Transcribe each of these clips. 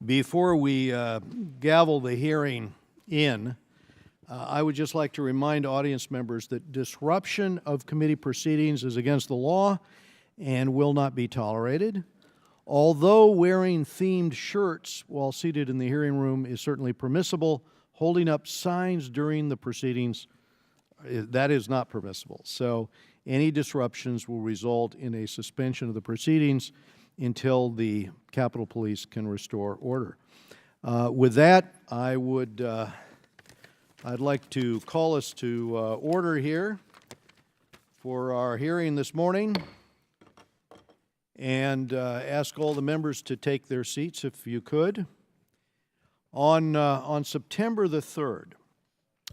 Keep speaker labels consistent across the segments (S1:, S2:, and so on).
S1: Before we gavel the hearing in, I would just like to remind audience members that disruption of committee proceedings is against the law and will not be tolerated. Although wearing themed shirts while seated in the hearing room is certainly permissible, holding up signs during the proceedings, that is not permissible. So any disruptions will result in a suspension of the proceedings until the Capitol Police can restore order. With that, I'd like to call us to order here for our hearing this morning, and ask all the members to take their seats if you could. On September the 3rd,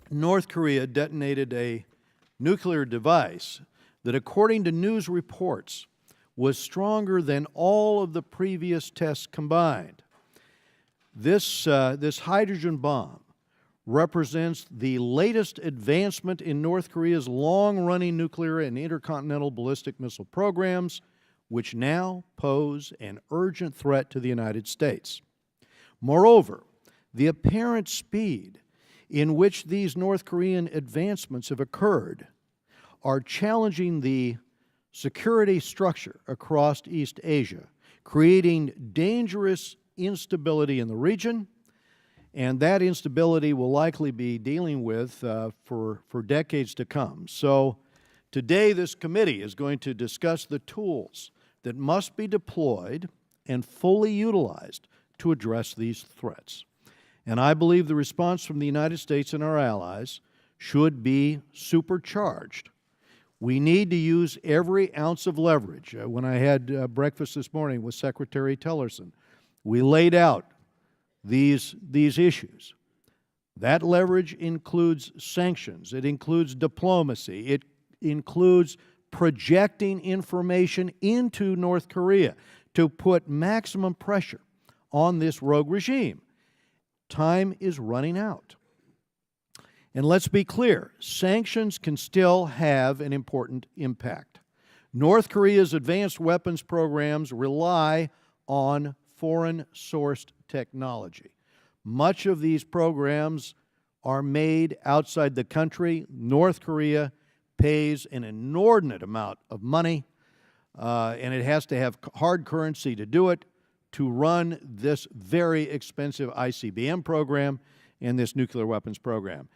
S1: North Korea detonated a nuclear device that, according to news reports, was stronger than all of the previous tests combined. This hydrogen bomb represents the latest advancement in North Korea's long-running nuclear and intercontinental ballistic missile programs, which now pose an urgent threat to the United States. Moreover, the apparent speed in which these North Korean advancements have occurred are challenging the security structure across East Asia, creating dangerous instability in the region, and that instability will likely be dealing with for decades to come. So today this committee is going to discuss the tools that must be deployed and fully utilized to address these threats. And I believe the response from the United States and our allies should be supercharged. We need to use every ounce of leverage. When I had breakfast this morning with Secretary Tillerson, we laid out these issues. That leverage includes sanctions. It includes diplomacy. It includes projecting information into North Korea to put maximum pressure on this rogue regime. Time is running out. And let's be clear, sanctions can still have an important impact. North Korea's advanced weapons programs rely on foreign-sourced technology. Much of these programs are made outside the country. North Korea pays an inordinate amount of money, and it has to have hard currency to do it, to run this very expensive ICBM program and this nuclear weapons program.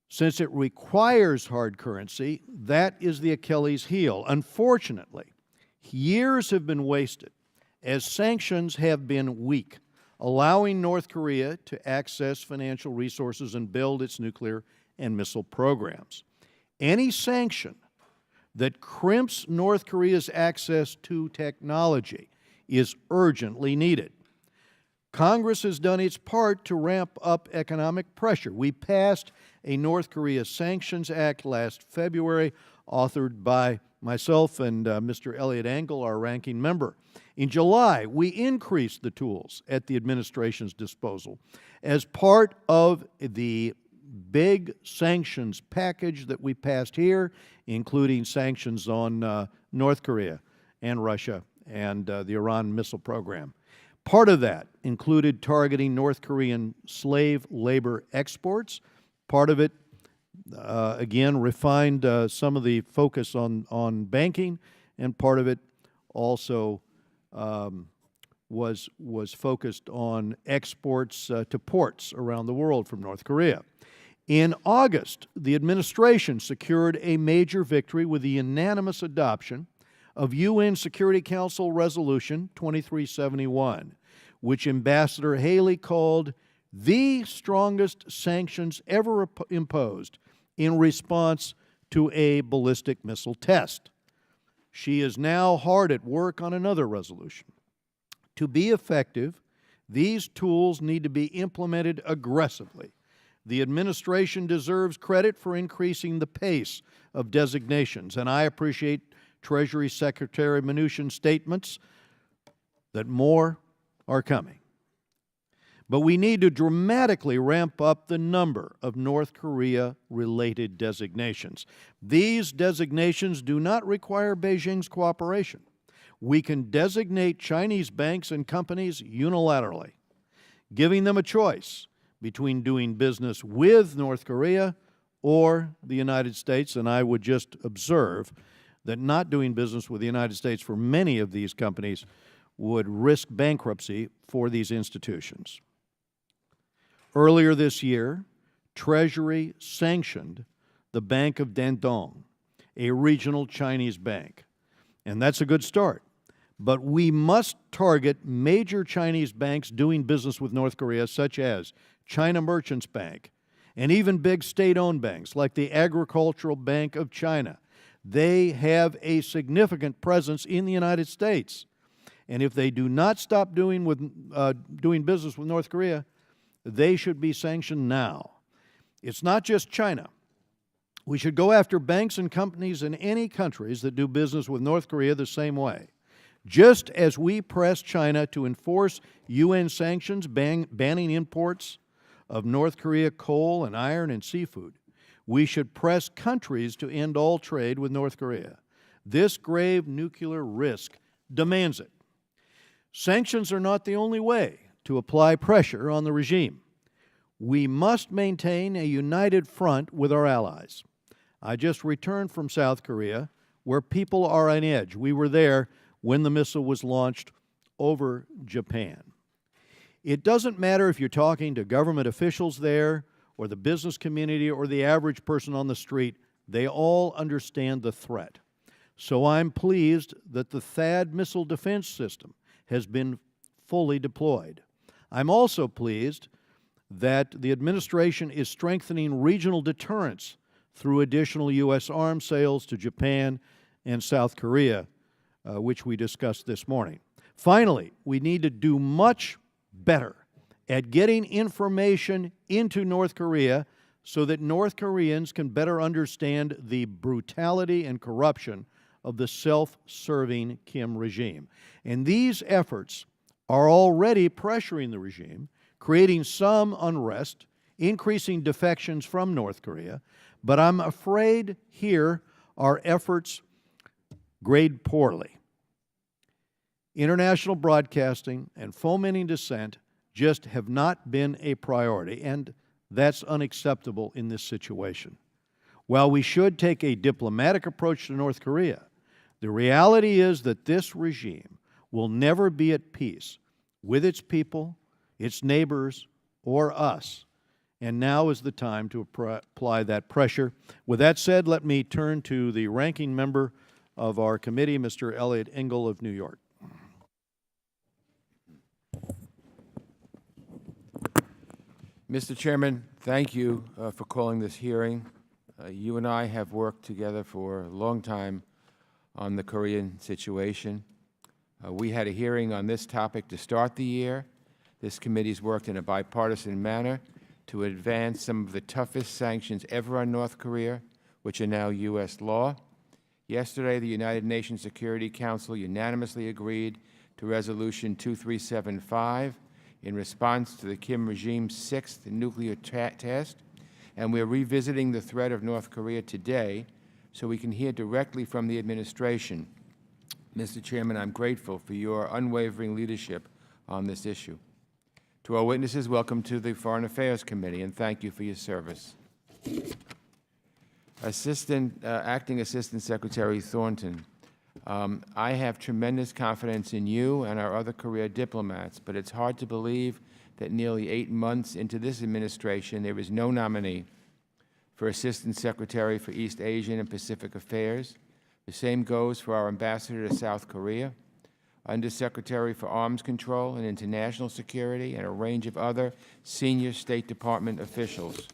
S1: Since it requires hard currency, that is the Achilles heel. Unfortunately, years have been wasted as sanctions have been weak, allowing North Korea to access financial resources and build its nuclear and missile programs. Any sanction that crimps North Korea's access to technology is urgently needed. Congress has done its part to ramp up economic pressure. We passed a North Korea Sanctions Act last February, authored by myself and Mr. Elliot Engel, our ranking member. In July, we increased the tools at the administration's disposal as part of the big sanctions package that we passed here, including sanctions on North Korea and Russia and the Iran missile program. Part of that included targeting North Korean slave labor exports. Part of it, again, refined some of the focus on banking, and part of it also was focused on exports to ports around the world from North Korea. In August, the administration secured a major victory with the unanimous adoption of UN Security Council Resolution 2371, which Ambassador Haley called the strongest sanctions ever imposed in response to a ballistic missile test. She is now hard at work on another resolution. To be effective, these tools need to be implemented aggressively. The administration deserves credit for increasing the pace of designations, and I appreciate Treasury Secretary Mnuchin's statements that more are coming. But we need to dramatically ramp up the number of North Korea-related designations. These designations do not require Beijing's cooperation. We can designate Chinese banks and companies unilaterally, giving them a choice between doing business with North Korea or the United States. And I would just observe that not doing business with the United States for many of these companies would risk bankruptcy for these institutions. Earlier this year, Treasury sanctioned the Bank of Dandong, a regional Chinese bank. And that's a good start. But we must target major Chinese banks doing business with North Korea, such as China Merchants Bank, and even big state-owned banks like the Agricultural Bank of China. They have a significant presence in the United States. And if they do not stop doing business with North Korea, they should be sanctioned now. It's not just China. We should go after banks and companies in any countries that do business with North Korea the same way. Just as we press China to enforce UN sanctions banning imports of North Korea coal and iron and seafood, we should press countries to end all trade with North Korea. This grave nuclear risk demands it. Sanctions are not the only way to apply pressure on the regime. We must maintain a united front with our allies. I just returned from South Korea, where people are on edge. We were there when the missile was launched over Japan. It doesn't matter if you're talking to government officials there, or the business community, or the average person on the street, they all understand the threat. So I'm pleased that the THAAD missile defense system has been fully deployed. I'm also pleased that the administration is strengthening regional deterrence through additional U.S. arms sales to Japan and South Korea, which we discussed this morning. Finally, we need to do much better at getting information into North Korea so that North Koreans can better understand the brutality and corruption of the self-serving Kim regime. And these efforts are already pressuring the regime, creating some unrest, increasing defections from North Korea, but I'm afraid here our efforts grade poorly. International broadcasting and fomenting dissent just have not been a priority, and that's unacceptable in this situation. While we should take a diplomatic approach to North Korea, the reality is that this regime will never be at peace with its people, its neighbors, or us. And now is the time to apply that pressure. With that said, let me turn to the ranking member of our committee, Mr. Elliot Engel of New York.
S2: Mr. Chairman, thank you for calling this hearing. You and I have worked together for a long time on the Korean situation. We had a hearing on this topic to start the year. This committee's worked in a bipartisan manner to advance some of the toughest sanctions ever on North Korea, which are now U.S. law. Yesterday, the United Nations Security Council unanimously agreed to Resolution 2375 in response to the Kim regime's sixth nuclear test, and we're revisiting the threat of North Korea today so we can hear directly from the administration. Mr. Chairman, I'm grateful for your unwavering leadership on this issue. To our witnesses, welcome to the Foreign Affairs Committee, and thank you for your service. Acting Assistant Secretary Thornton, I have tremendous confidence in you and our other Korea diplomats, but it's hard to believe that nearly 8 months into this administration, there is no nominee for Assistant Secretary for East Asian and Pacific Affairs. The same goes for our Ambassador to South Korea, Undersecretary for Arms Control and International Security, and a range of other senior State Department officials.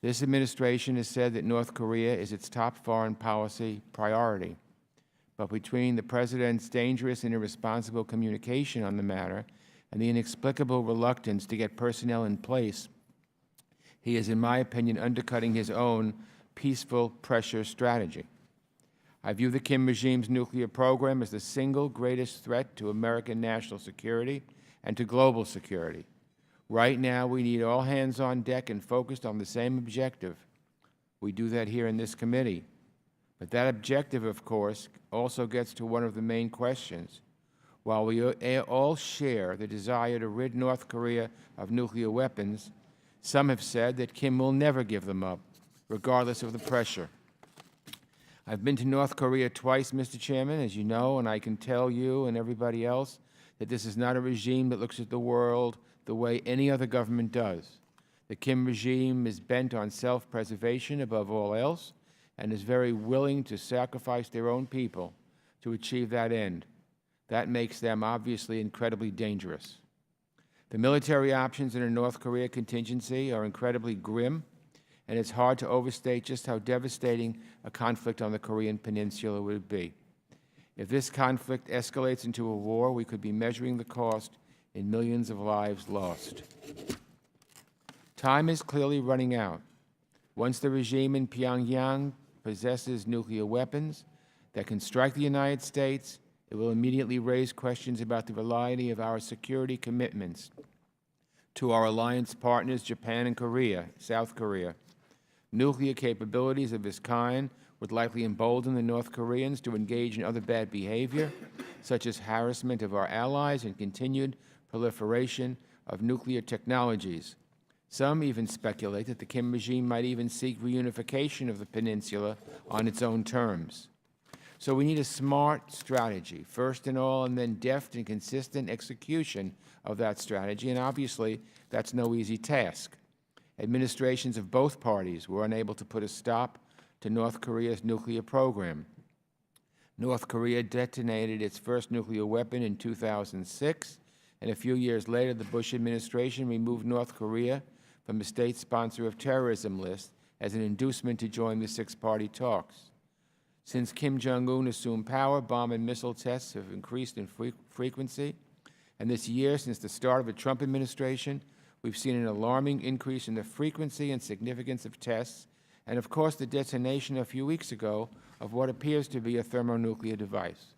S2: This administration has said that North Korea is its top foreign policy priority. But between the President's dangerous and irresponsible communication on the matter and the inexplicable reluctance to get personnel in place, he is, in my opinion, undercutting his own peaceful pressure strategy. I view the Kim regime's nuclear program as the single greatest threat to American national security and to global security. Right now, we need all hands on deck and focused on the same objective. We do that here in this committee. But that objective, of course, also gets to one of the main questions. While we all share the desire to rid North Korea of nuclear weapons, some have said that Kim will never give them up, regardless of the pressure. I've been to North Korea twice, Mr. Chairman, as you know, and I can tell you and everybody else that this is not a regime that looks at the world the way any other government does. The Kim regime is bent on self-preservation above all else and is very willing to sacrifice their own people to achieve that end. That makes them obviously incredibly dangerous. The military options in a North Korea contingency are incredibly grim, and it's hard to overstate just how devastating a conflict on the Korean Peninsula would be. If this conflict escalates into a war, we could be measuring the cost in millions of lives lost. Time is clearly running out. Once the regime in Pyongyang possesses nuclear weapons that can strike the United States, it will immediately raise questions about the validity of our security commitments to our alliance partners, Japan and South Korea. Nuclear capabilities of this kind would likely embolden the North Koreans to engage in other bad behavior, such as harassment of our allies and continued proliferation of nuclear technologies. Some even speculate that the Kim regime might even seek reunification of the peninsula on its own terms. So we need a smart strategy, first and all, and then deft and consistent execution of that strategy, and obviously that's no easy task. Administrations of both parties were unable to put a stop to North Korea's nuclear program. North Korea detonated its first nuclear weapon in 2006, and a few years later the Bush administration removed North Korea from the state sponsor of terrorism list as an inducement to join the six-party talks. Since Kim Jong-un assumed power, bomb and missile tests have increased in frequency, and this year, since the start of the Trump administration, we've seen an alarming increase in the frequency and significance of tests, and of course the detonation a few weeks ago of what appears to be a thermonuclear device.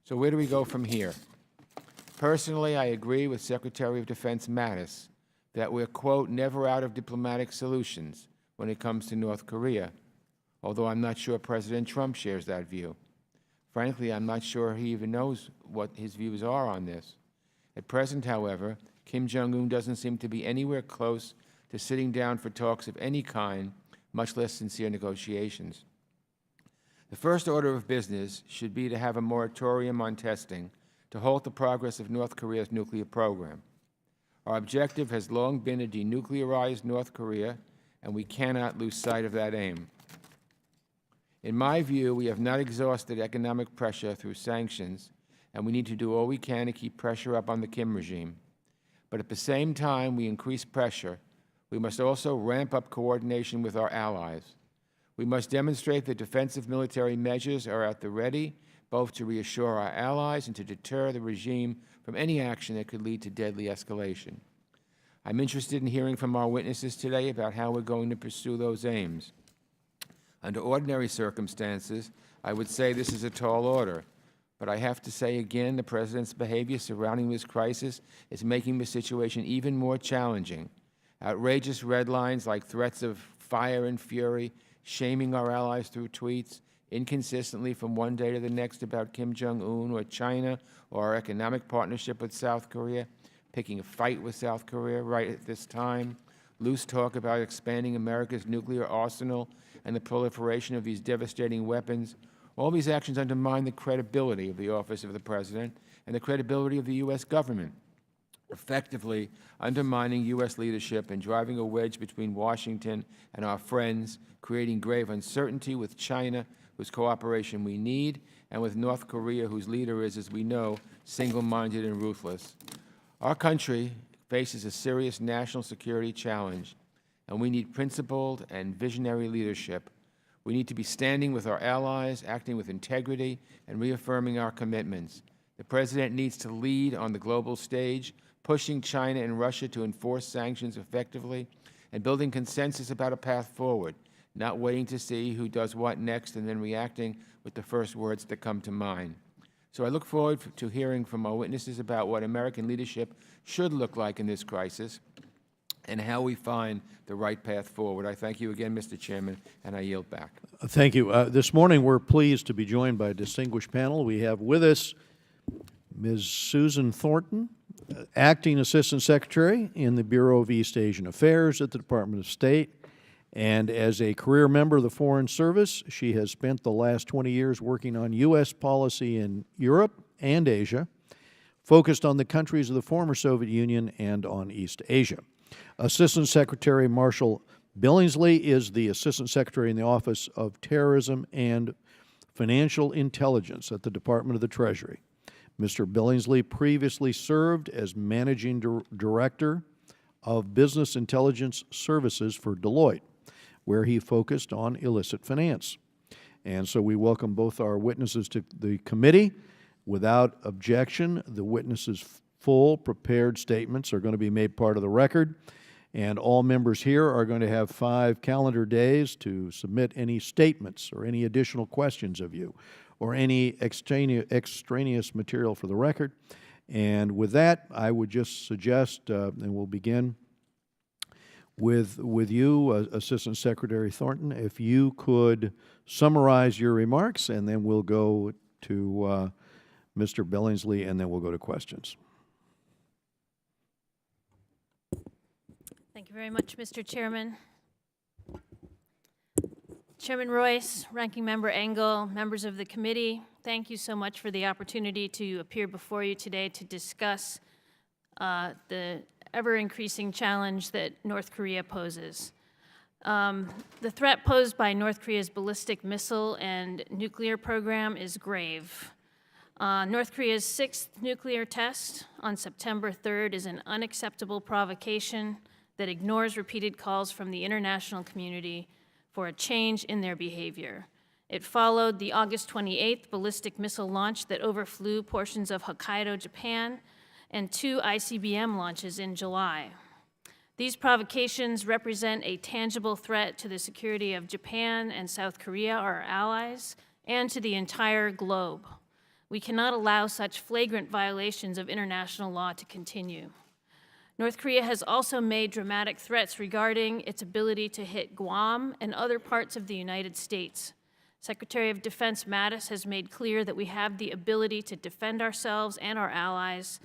S2: So where do we go from here? Personally, I agree with Secretary of Defense Mattis that we're, quote, never out of diplomatic solutions when it comes to North Korea, although I'm not sure President Trump shares that view. Frankly, I'm not sure he even knows what his views are on this. At present, however, Kim Jong-un doesn't seem to be anywhere close to sitting down for talks of any kind, much less sincere negotiations. The first order of business should be to have a moratorium on testing to halt the progress of North Korea's nuclear program. Our objective has long been a denuclearized North Korea, and we cannot lose sight of that aim. In my view, we have not exhausted economic pressure through sanctions, and we need to do all we can to keep pressure up on the Kim regime. But at the same time we increase pressure, we must also ramp up coordination with our allies. We must demonstrate that defensive military measures are at the ready, both to reassure our allies and to deter the regime from any action that could lead to deadly escalation. I'm interested in hearing from our witnesses today about how we're going to pursue those aims. Under ordinary circumstances, I would say this is a tall order, but I have to say again, the President's behavior surrounding this crisis is making the situation even more challenging. Outrageous red lines like threats of fire and fury, shaming our allies through tweets, inconsistently from one day to the next about Kim Jong-un or China or our economic partnership with South Korea, picking a fight with South Korea right at this time, loose talk about expanding America's nuclear arsenal and the proliferation of these devastating weapons. All these actions undermine the credibility of the office of the President and the credibility of the U.S. government, effectively undermining U.S. leadership and driving a wedge between Washington and our friends, creating grave uncertainty with China, whose cooperation we need, and with North Korea, whose leader is, as we know, single-minded and ruthless. Our country faces a serious national security challenge, and we need principled and visionary leadership. We need to be standing with our allies, acting with integrity, and reaffirming our commitments. The President needs to lead on the global stage, pushing China and Russia to enforce sanctions effectively, and building consensus about a path forward, not waiting to see who does what next and then reacting with the first words that come to mind. So I look forward to hearing from our witnesses about what American leadership should look like in this crisis, and how we find the right path forward. I thank you again, Mr. Chairman, and I yield back.
S1: Thank you. This morning, we're pleased to be joined by a distinguished panel. We have with us Ms. Susan Thornton, Acting Assistant Secretary in the Bureau of East Asian Affairs at the Department of State. And as a career member of the Foreign Service, she has spent the last 20 years working on U.S. policy in Europe and Asia, focused on the countries of the former Soviet Union and on East Asia. Assistant Secretary Marshall Billingsley is the Assistant Secretary in the Office of Terrorism and Financial Intelligence at the Department of the Treasury. Mr. Billingsley previously served as Managing Director of Business Intelligence Services for Deloitte, where he focused on illicit finance. And so we welcome both our witnesses to the committee. Without objection, the witnesses' full prepared statements are going to be made part of the record, and all members here are going to have 5 calendar days to submit any statements or any additional questions of you or any extraneous material for the record. And with that, I would just suggest, and we'll begin with you, Assistant Secretary Thornton, if you could summarize your remarks, and then we'll go to Mr. Billingsley, and then we'll go to questions.
S3: Thank you very much, Mr. Chairman. Chairman Royce, Ranking Member Engel, members of the committee, thank you so much for the opportunity to appear before you today to discuss the ever-increasing challenge that North Korea poses. The threat posed by North Korea's ballistic missile and nuclear program is grave. North Korea's 6th nuclear test on September 3rd is an unacceptable provocation that ignores repeated calls from the international community for a change in their behavior. It followed the August 28th ballistic missile launch that overflew portions of Hokkaido, Japan, and 2 ICBM launches in July. These provocations represent a tangible threat to the security of Japan and South Korea, our allies, and to the entire globe. We cannot allow such flagrant violations of international law to continue. North Korea has also made dramatic threats regarding its ability to hit Guam and other parts of the United States. Secretary of Defense Mattis has made clear that we have the ability to defend ourselves and our allies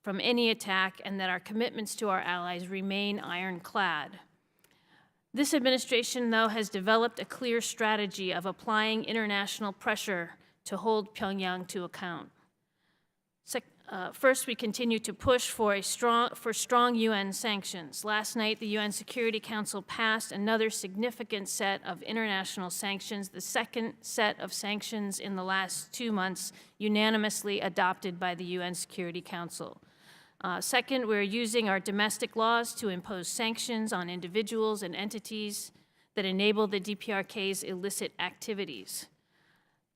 S3: from any attack, and that our commitments to our allies remain ironclad. This administration, though, has developed a clear strategy of applying international pressure to hold Pyongyang to account. First, we continue to push for strong UN sanctions. Last night, the UN Security Council passed another significant set of international sanctions, the second set of sanctions in the last 2 months, unanimously adopted by the UN Security Council. Second, we're using our domestic laws to impose sanctions on individuals and entities that enable the DPRK's illicit activities.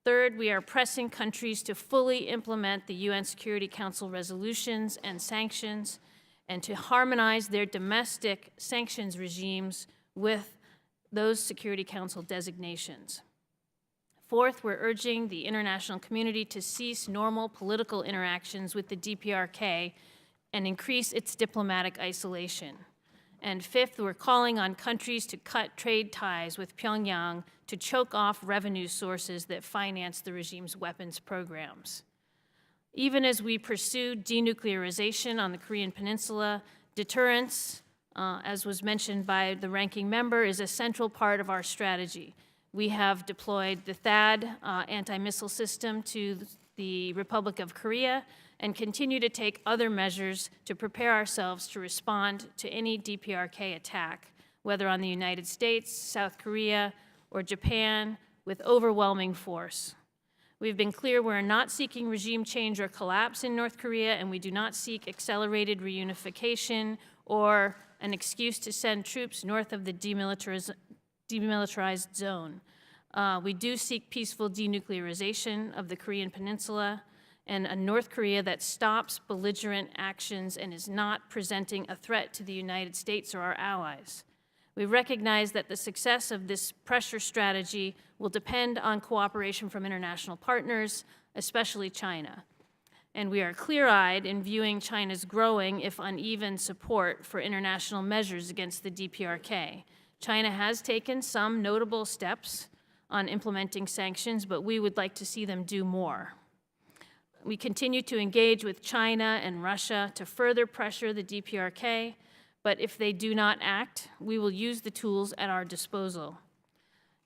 S3: Third, we are pressing countries to fully implement the UN Security Council resolutions and sanctions and to harmonize their domestic sanctions regimes with those Security Council designations. Fourth, we're urging the international community to cease normal political interactions with the DPRK and increase its diplomatic isolation. And fifth, we're calling on countries to cut trade ties with Pyongyang to choke off revenue sources that finance the regime's weapons programs. Even as we pursue denuclearization on the Korean Peninsula, deterrence, as was mentioned by the ranking member, is a central part of our strategy. We have deployed the THAAD anti-missile system to the Republic of Korea and continue to take other measures to prepare ourselves to respond to any DPRK attack, whether on the United States, South Korea, or Japan, with overwhelming force. We've been clear we're not seeking regime change or collapse in North Korea, and we do not seek accelerated reunification or an excuse to send troops north of the demilitarized zone. We do seek peaceful denuclearization of the Korean Peninsula and a North Korea that stops belligerent actions and is not presenting a threat to the United States or our allies. We recognize that the success of this pressure strategy will depend on cooperation from international partners, especially China. and we are clear-eyed in viewing China's growing, if uneven, support for international measures against the DPRK. China has taken some notable steps on implementing sanctions, but we would like to see them do more. We continue to engage with China and Russia to further pressure the DPRK, but if they do not act, we will use the tools at our disposal.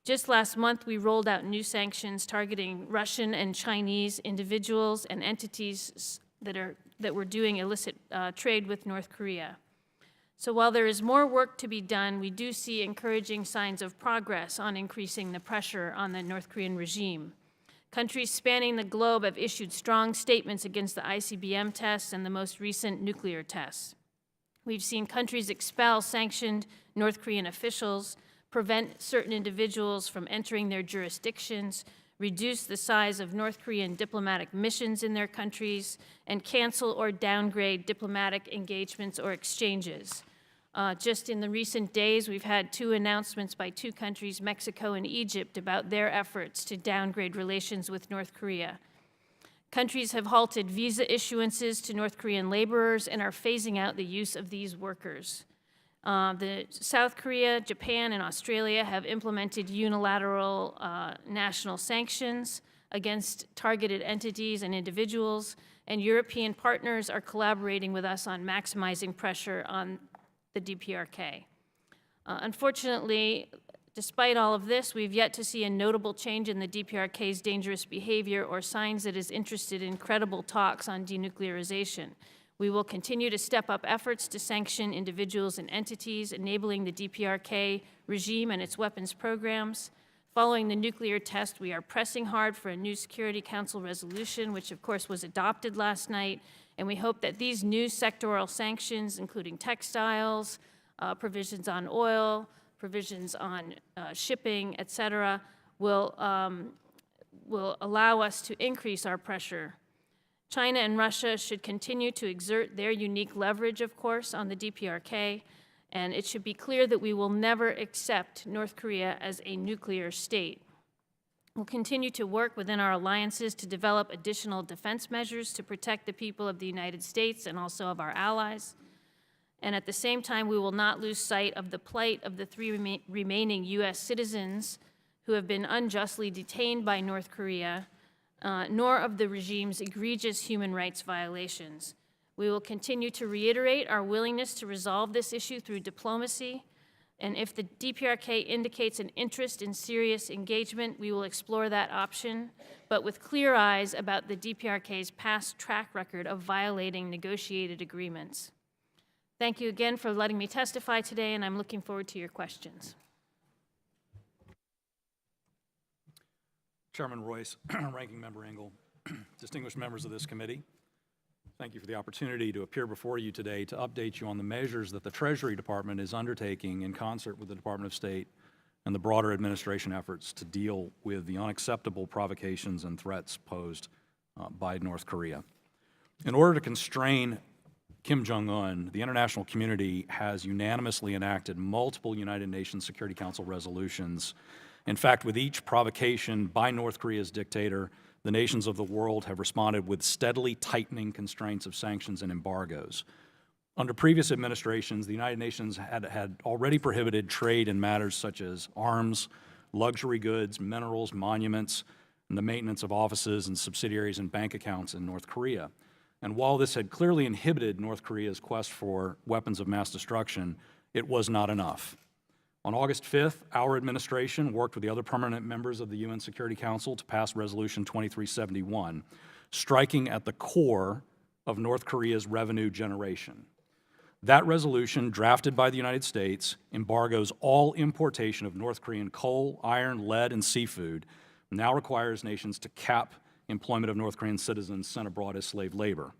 S3: Just last month, we rolled out new sanctions targeting Russian and Chinese individuals and entities that were doing illicit trade with North Korea. So while there is more work to be done, we do see encouraging signs of progress on increasing the pressure on the North Korean regime. Countries spanning the globe have issued strong statements against the ICBM tests and the most recent nuclear tests. We've seen countries expel sanctioned North Korean officials, prevent certain individuals from entering their jurisdictions, reduce the size of North Korean diplomatic missions in their countries, and cancel or downgrade diplomatic engagements or exchanges. Just in the recent days, we've had 2 announcements by 2 countries, Mexico and Egypt, about their efforts to downgrade relations with North Korea. Countries have halted visa issuances to North Korean laborers and are phasing out the use of these workers. South Korea, Japan, and Australia have implemented unilateral national sanctions against targeted entities and individuals, and European partners are collaborating with us on maximizing pressure on the DPRK. Unfortunately, despite all of this, we've yet to see a notable change in the DPRK's dangerous behavior or signs that is interested in credible talks on denuclearization. We will continue to step up efforts to sanction individuals and entities, enabling the DPRK regime and its weapons programs. Following the nuclear test, we are pressing hard for a new Security Council resolution, which of course was adopted last night, and we hope that these new sectoral sanctions, including textiles, provisions on oil, provisions on shipping, et cetera, will allow us to increase our pressure. China and Russia should continue to exert their unique leverage, of course, on the DPRK, and it should be clear that we will never accept North Korea as a nuclear state. We'll continue to work within our alliances to develop additional defense measures to protect the people of the United States and also of our allies. And at the same time, we will not lose sight of the plight of the 3 remaining U.S. citizens who have been unjustly detained by North Korea, nor of the regime's egregious human rights violations. We will continue to reiterate our willingness to resolve this issue through diplomacy, and if the DPRK indicates an interest in serious engagement, we will explore that option, but with clear eyes about the DPRK's past track record of violating negotiated agreements. Thank you again for letting me testify today, and I'm looking forward to your questions.
S4: Chairman Royce, Ranking Member Engel, distinguished members of this committee, thank you for the opportunity to appear before you today to update you on the measures that the Treasury Department is undertaking in concert with the Department of State and the broader administration efforts to deal with the unacceptable provocations and threats posed by North Korea. In order to constrain Kim Jong-un, the international community has unanimously enacted multiple United Nations Security Council resolutions. In fact, with each provocation by North Korea's dictator, the nations of the world have responded with steadily tightening constraints of sanctions and embargoes. Under previous administrations, the United Nations had already prohibited trade in matters such as arms, luxury goods, minerals, monuments, and the maintenance of offices and subsidiaries and bank accounts in North Korea. And while this had clearly inhibited North Korea's quest for weapons of mass destruction, it was not enough. On August 5th, our administration worked with the other permanent members of the UN Security Council to pass Resolution 2371, striking at the core of North Korea's revenue generation. That resolution, drafted by the United States, embargoes all importation of North Korean coal, iron, lead, and seafood, now requires nations to cap employment of North Korean citizens sent abroad as slave labor.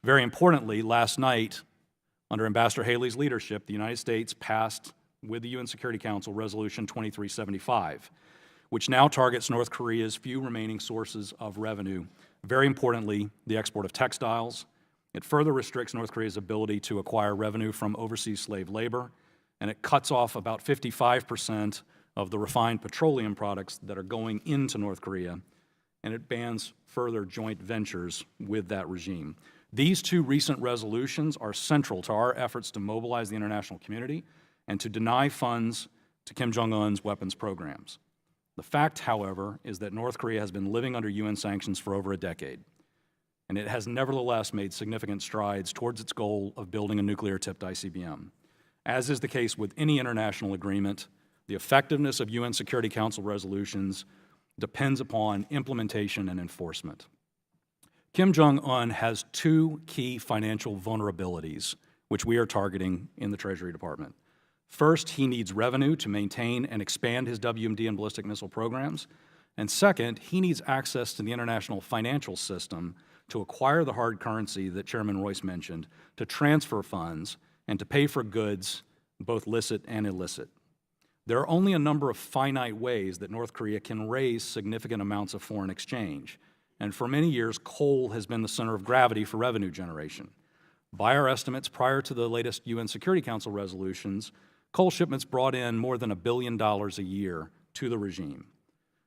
S4: Very importantly, last night, under Ambassador Haley's leadership, the United States passed with the UN Security Council Resolution 2375, which now targets North Korea's few remaining sources of revenue. Very importantly, the export of textiles. It further restricts North Korea's ability to acquire revenue from overseas slave labor, and it cuts off about 55% of the refined petroleum products that are going into North Korea. and it bans further joint ventures with that regime. These two recent resolutions are central to our efforts to mobilize the international community and to deny funds to Kim Jong-un's weapons programs. The fact, however, is that North Korea has been living under UN sanctions for over a decade, and it has nevertheless made significant strides towards its goal of building a nuclear-tipped ICBM. As is the case with any international agreement, the effectiveness of UN Security Council resolutions depends upon implementation and enforcement. Kim Jong-un has two key financial vulnerabilities, which we are targeting in the Treasury Department. First, he needs revenue to maintain and expand his WMD and ballistic missile programs. And second, he needs access to the international financial system to acquire the hard currency that Chairman Royce mentioned, to transfer funds, and to pay for goods, both licit and illicit. There are only a number of finite ways that North Korea can raise significant amounts of foreign exchange, and for many years, coal has been the center of gravity for revenue generation. By our estimates, prior to the latest UN Security Council resolutions, coal shipments brought in more than $1 billion a year to the regime.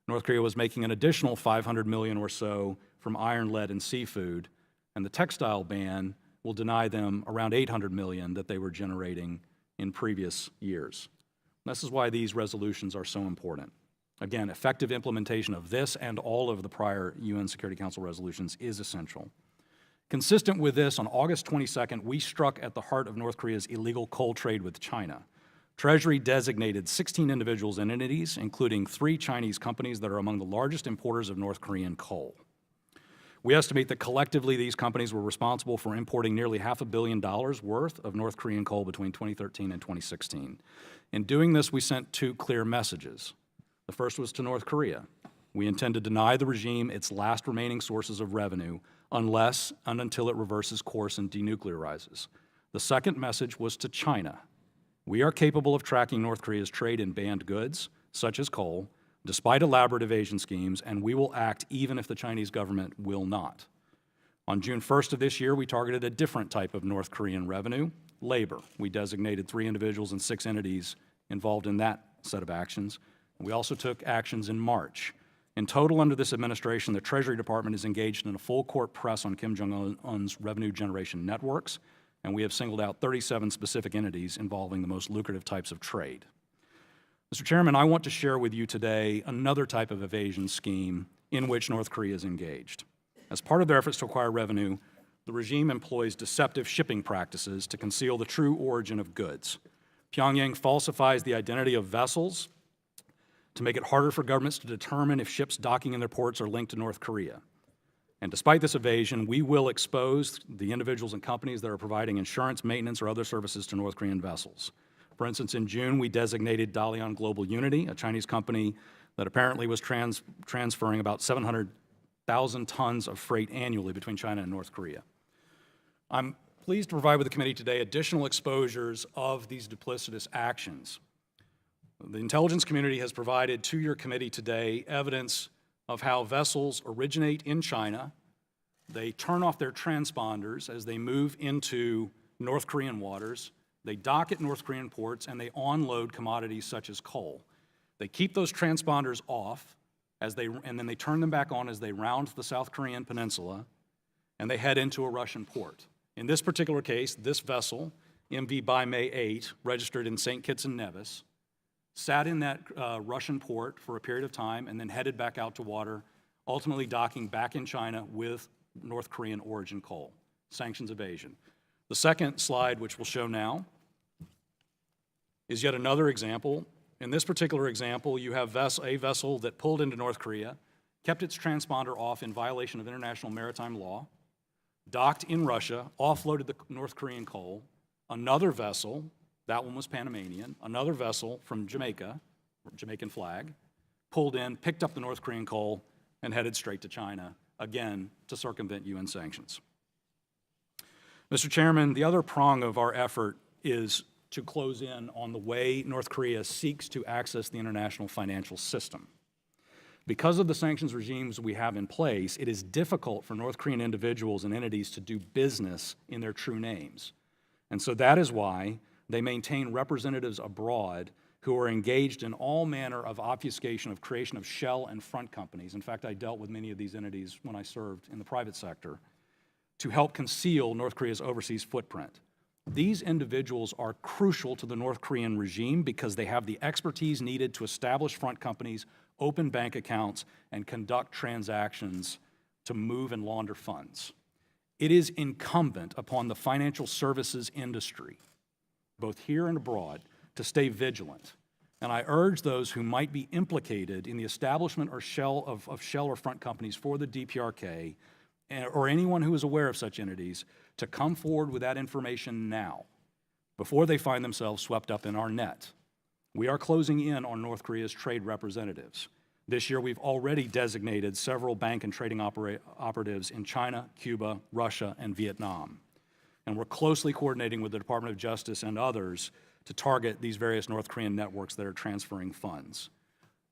S4: North Korea was making an additional $500 million or so from iron, lead, and seafood, and the textile ban will deny them around $800 million that they were generating in previous years. This is why these resolutions are so important. Again, effective implementation of this and all of the prior UN Security Council resolutions is essential. Consistent with this, on August 22nd, we struck at the heart of North Korea's illegal coal trade with China. Treasury designated 16 individuals and entities, including 3 Chinese companies that are among the largest importers of North Korean coal. We estimate that collectively these companies were responsible for importing nearly $500 million worth of North Korean coal between 2013 and 2016. In doing this, we sent 2 clear messages. The first was to North Korea. We intend to deny the regime its last remaining sources of revenue unless and until it reverses course and denuclearizes. The second message was to China. We are capable of tracking North Korea's trade in banned goods, such as coal, despite elaborate evasion schemes, and we will act even if the Chinese government will not. On June 1st of this year, we targeted a different type of North Korean revenue, labor. We designated 3 individuals and 6 entities involved in that set of actions. We also took actions in March. In total, under this administration, the Treasury Department is engaged in a full-court press on Kim Jong-un's revenue generation networks, and we have singled out 37 specific entities involving the most lucrative types of trade. Mr. Chairman, I want to share with you today another type of evasion scheme in which North Korea is engaged. As part of their efforts to acquire revenue, the regime employs deceptive shipping practices to conceal the true origin of goods. Pyongyang falsifies the identity of vessels to make it harder for governments to determine if ships docking in their ports are linked to North Korea. And despite this evasion, we will expose the individuals and companies that are providing insurance, maintenance, or other services to North Korean vessels. For instance, in June, we designated Dalian Global Unity, a Chinese company that apparently was transferring about 700,000 tons of freight annually between China and North Korea. I'm pleased to provide with the committee today additional exposures of these duplicitous actions. The intelligence community has provided to your committee today evidence of how vessels originate in China, they turn off their transponders as they move into North Korean waters, they dock at North Korean ports, and they onload commodities such as coal. They keep those transponders off, and then they turn them back on as they round the South Korean peninsula, and they head into a Russian port. In this particular case, this vessel, MV by May 8, registered in St. Kitts and Nevis, sat in that Russian port for a period of time and then headed back out to water, ultimately docking back in China with North Korean origin coal. Sanctions evasion. The second slide, which we'll show now, is yet another example. In this particular example, you have a vessel that pulled into North Korea, kept its transponder off in violation of international maritime law, docked in Russia, offloaded the North Korean coal. Another vessel, that one was Panamanian, another vessel from Jamaica, Jamaican flag, pulled in, picked up the North Korean coal, and headed straight to China, again, to circumvent UN sanctions. Mr. Chairman, the other prong of our effort is to close in on the way North Korea seeks to access the international financial system. Because of the sanctions regimes we have in place, it is difficult for North Korean individuals and entities to do business in their true names. And so that is why they maintain representatives abroad who are engaged in all manner of obfuscation of creation of shell and front companies. In fact, I dealt with many of these entities when I served in the private sector to help conceal North Korea's overseas footprint. These individuals are crucial to the North Korean regime because they have the expertise needed to establish front companies, open bank accounts, and conduct transactions to move and launder funds. It is incumbent upon the financial services industry, both here and abroad, to stay vigilant. And I urge those who might be implicated in the establishment or shell or front companies for the DPRK, or anyone who is aware of such entities, to come forward with that information now, before they find themselves swept up in our net. We are closing in on North Korea's trade representatives. This year, we've already designated several bank and trading operatives in China, Cuba, Russia, and Vietnam. And we're closely coordinating with the Department of Justice and others to target these various North Korean networks that are transferring funds.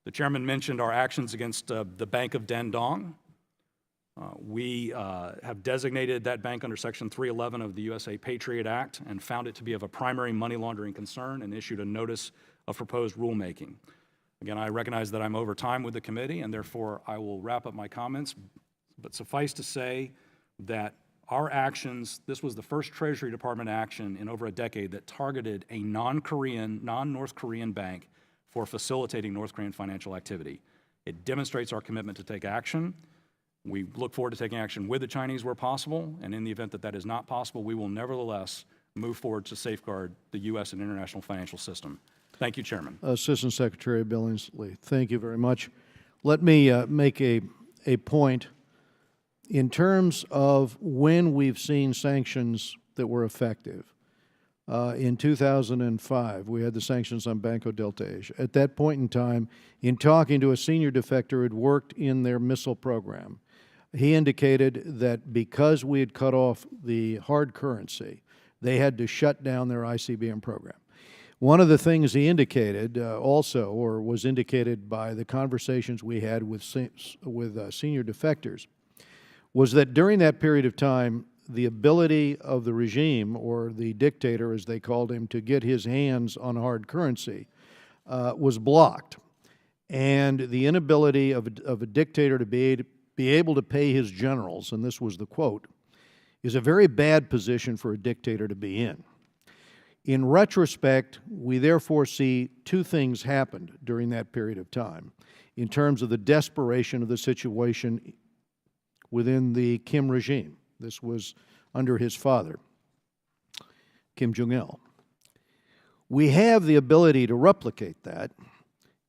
S4: The chairman mentioned our actions against the Bank of Dandong. We have designated that bank under Section 311 of the USA Patriot Act and found it to be of a primary money laundering concern and issued a notice of proposed rulemaking. Again, I recognize that I'm over time with the committee, and therefore I will wrap up my comments, but suffice to say that our actions, this was the first Treasury Department action in over a decade that targeted a non-North Korean bank for facilitating North Korean financial activity. It demonstrates our commitment to take action. We look forward to taking action with the Chinese where possible, and in the event that that is not possible, we will nevertheless move forward to safeguard the U.S. and international financial system. Thank you, Chairman.
S1: Assistant Secretary Billingsley, thank you very much. Let me make a point. In terms of when we've seen sanctions that were effective, in 2005, we had the sanctions on Banco Delta Asia. At that point in time, in talking to a senior defector who had worked in their missile program, he indicated that because we had cut off the hard currency, they had to shut down their ICBM program. One of the things he indicated also, or was indicated by the conversations we had with senior defectors, was that during that period of time, the ability of the regime, or the dictator as they called him, to get his hands on hard currency was blocked. And the inability of a dictator to be able to pay his generals, and this was the quote, is a very bad position for a dictator to be in. In retrospect, we therefore see two things happened during that period of time in terms of the desperation of the situation within the Kim regime. This was under his father, Kim Jong-il. We have the ability to replicate that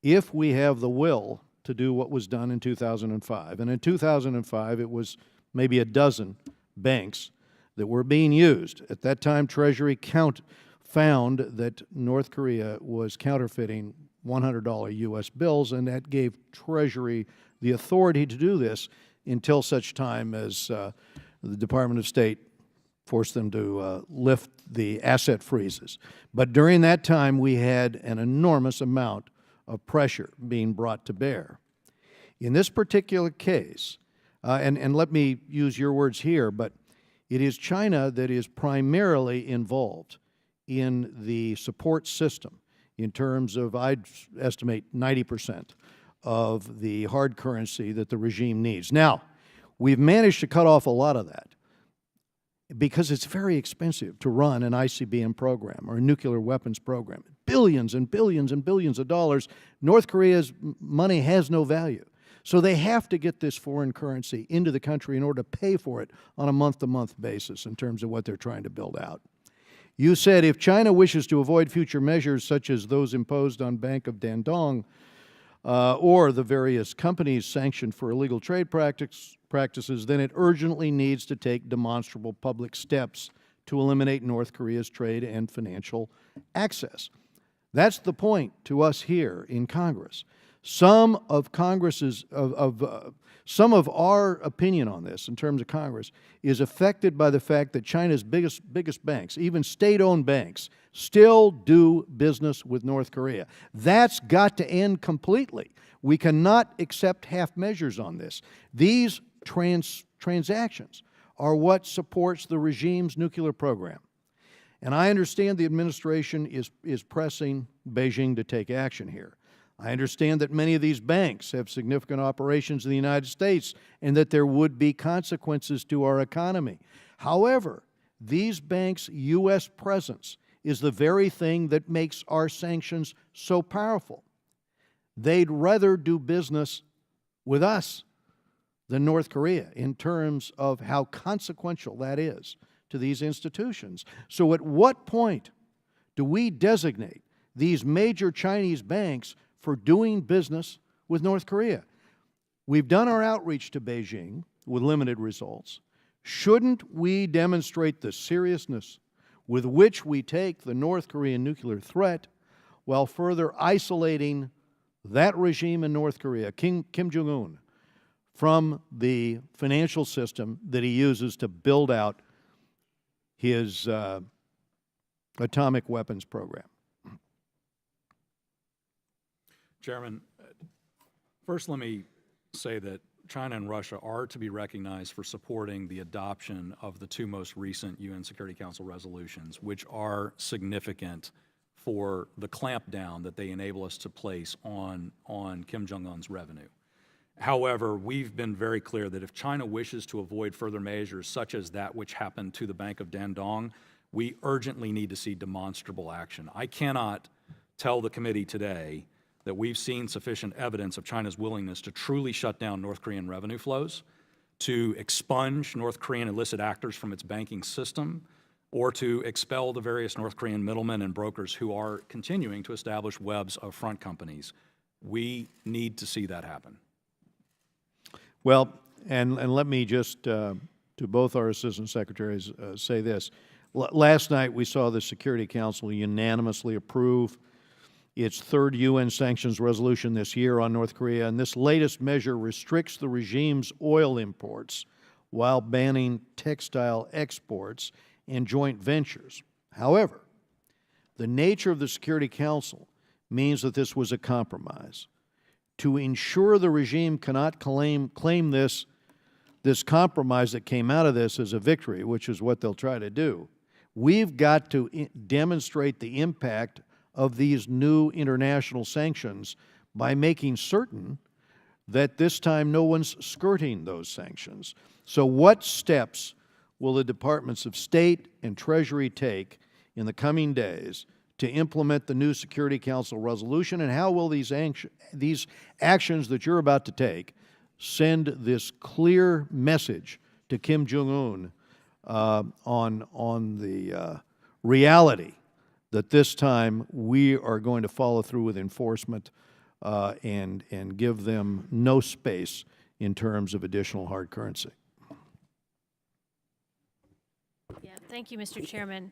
S1: if we have the will to do what was done in 2005. And in 2005, it was maybe a dozen banks that were being used. At that time, Treasury found that North Korea was counterfeiting $100 U.S. bills, and that gave Treasury the authority to do this until such time as the Department of State forced them to lift the asset freezes. But during that time, we had an enormous amount of pressure being brought to bear. In this particular case, and let me use your words here, but it is China that is primarily involved in the support system in terms of, I'd estimate, 90% of the hard currency that the regime needs. Now, we've managed to cut off a lot of that because it's very expensive to run an ICBM program or a nuclear weapons program. Billions and billions and billions of dollars. North Korea's money has no value. So they have to get this foreign currency into the country in order to pay for it on a month-to-month basis in terms of what they're trying to build out. You said if China wishes to avoid future measures such as those imposed on Bank of Dandong or the various companies sanctioned for illegal trade practices, then it urgently needs to take demonstrable public steps to eliminate North Korea's trade and financial access. That's the point to us here in Congress. Some of our opinion on this in terms of Congress is affected by the fact that China's biggest banks, even state-owned banks, still do business with North Korea. That's got to end completely. We cannot accept half measures on this. These transactions are what supports the regime's nuclear program. And I understand the administration is pressing Beijing to take action here. I understand that many of these banks have significant operations in the United States and that there would be consequences to our economy. However, these banks' U.S. presence is the very thing that makes our sanctions so powerful. They'd rather do business with us than North Korea in terms of how consequential that is to these institutions. So at what point do we designate these major Chinese banks for doing business with North Korea? We've done our outreach to Beijing with limited results. Shouldn't we demonstrate the seriousness with which we take the North Korean nuclear threat while further isolating that regime in North Korea, Kim Jong-un, from the financial system that he uses to build out his atomic weapons program?
S4: Chairman, first let me say that China and Russia are to be recognized for supporting the adoption of the two most recent UN Security Council resolutions, which are significant for the clampdown that they enable us to place on Kim Jong-un's revenue. However, we've been very clear that if China wishes to avoid further measures such as that which happened to the Bank of Dandong, we urgently need to see demonstrable action. I cannot tell the committee today that we've seen sufficient evidence of China's willingness to truly shut down North Korean revenue flows, to expunge North Korean illicit actors from its banking system, or to expel the various North Korean middlemen and brokers who are continuing to establish webs of front companies. We need to see that happen.
S1: Well, and let me just, to both our Assistant Secretaries, say this. Last night we saw the Security Council unanimously approve its third UN sanctions resolution this year on North Korea, and this latest measure restricts the regime's oil imports while banning textile exports and joint ventures. However, the nature of the Security Council means that this was a compromise. To ensure the regime cannot claim this compromise that came out of this as a victory, which is what they'll try to do, we've got to demonstrate the impact of these new international sanctions by making certain that this time no one's skirting those sanctions. So what steps will the Departments of State and Treasury take in the coming days to implement the new Security Council resolution, and how will these actions that you're about to take send this clear message to Kim Jong-un on the reality that this time we are going to follow through with enforcement and give them no space in terms of additional hard currency?
S3: Yeah, thank you, Mr. Chairman.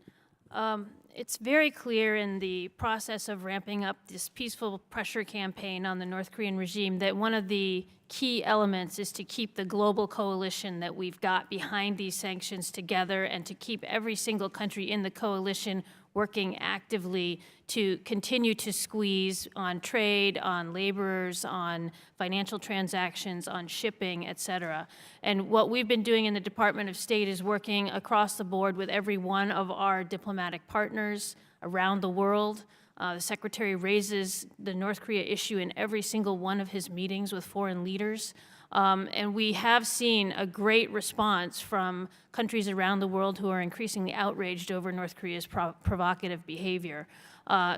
S3: It's very clear in the process of ramping up this peaceful pressure campaign on the North Korean regime that one of the key elements is to keep the global coalition that we've got behind these sanctions together, and to keep every single country in the coalition working actively to continue to squeeze on trade, on laborers, on financial transactions, on shipping, et cetera. And what we've been doing in the Department of State is working across the board with every one of our diplomatic partners around the world. The Secretary raises the North Korea issue in every single one of his meetings with foreign leaders. And we have seen a great response from countries around the world who are increasingly outraged over North Korea's provocative behavior.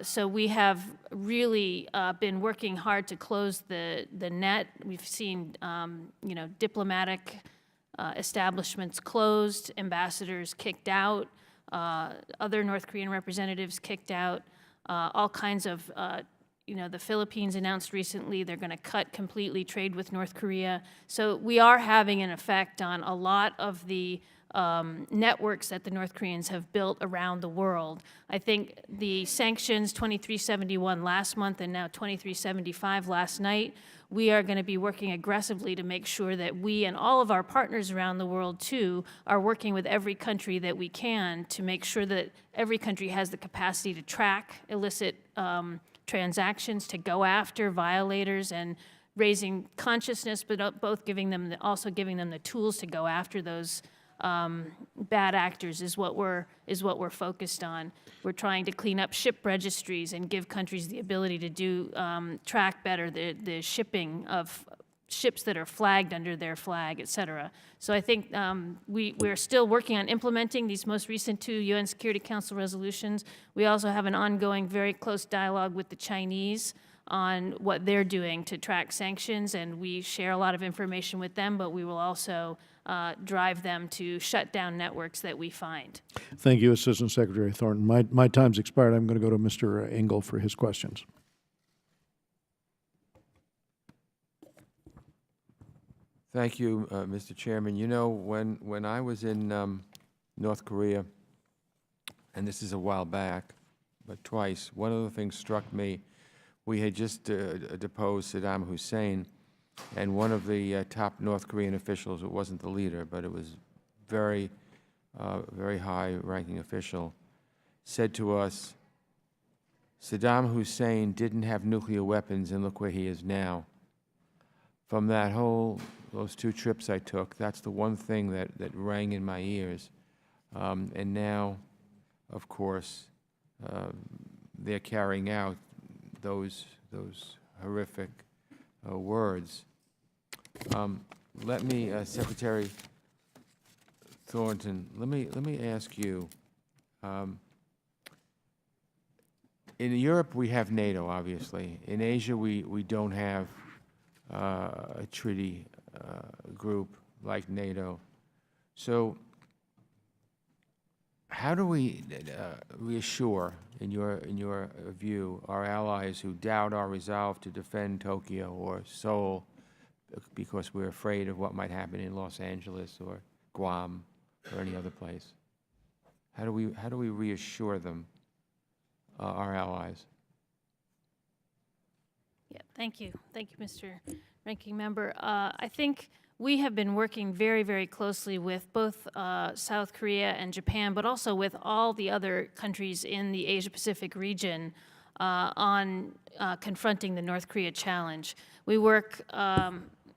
S3: So we have really been working hard to close the net. We've seen diplomatic establishments closed, ambassadors kicked out, other North Korean representatives kicked out, all kinds of the Philippines announced recently they're going to cut completely trade with North Korea. So we are having an effect on a lot of the networks that the North Koreans have built around the world. I think the sanctions 2371 last month and now 2375 last night, we are going to be working aggressively to make sure that we and all of our partners around the world, too, are working with every country that we can to make sure that every country has the capacity to track illicit transactions, to go after violators, and raising consciousness, but both also giving them the tools to go after those bad actors is what we're focused on. We're trying to clean up ship registries and give countries the ability to do track better the shipping of ships that are flagged under their flag, et cetera. So I think we're still working on implementing these most recent 2 UN Security Council resolutions. We also have an ongoing, very close dialogue with the Chinese on what they're doing to track sanctions, and we share a lot of information with them, but we will also drive them to shut down networks that we find.
S1: Thank you, Assistant Secretary Thornton. My time's expired. I'm going to go to Mr. Engel for his questions.
S2: Thank you, Mr. Chairman. You know, when I was in North Korea, and this is a while back, but twice, one of the things struck me. We had just deposed Saddam Hussein, and one of the top North Korean officials, it wasn't the leader, but it was very high-ranking official, said to us, Saddam Hussein didn't have nuclear weapons, and look where he is now. From those 2 trips I took, that's the one thing that rang in my ears. And now, of course, they're carrying out those horrific words. Let me, Secretary Thornton, let me ask you. In Europe, we have NATO, obviously. In Asia, we don't have a treaty group like NATO. So how do we reassure, in your view, our allies who doubt our resolve to defend Tokyo or Seoul because we're afraid of what might happen in Los Angeles or Guam or any other place? How do we reassure them, our allies?
S3: Yeah, thank you, Mr. Ranking Member. I think we have been working very, very closely with both South Korea and Japan, but also with all the other countries in the Asia-Pacific region on confronting the North Korea challenge. We work,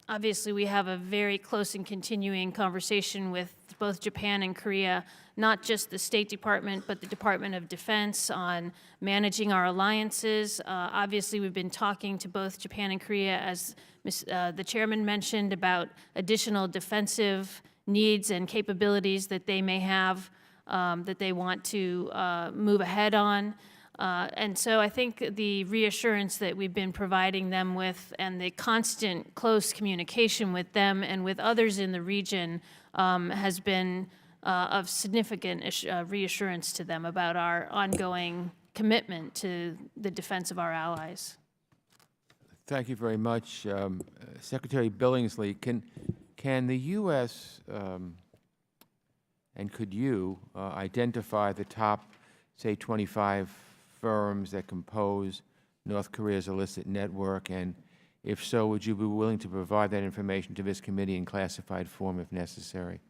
S3: obviously, we have a very close and continuing conversation with both Japan and Korea, not just the State Department, but the Department of Defense on managing our alliances. Obviously, we've been talking to both Japan and Korea, as the chairman mentioned, about additional defensive needs and capabilities that they may have that they want to move ahead on. And so I think the reassurance that we've been providing them with and the constant close communication with them and with others in the region has been of significant reassurance to them about our ongoing commitment to the defense of our allies.
S2: Thank you very much. Secretary Billingsley, can the U.S. And could you identify the top, say, 25 firms that compose North Korea's illicit network? And if so, would you be willing to provide that information to this committee in classified form if necessary?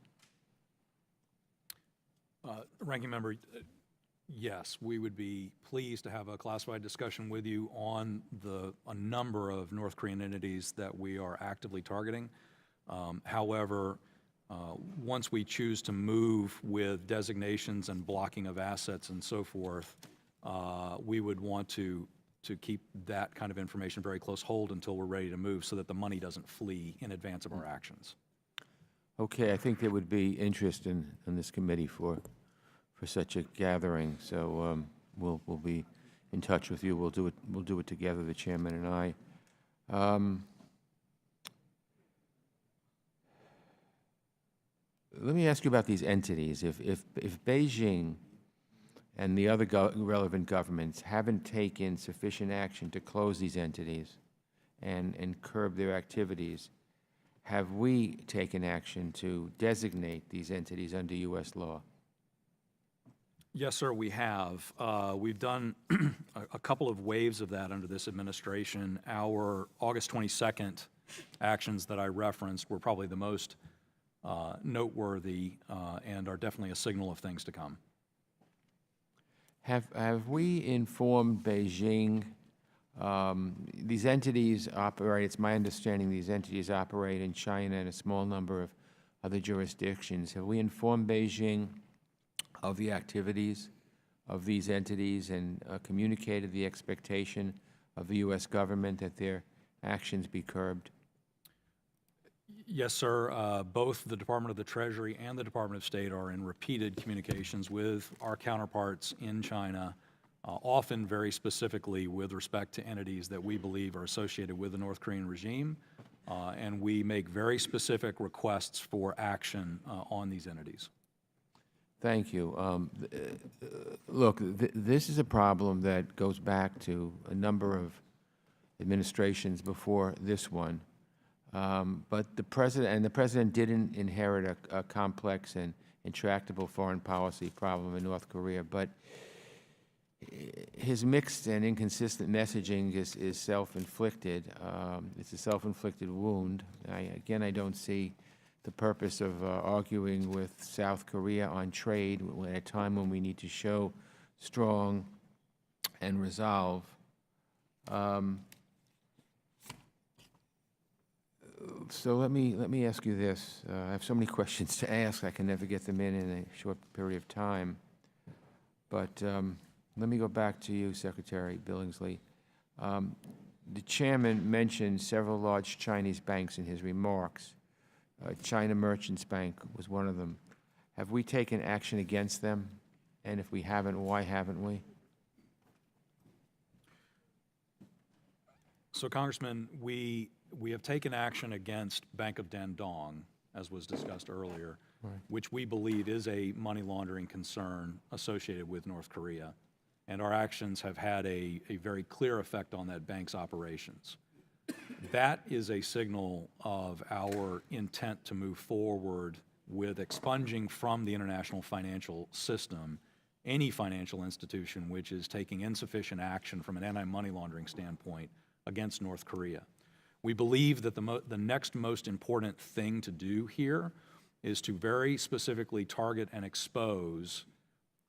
S4: Ranking Member, yes, we would be pleased to have a classified discussion with you on a number of North Korean entities that we are actively targeting. However, once we choose to move with designations and blocking of assets and so forth, we would want to keep that kind of information very close hold until we're ready to move so that the money doesn't flee in advance of our actions.
S2: Okay, I think there would be interest in this committee for such a gathering, so we'll be in touch with you. We'll do it together, the chairman and I. Let me ask you about these entities. If Beijing and the other relevant governments haven't taken sufficient action to close these entities and curb their activities, have we taken action to designate these entities under U.S. law?
S4: Yes, sir, we have. We've done a couple of waves of that under this administration. Our August 22nd actions that I referenced were probably the most noteworthy and are definitely a signal of things to come.
S2: Have we informed Beijing? These entities operate, it's my understanding these entities operate in China and a small number other jurisdictions. Have we informed Beijing of the activities of these entities and communicated the expectation of the U.S. government that their actions be curbed?
S4: Yes, sir. Both the Department of the Treasury and the Department of State are in repeated communications with our counterparts in China, often very specifically with respect to entities that we believe are associated with the North Korean regime, and we make very specific requests for action on these entities.
S2: Thank you. Look, this is a problem that goes back to a number of administrations before this one. But the president didn't inherit a complex and intractable foreign policy problem in North Korea, but his mixed and inconsistent messaging is self-inflicted. It's a self-inflicted wound. Again, I don't see the purpose of arguing with South Korea on trade at a time when we need to show strong and resolve. So let me ask you this. I have so many questions to ask, I can never get them in a short period of time. But let me go back to you, Secretary Billingsley. The chairman mentioned several large Chinese banks in his remarks. China Merchants Bank was one of them. Have we taken action against them? And if we haven't, why haven't we?
S4: So, Congressman, we have taken action against Bank of Dandong, as was discussed earlier, right, which we believe is a money laundering concern associated with North Korea. And our actions have had a very clear effect on that bank's operations. That is a signal of our intent to move forward with expunging from the international financial system any financial institution which is taking insufficient action from an anti-money laundering standpoint against North Korea. We believe that the next most important thing to do here is to very specifically target and expose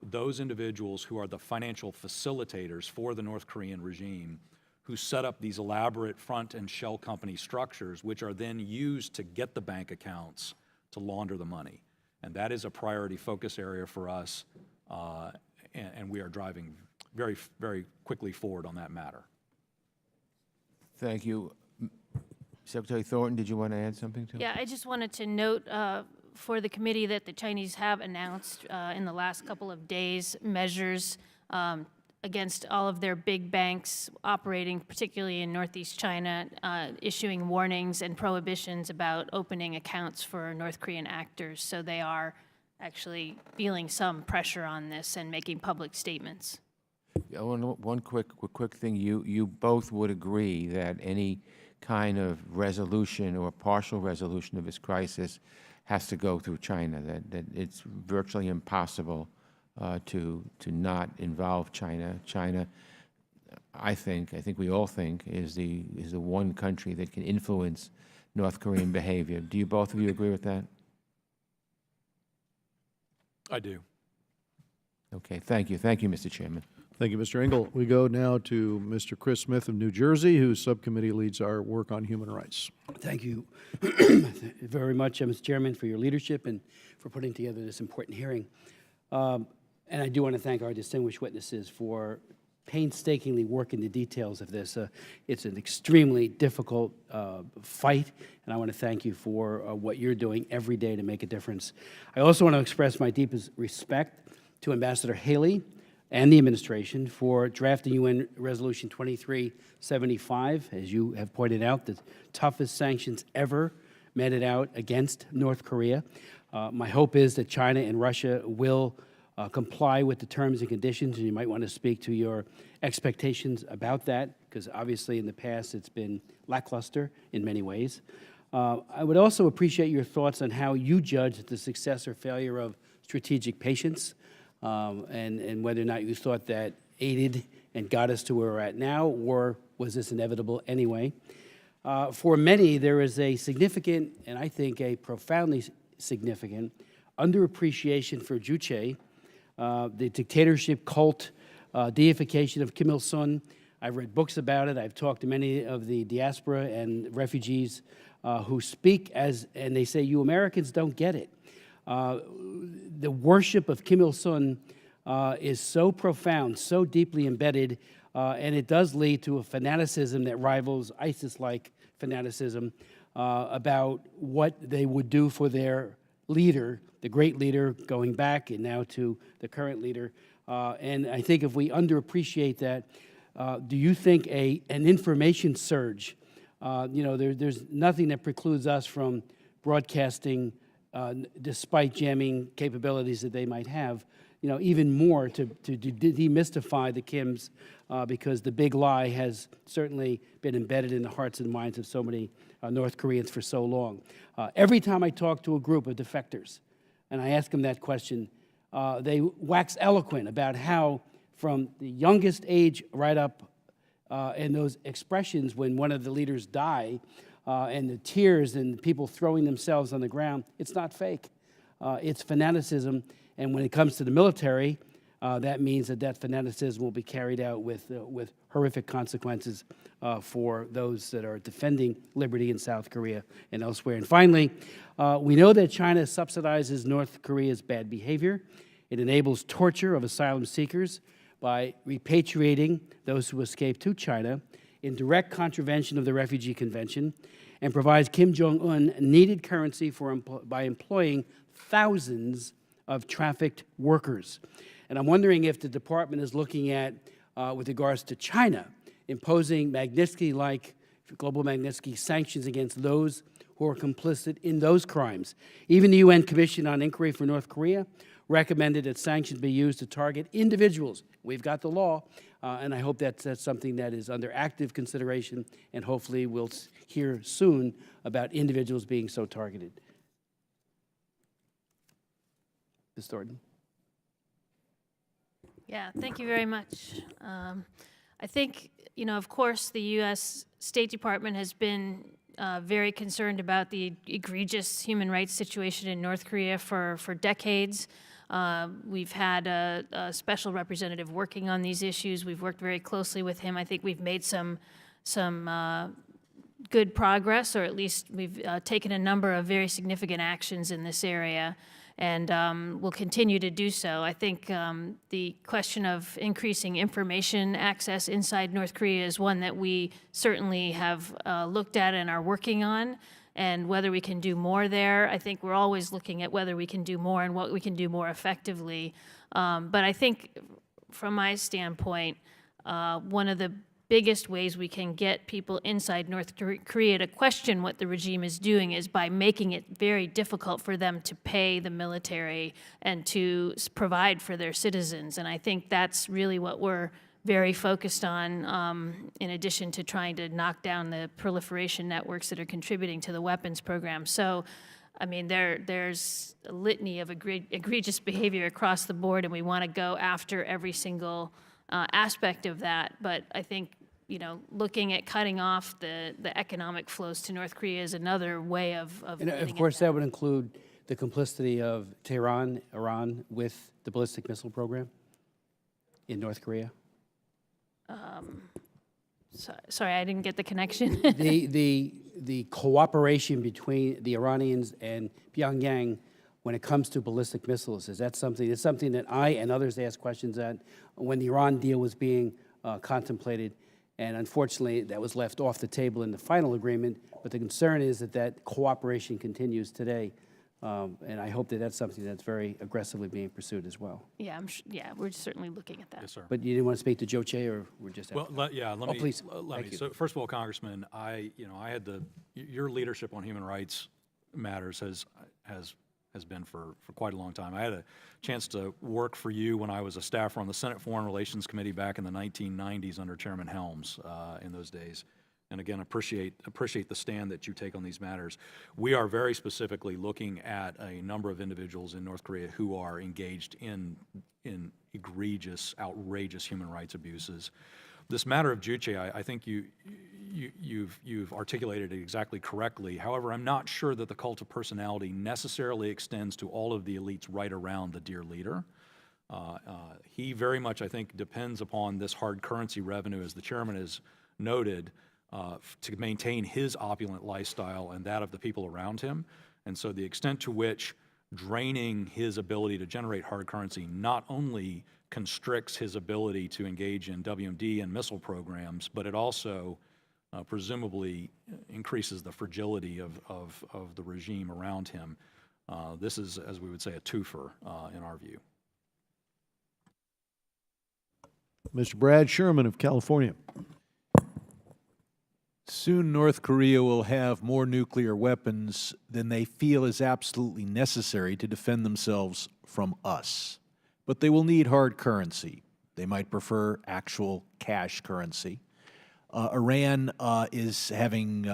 S4: those individuals who are the financial facilitators for the North Korean regime, who set up these elaborate front and shell company structures, which are then used to get the bank accounts to launder the money. And that is a priority focus area for us, and we are driving very, very quickly forward on that matter.
S2: Thank you. Secretary Thornton, did you want to add something to it?
S3: Yeah, I just wanted to note for the committee that the Chinese have announced in the last couple of days measures against all of their big banks operating, particularly in Northeast China, issuing warnings and prohibitions about opening accounts for North Korean actors. So they are actually feeling some pressure on this and making public statements.
S2: Yeah, one quick thing. You both would agree that any kind of resolution or partial resolution of this crisis has to go through China, that it's virtually impossible to not involve China. China, I think we all think, is the one country that can influence North Korean behavior. Do you both of you agree with that?
S4: I do.
S2: Okay, thank you. Thank you, Mr. Chairman.
S1: Thank you, Mr. Engel. We go now to Mr. Chris Smith of New Jersey, whose subcommittee leads our work on human rights.
S5: Thank you very much, Mr. Chairman, for your leadership and for putting together this important hearing. And I do want to thank our distinguished witnesses for painstakingly working the details of this. It's an extremely difficult fight, and I want to thank you for what you're doing every day to make a difference. I also want to express my deepest respect to Ambassador Haley and the administration for drafting UN Resolution 2375, as you have pointed out, the toughest sanctions ever meted out against North Korea. My hope is that China and Russia will comply with the terms and conditions, and you might want to speak to your expectations about that, because obviously in the past it's been lackluster in many ways. I would also appreciate your thoughts on how you judge the success or failure of strategic patience, and whether or not you thought that aided and got us to where we're at now, or was this inevitable anyway? For many, there is a significant, and I think a profoundly significant, underappreciation for Juche, the dictatorship cult, deification of Kim Il-sung. I've read books about it. I've talked to many of the diaspora and refugees who speak and they say, you Americans don't get it. The worship of Kim Il-sung is so profound, so deeply embedded, and it does lead to a fanaticism that rivals ISIS-like fanaticism about what they would do for their leader, the great leader going back and now to the current leader. And I think if we underappreciate that, do you think an information surge, there's nothing that precludes us from broadcasting, despite jamming capabilities that they might have, even more to demystify the Kims, because the big lie has certainly been embedded in the hearts and minds of so many North Koreans for so long. Every time I talk to a group of defectors, and I ask them that question, they wax eloquent about how from the youngest age right up, and those expressions when one of the leaders die, and the tears and people throwing themselves on the ground, it's not fake. It's fanaticism. And when it comes to the military, that means that fanaticism will be carried out with horrific consequences for those that are defending liberty in South Korea and elsewhere. And finally, we know that China subsidizes North Korea's bad behavior. It enables torture of asylum seekers by repatriating those who escape to China in direct contravention of the Refugee Convention, and provides Kim Jong-un needed currency by employing thousands of trafficked workers. And I'm wondering if the department is looking at, with regards to China, imposing Magnitsky-like, global Magnitsky sanctions against those who are complicit in those crimes. Even the UN Commission on Inquiry for North Korea recommended that sanctions be used to target individuals. We've got the law, and I hope that's something that is under active consideration, and hopefully we'll hear soon about individuals being so targeted. Ms. Thornton.
S3: Yeah, thank you very much. I think, of course, the U.S. State Department has been very concerned about the egregious human rights situation in North Korea for decades. We've had a special representative working on these issues. We've worked very closely with him. I think we've made some good progress, or at least we've taken a number of very significant actions in this area, and will continue to do so. I think the question of increasing information access inside North Korea is one that we certainly have looked at and are working on, and whether we can do more there. I think we're always looking at whether we can do more and what we can do more effectively. But I think from my standpoint, one of the biggest ways we can get people inside North Korea to question what the regime is doing is by making it very difficult for them to pay the military and to provide for their citizens. And I think that's really what we're very focused on, in addition to trying to knock down the proliferation networks that are contributing to the weapons program. So, I mean, there's a litany of egregious behavior across the board, and we want to go after every single aspect of that. But I think, looking at cutting off the economic flows to North Korea is another way of
S5: And of course, that would include the complicity of Tehran, Iran, with the ballistic missile program in North Korea.
S3: Sorry, I didn't get the connection.
S5: the cooperation between the Iranians and Pyongyang when it comes to ballistic missiles, is that something? It's something that I and others asked questions at when the Iran deal was being contemplated, and unfortunately that was left off the table in the final agreement. But the concern is that cooperation continues today, and I hope that that's something that's very aggressively being pursued as well.
S3: Yeah, we're certainly looking at that.
S4: Yes, sir.
S5: But you didn't want to speak to Joe Che, or we're just
S4: Well, let me.
S5: please.
S4: Let
S5: Thank
S4: me.
S5: you.
S4: So, first of all, Congressman, I had your leadership on human rights matters has been for quite a long time. I had a chance to work for you when I was a staffer on the Senate Foreign Relations Committee back in the 1990s under Chairman Helms in those days. And again, appreciate the stand that you take on these matters. We are very specifically looking at a number of individuals in North Korea who are engaged in egregious, outrageous human rights abuses. This matter of Juche, I think you've articulated it exactly correctly. However, I'm not sure that the cult of personality necessarily extends to all of the elites right around the dear leader. He very much, I think, depends upon this hard currency revenue, as the chairman has noted, to maintain his opulent lifestyle and that of the people around him. And so the extent to which draining his ability to generate hard currency not only constricts his ability to engage in WMD and missile programs, but it also presumably increases the fragility of the regime around him. This is, as we would say, a twofer in our view.
S1: Mr. Brad Sherman of California.
S6: Soon North Korea will have more nuclear weapons than they feel is absolutely necessary to defend themselves from us. But they will need hard currency. They might prefer actual cash currency. Iran is having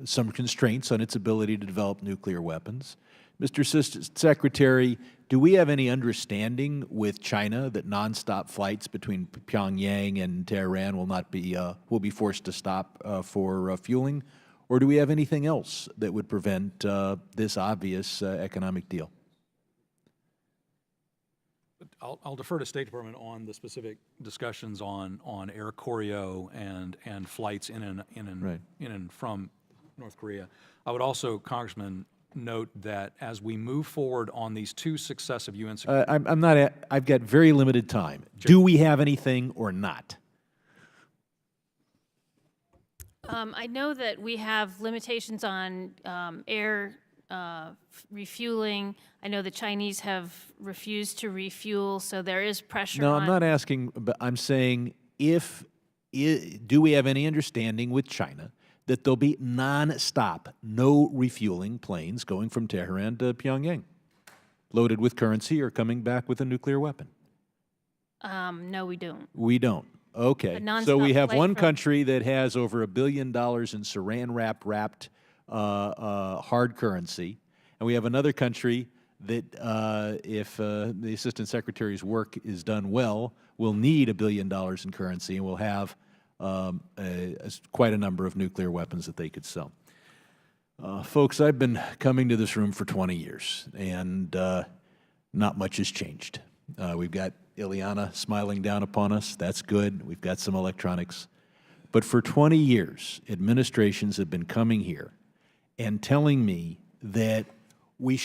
S6: some constraints on its ability to develop nuclear weapons. Mr. Assistant Secretary, do we have any understanding with China that nonstop flights between Pyongyang and Tehran will be forced to stop for fueling, or do we have anything else that would prevent this obvious economic deal?
S4: I'll defer to State Department on the specific discussions on air choreo and flights in and from North Korea. I would also, Congressman, note that as we move forward on these two successive UN security...
S6: I've got very limited time. Sure. Do we have anything or not?
S3: I know that we have limitations on air refueling. I know the Chinese have refused to refuel, so there is pressure on...
S6: No, I'm not asking, but I'm saying do we have any understanding with China that there'll be non-stop, no refueling planes going from Tehran to Pyongyang, loaded with currency or coming back with a nuclear weapon?
S3: No, we don't.
S6: We don't. Okay. So we have one country that has over $1 billion in saran wrapped hard currency, and we have another country that, if the Assistant Secretary's work is done well, will need $1 billion in currency and will have quite a number of nuclear weapons that they could sell. Folks, I've been coming to this room for 20 years, and not much has changed. We've got Ileana smiling down upon us. That's good. We've got some electronics. But for 20 years, administrations have been coming here and telling me that we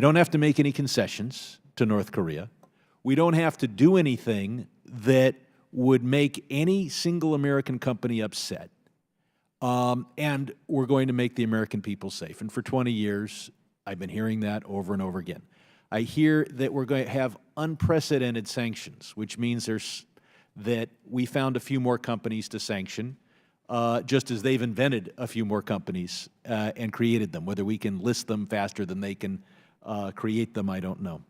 S6: don't have to make any concessions to North Korea. We don't have to do anything that would make any single American company upset. And we're going to make the American people safe. And for 20 years, I've been hearing that over and over again. I hear that we're going to have unprecedented sanctions, which means that we found a few more companies to sanction, just as they've invented a few more companies and created them. Whether we can list them faster than they can create them, I don't know.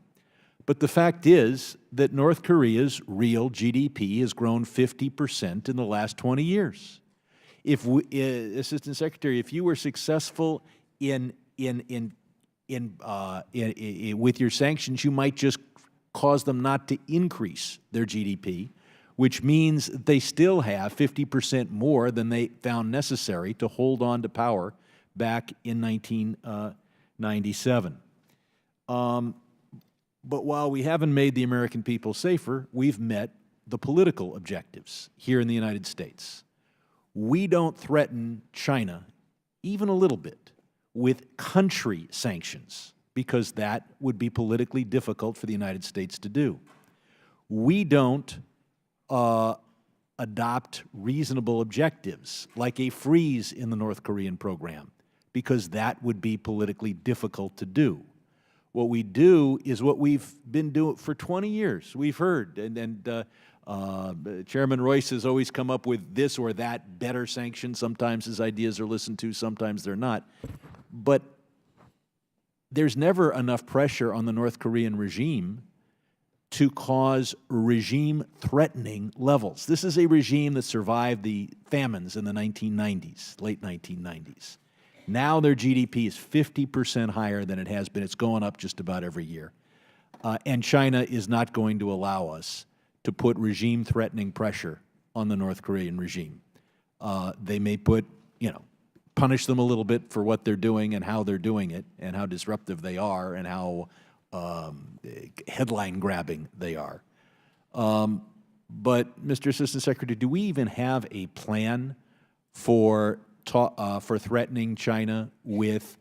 S6: But the fact is that North Korea's real GDP has grown 50% in the last 20 years. If Assistant Secretary, if you were successful with your sanctions, you might just cause them not to increase their GDP, which means they still have 50% more than they found necessary to hold on to power back in 1997. But while we haven't made the American people safer, we've met the political objectives here in the United States. We don't threaten China, even a little bit, with country sanctions, because that would be politically difficult for the United States to do. We don't adopt reasonable objectives, like a freeze in the North Korean program, because that would be politically difficult to do. What we do is what we've been doing for 20 years. We've heard, and Chairman Royce has always come up with this or that better sanction. Sometimes his ideas are listened to, sometimes they're not. But there's never enough pressure on the North Korean regime to cause regime-threatening levels. This is a regime that survived the famines in the 1990s, late 1990s. Now their GDP is 50% higher than it has been. It's going up just about every year. And China is not going to allow us to put regime-threatening pressure on the North Korean regime. They may punish them a little bit for what they're doing and how they're doing it and how disruptive they are and how headline-grabbing they are. But, Mr. Assistant Secretary, do we even have a plan for threatening China with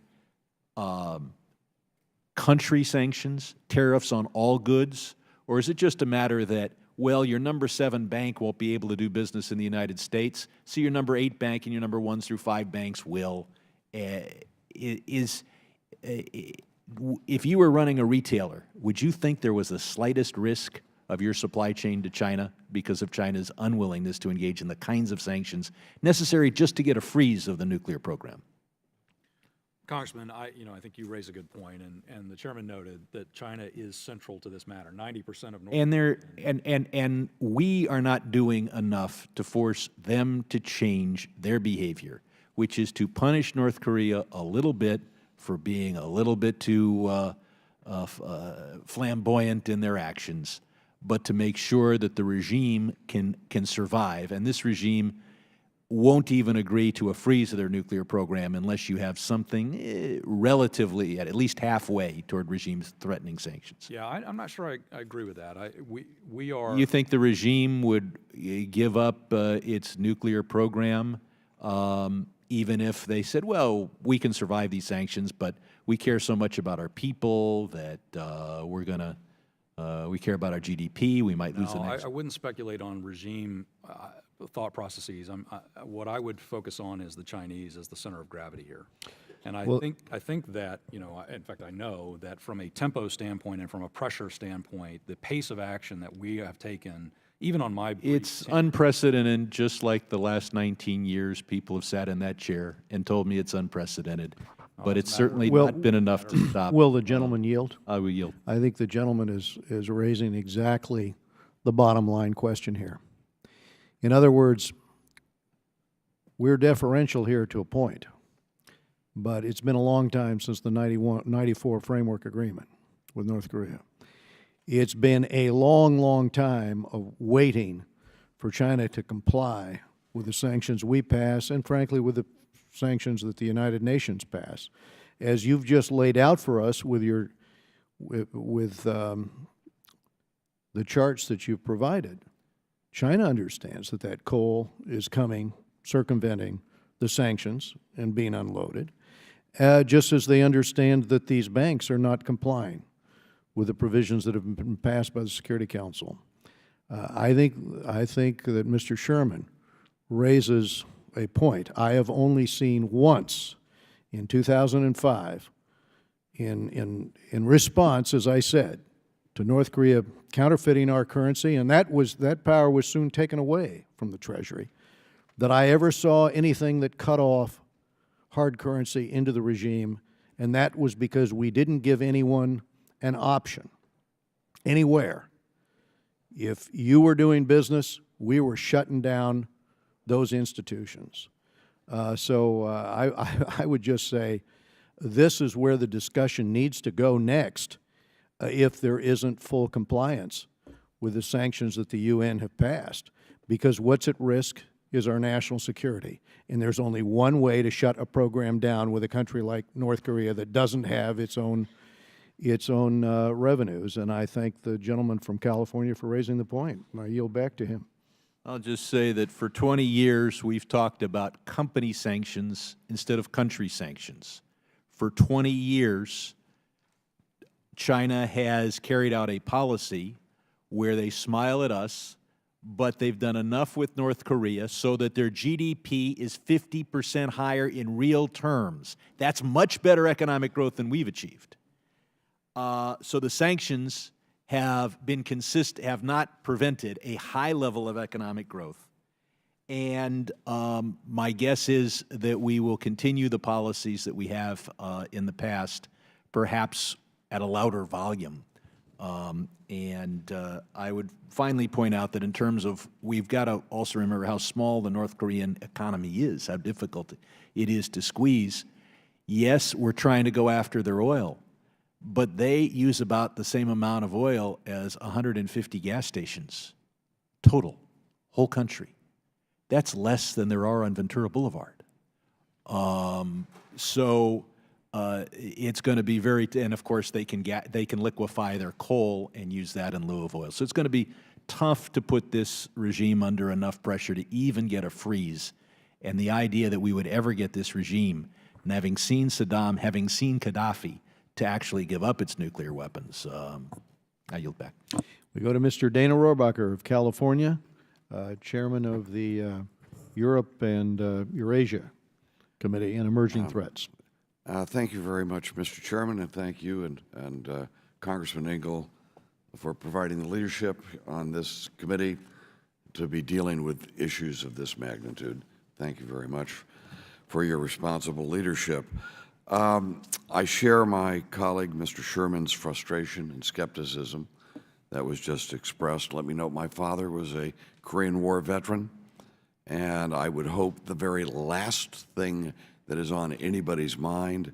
S6: country sanctions, tariffs on all goods? Or is it just a matter that, well, your number 7 bank won't be able to do business in the United States, so your number 8 bank and your number 1 through 5 banks will? If you were running a retailer, would you think there was the slightest risk of your supply chain to China because of China's unwillingness to engage in the kinds of sanctions necessary just to get a freeze of the nuclear program?
S4: Congressman, I think you raise a good point, and the chairman noted that China is central to this matter. 90% of North
S6: And we are not doing enough to force them to change their behavior, which is to punish North Korea a little bit for being a little bit too flamboyant in their actions, but to make sure that the regime can survive. And this regime won't even agree to a freeze of their nuclear program unless you have something relatively, at least halfway, toward regimes threatening sanctions.
S4: Yeah, I'm not sure I agree with that. We are.
S6: You think the regime would give up its nuclear program even if they said, well, we can survive these sanctions, but we care so much about our people that we care about our GDP, we might lose the next.
S4: I wouldn't speculate on regime thought processes. What I would focus on is the Chinese as the center of gravity here. And I think that, in fact, I know that from a tempo standpoint and from a pressure standpoint, the pace of action that we have taken, even on my brief,
S6: it's unprecedented. Just like the last 19 years, people have sat in that chair and told me it's unprecedented. But it's certainly not been enough to stop.
S1: Will the gentleman yield?
S6: I will yield.
S1: I think the gentleman is raising exactly the bottom line question here. In other words, we're deferential here to a point, but it's been a long time since the 94 Framework Agreement with North Korea. It's been a long, long time of waiting for China to comply with the sanctions we pass and, frankly, with the sanctions that the United Nations pass. As you've just laid out for us with the charts that you've provided, China understands that coal is coming, circumventing the sanctions and being unloaded, just as they understand that these banks are not complying with the provisions that have been passed by the Security Council. I think that Mr. Sherman raises a point. I have only seen once in 2005 in response, as I said, to North Korea counterfeiting our currency, and that power was soon taken away from the Treasury, that I ever saw anything that cut off hard currency into the regime, and that was because we didn't give anyone an option anywhere. If you were doing business, we were shutting down those institutions. So I would just say this is where the discussion needs to go next if there isn't full compliance with the sanctions that the UN have passed. Because what's at risk is our national security. And there's only one way to shut a program down with a country like North Korea that doesn't have its own revenues. And I thank the gentleman from California for raising the point. I yield back to him.
S6: I'll just say that for 20 years, we've talked about company sanctions instead of country sanctions. For 20 years, China has carried out a policy where they smile at us, but they've done enough with North Korea so that their GDP is 50% higher in real terms. That's much better economic growth than we've achieved. So the sanctions have not prevented a high level of economic growth. And my guess is that we will continue the policies that we have in the past, perhaps at a louder volume. I would finally point out that in terms of, we've got to also remember how small the North Korean economy is, how difficult it is to squeeze. Yes, we're trying to go after their oil, but they use about the same amount of oil as 150 gas stations total, whole country. That's less than there are on Ventura Boulevard. It's going to be and of course they can liquefy their coal and use that in lieu of oil. So it's going to be tough to put this regime under enough pressure to even get a freeze. And the idea that we would ever get this regime, and having seen Saddam, having seen Gaddafi, to actually give up its nuclear weapons. I yield back.
S1: We go to Mr. Dana Rohrabacher of California, chairman of the Europe and Eurasia Committee on Emerging Threats.
S7: Thank you very much, Mr. Chairman, and thank you and Congressman Engel for providing the leadership on this committee to be dealing with issues of this magnitude. Thank you very much for your responsible leadership. I share my colleague, Mr. Sherman's frustration and skepticism that was just expressed. Let me note my father was a Korean War veteran, and I would hope the very last thing that is on anybody's mind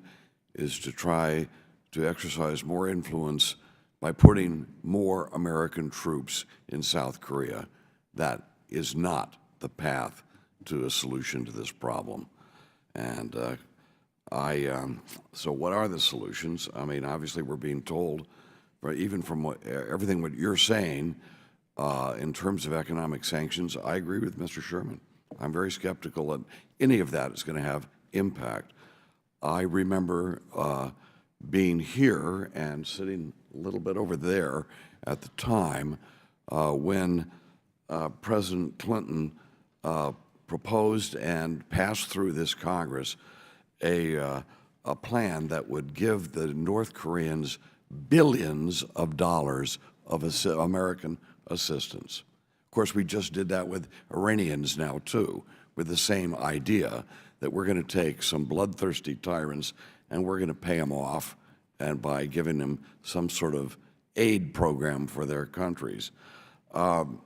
S7: is to try to exercise more influence by putting more American troops in South Korea. That is not the path to a solution to this problem. And so what are the solutions? I mean, obviously we're being told, even from everything what you're saying, in terms of economic sanctions, I agree with Mr. Sherman. I'm very skeptical that any of that is going to have impact. I remember being here and sitting a little bit over there at the time when President Clinton proposed and passed through this Congress a plan that would give the North Koreans billions of dollars of American assistance. Of course, we just did that with Iranians now, too, with the same idea that we're going to take some bloodthirsty tyrants and we're going to pay them off, and by giving them some sort of aid program for their countries. So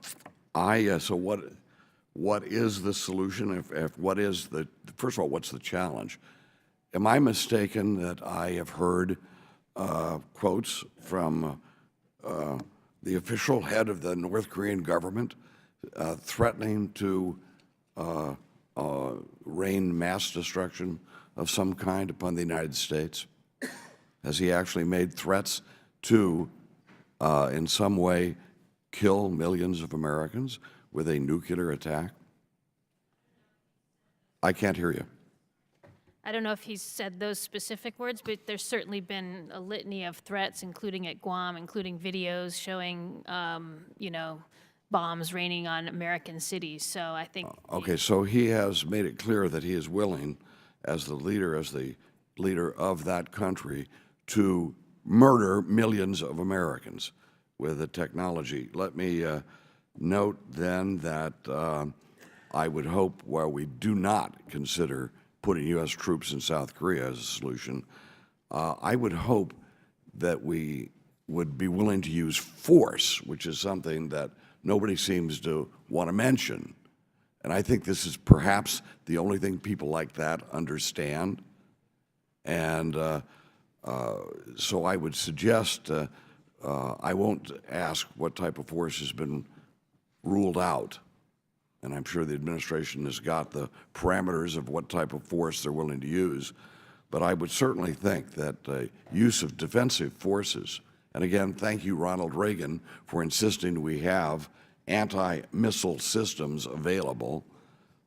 S7: what is the solution? What is the, first of all, what's the challenge? Am I mistaken that I have heard quotes from the official head of the North Korean government threatening to rain mass destruction of some kind upon the United States? Has he actually made threats to, in some way, kill millions of Americans with a nuclear attack? I can't hear you.
S3: I don't know if he's said those specific words, but there's certainly been a litany of threats, including at Guam, including videos showing, you know, bombs raining on American cities. So I think.
S7: Okay, so he has made it clear that he is willing, as the leader of that country, to murder millions of Americans with the technology. Let me note then that I would hope, while we do not consider putting U.S. troops in South Korea as a solution, I would hope that we would be willing to use force, which is something that nobody seems to want to mention. And I think this is perhaps the only thing people like that understand. And so I would suggest, I won't ask what type of force has been ruled out, and I'm sure the administration has got the parameters of what type of force they're willing to use, but I would certainly think that use of defensive forces, and again, thank you, Ronald Reagan, for insisting we have anti-missile systems available.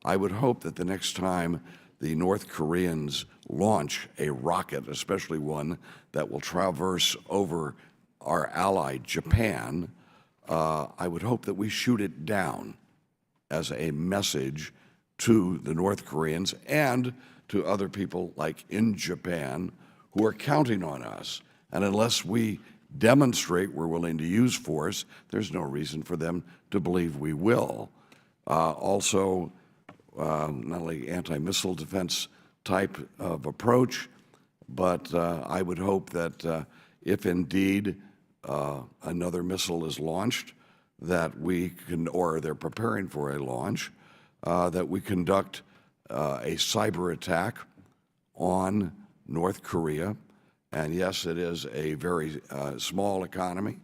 S7: I would hope that the next time the North Koreans launch a rocket, especially one that will traverse over our ally, Japan, I would hope that we shoot it down as a message to the North Koreans and to other people like in Japan who are counting on us. And unless we demonstrate we're willing to use force, there's no reason for them to believe we will. Also, not only anti-missile defense type of approach, but I would hope that if indeed another missile is launched, that we can, or they're preparing for a launch, that we conduct a cyber attack on North Korea. And yes, it is a very small economy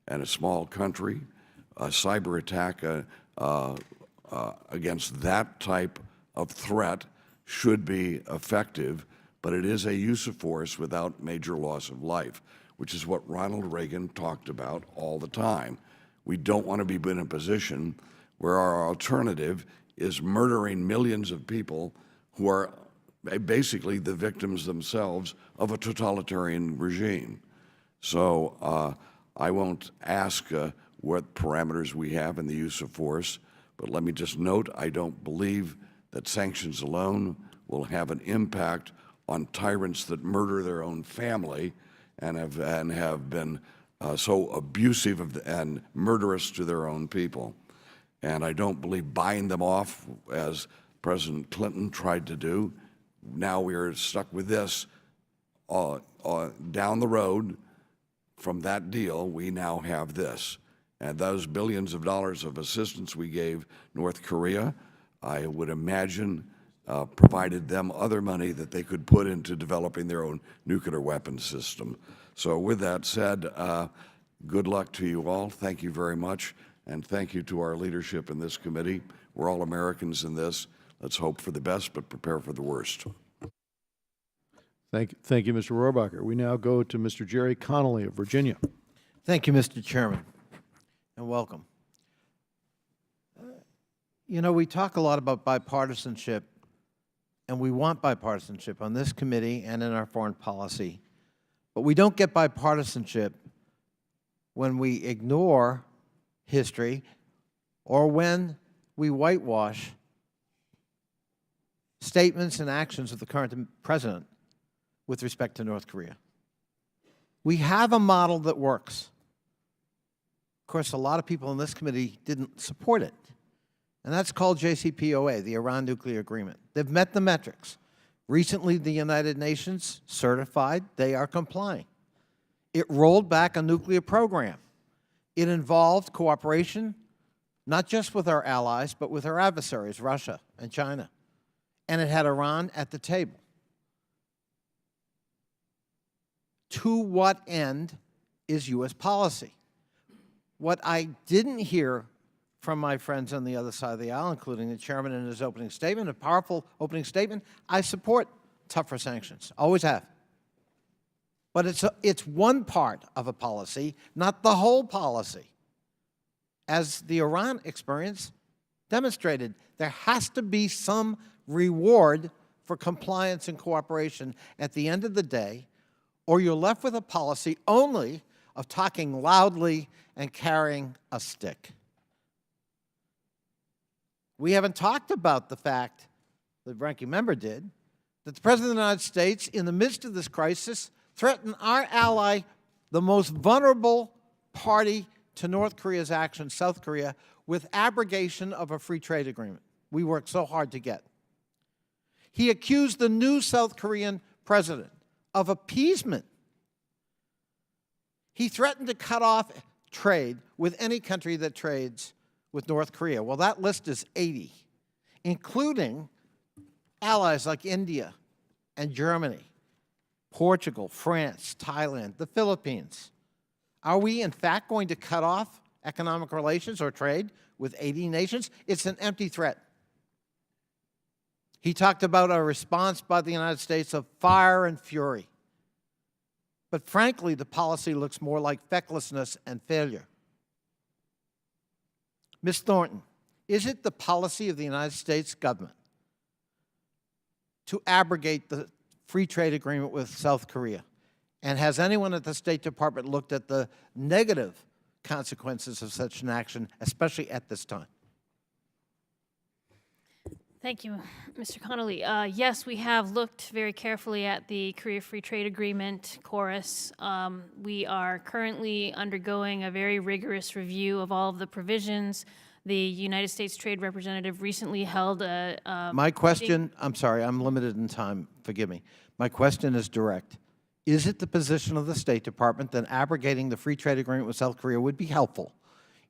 S7: and a small country. A cyber attack against that type of threat should be effective, but it is a use of force without major loss of life, which is what Ronald Reagan talked about all the time. We don't want to be in a position where our alternative is murdering millions of people who are basically the victims themselves of a totalitarian regime. So I won't ask what parameters we have in the use of force, but let me just note, I don't believe that sanctions alone will have an impact on tyrants that murder their own family and have been so abusive and murderous to their own people. And I don't believe buying them off, as President Clinton tried to do. Now we are stuck with this. Down the road from that deal, we now have this. And those billions of dollars of assistance we gave North Korea, I would imagine, provided them other money that they could put into developing their own nuclear weapons system. So with that said, good luck to you all. Thank you very much. And thank you to our leadership in this committee. We're all Americans in this. Let's hope for the best, but prepare for the worst.
S1: Thank you, Mr. Rohrabacher. We now go to Mr. Jerry Connolly of Virginia.
S8: Thank you, Mr. Chairman, and welcome. You know, we talk a lot about bipartisanship, and we want bipartisanship on this committee and in our foreign policy, but we don't get bipartisanship when we ignore history or when we whitewash statements and actions of the current president with respect to North Korea. We have a model that works. Of course, a lot of people in this committee didn't support it, and that's called JCPOA, the Iran Nuclear Agreement. They've met the metrics. Recently, the United Nations certified they are complying. It rolled back a nuclear program. It involved cooperation, not just with our allies, but with our adversaries, Russia and China. And it had Iran at the table. To what end is U.S. policy? What I didn't hear from my friends on the other side of the aisle, including the chairman in his opening statement, a powerful opening statement, I support tougher sanctions, always have. But it's one part of a policy, not the whole policy. As the Iran experience demonstrated, there has to be some reward for compliance and cooperation at the end of the day, or you're left with a policy only of talking loudly and carrying a stick. We haven't talked about the fact, the ranking member did, that the President of the United States, in the midst of this crisis, threatened our ally, the most vulnerable party to North Korea's actions, South Korea, with abrogation of a free trade agreement we worked so hard to get. He accused the new South Korean president of appeasement. He threatened to cut off trade with any country that trades with North Korea. Well, that list is 80, including allies like India and Germany, Portugal, France, Thailand, the Philippines. Are we, in fact, going to cut off economic relations or trade with 80 nations? It's an empty threat. He talked about a response by the United States of fire and fury. But frankly, the policy looks more like fecklessness and failure. Ms. Thornton, is it the policy of the United States government to abrogate the free trade agreement with South Korea? And has anyone at the State Department looked at the negative consequences of such an action, especially at this time?
S3: Thank you, Mr. Connolly. Yes, we have looked very carefully at the Korea Free Trade Agreement, KORUS. We are currently undergoing a very rigorous review of all of the provisions. The United States Trade Representative recently held a
S8: My question, I'm sorry, I'm limited in time, forgive me. My question is direct. Is it the position of the State Department that abrogating the free trade agreement with South Korea would be helpful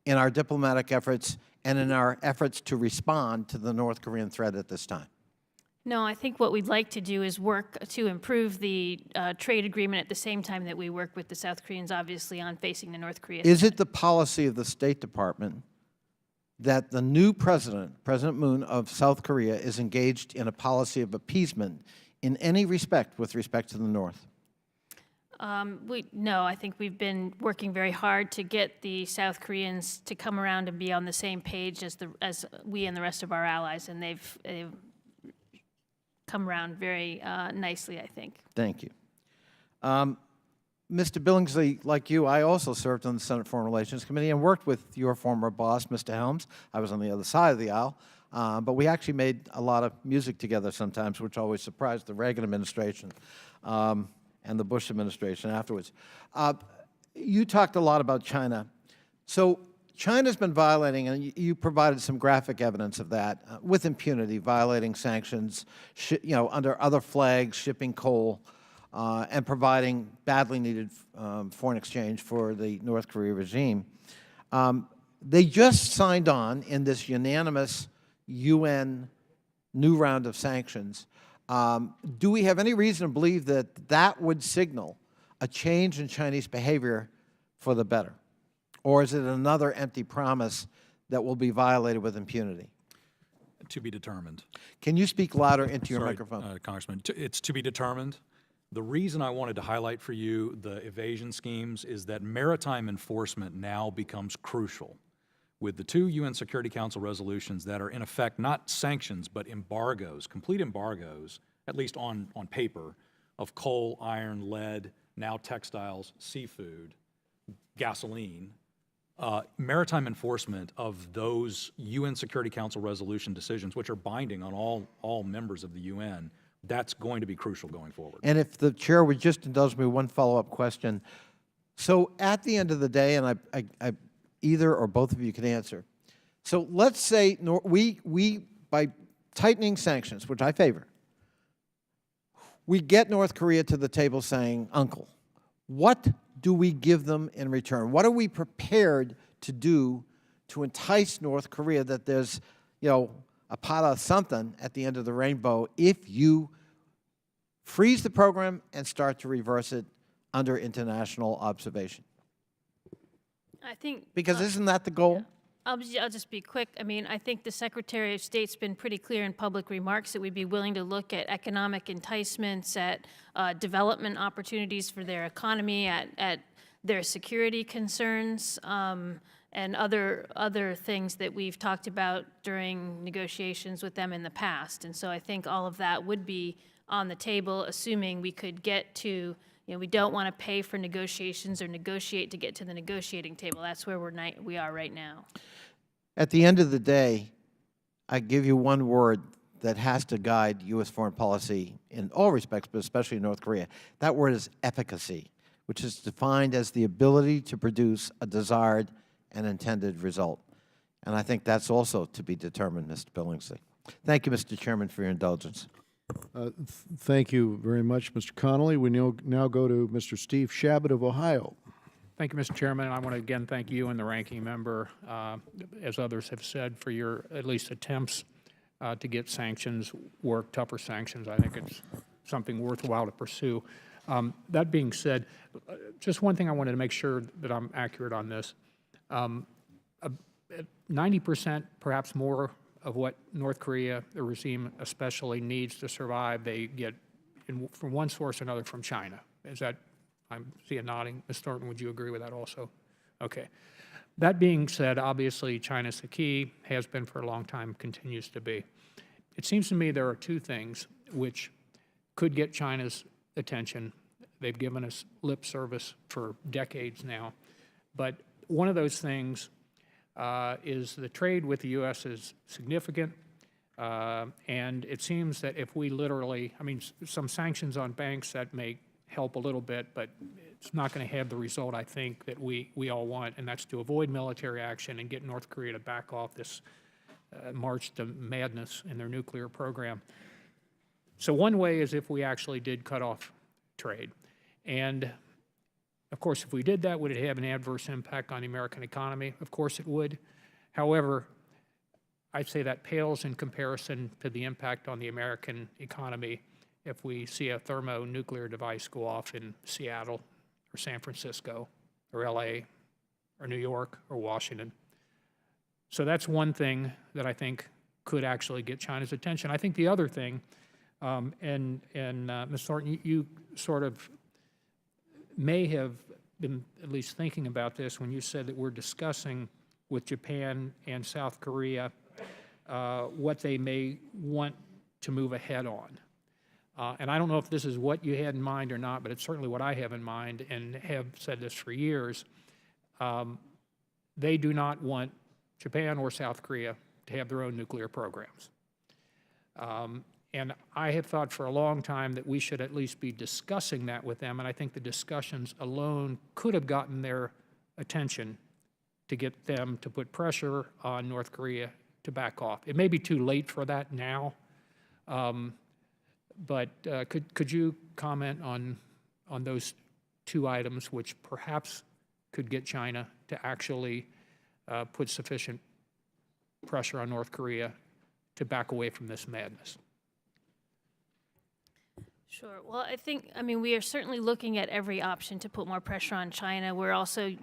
S8: in our diplomatic efforts and in our efforts to respond to the North Korean threat at this time?
S3: No, I think what we'd like to do is work to improve the trade agreement at the same time that we work with the South Koreans, obviously, on facing the North Korea.
S8: Is it the policy of the State Department that the new president, President Moon of South Korea, is engaged in a policy of appeasement in any respect with respect to the North?
S3: No, I think we've been working very hard to get the South Koreans to come around and be on the same page as we and the rest of our allies, and they've come around very nicely, I think.
S8: Thank you. Mr. Billingsley, like you, I also served on the Senate Foreign Relations Committee and worked with your former boss, Mr. Helms. I was on the other side of the aisle, but we actually made a lot of music together sometimes, which always surprised the Reagan administration and the Bush administration afterwards. You talked a lot about China. So China's been violating, and you provided some graphic evidence of that, with impunity, violating sanctions, under other flags, shipping coal, and providing badly needed foreign exchange for the North Korea regime. They just signed on in this unanimous UN new round of sanctions. Do we have any reason to believe that that would signal a change in Chinese behavior for the better? Or is it another empty promise that will be violated with impunity?
S4: To be determined.
S8: Can you speak louder into your
S4: Sorry,
S8: microphone?
S4: Congressman, it's to be determined. The reason I wanted to highlight for you the evasion schemes is that maritime enforcement now becomes crucial. With the 2 UN Security Council resolutions that are in effect not sanctions but embargoes, complete embargoes, at least on paper, of coal, iron, lead, now textiles, seafood, gasoline, maritime enforcement of those UN Security Council resolution decisions, which are binding on all members of the UN, that's going to be crucial going forward.
S8: And if the chair would just indulge me one follow-up question. So at the end of the day, and I either or both of you can answer. So let's say we by tightening sanctions, which I favor, we get North Korea to the table saying, "Uncle, what do we give them in return? What are we prepared to do to entice North Korea that there's, a pot of something at the end of the rainbow if you freeze the program and start to reverse it under international observation?"
S3: I think
S8: Because isn't that the goal?
S3: I'll just be quick. I mean, I think the Secretary of State's been pretty clear in public remarks that we'd be willing to look at economic enticements, at development opportunities for their economy, at their security concerns, and other things that we've talked about during negotiations with them in the past. And so I think all of that would be on the table, assuming we could get to, we don't want to pay for negotiations or negotiate to get to the negotiating table. That's where we are right now.
S8: At the end of the day, I give you one word that has to guide U.S. foreign policy in all respects, but especially in North Korea. That word is efficacy, which is defined as the ability to produce a desired and intended result. And I think that's also to be determined, Mr. Billingsley. Thank you, Mr. Chairman, for your indulgence.
S1: Thank you very much, Mr. Connolly. We now go to Mr. Steve Shabbat of Ohio.
S9: Thank you, Mr. Chairman. I want to again thank you and the ranking member, as others have said, for your at least attempts to get sanctions work, tougher sanctions. I think it's something worthwhile to pursue. That being said, just one thing I wanted to make sure that I'm accurate on this. 90%, perhaps more, of what North Korea, the regime especially, needs to survive, they get from one source or another from China. Is that, I see a nodding. Ms. Thornton, would you agree with that also? Okay. That being said, obviously China's the key, has been for a long time, continues to be. It seems to me there are 2 things which could get China's attention. They've given us lip service for decades now. But one of those things is the trade with the U.S. is significant, and it seems that if we literally, some sanctions on banks that may help a little bit, but it's not going to have the result, I think, that we all want, and that's to avoid military action and get North Korea to back off this march to madness in their nuclear program. So one way is if we actually did cut off trade. And of course, if we did that, would it have an adverse impact on the American economy? Of course it would. However, I'd say that pales in comparison to the impact on the American economy if we see a thermonuclear device go off in Seattle or San Francisco or LA or New York or Washington. So that's one thing that I think could actually get China's attention. I think the other thing, and Ms. Thornton, you sort of may have been at least thinking about this when you said that we're discussing with Japan and South Korea what they may want to move ahead on. And I don't know if this is what you had in mind or not, but it's certainly what I have in mind and have said this for years. They do not want Japan or South Korea to have their own nuclear programs. And I have thought for a long time that we should at least be discussing that with them, and I think the discussions alone could have gotten their attention to get them to put pressure on North Korea to back off. It may be too late for that now, but could you comment on those two items which perhaps could get China to actually put sufficient pressure on North Korea to back away from this madness?
S3: Sure. Well, I mean, we are certainly looking at every option to put more pressure on China. We're also,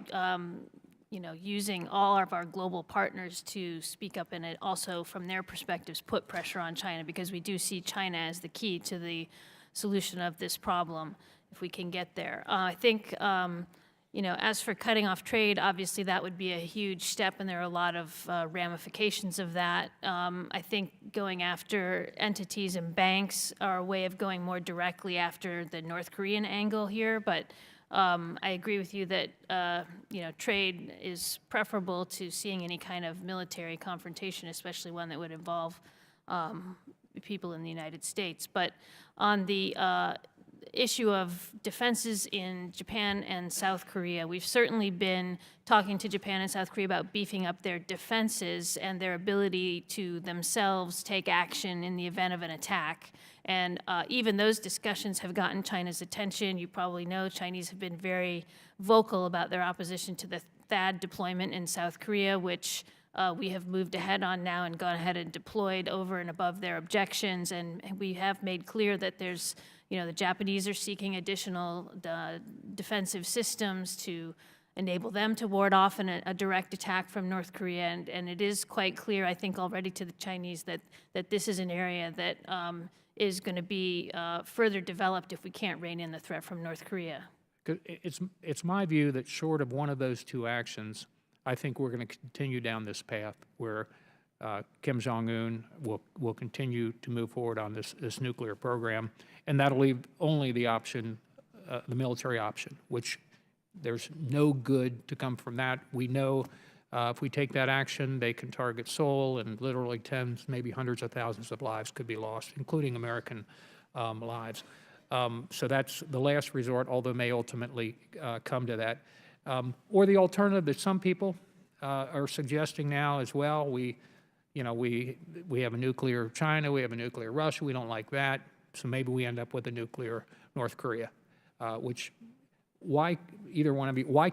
S3: using all of our global partners to speak up and also, from their perspectives, put pressure on China, because we do see China as the key to the solution of this problem, if we can get there. I think, as for cutting off trade, obviously that would be a huge step, and there are a lot of ramifications of that. I think going after entities and banks are a way of going more directly after the North Korean angle here, but I agree with you that, trade is preferable to seeing any kind of military confrontation, especially one that would involve people in the United States. But on the issue of defenses in Japan and South Korea, we've certainly been talking to Japan and South Korea about beefing up their defenses and their ability to themselves take action in the event of an attack. And even those discussions have gotten China's attention. You probably know Chinese have been very vocal about their opposition to the THAAD deployment in South Korea, which we have moved ahead on now and gone ahead and deployed over and above their objections. And we have made clear that there's, the Japanese are seeking additional defensive systems to enable them to ward off a direct attack from North Korea. And it is quite clear, I think, already to the Chinese that this is an area that is going to be further developed if we can't rein in the threat from North Korea.
S9: It's my view that short of one of those two actions, I think we're going to continue down this path where Kim Jong-un will continue to move forward on this nuclear program, and that'll leave only the option, the military option, which there's no good to come from that. We know if we take that action, they can target Seoul, and literally tens, maybe hundreds of thousands of lives could be lost, including American lives. So that's the last resort, although may ultimately come to that. Or the alternative that some people are suggesting now as well, we have a nuclear China, we have a nuclear Russia, we don't like that, so maybe we end up with a nuclear North Korea, why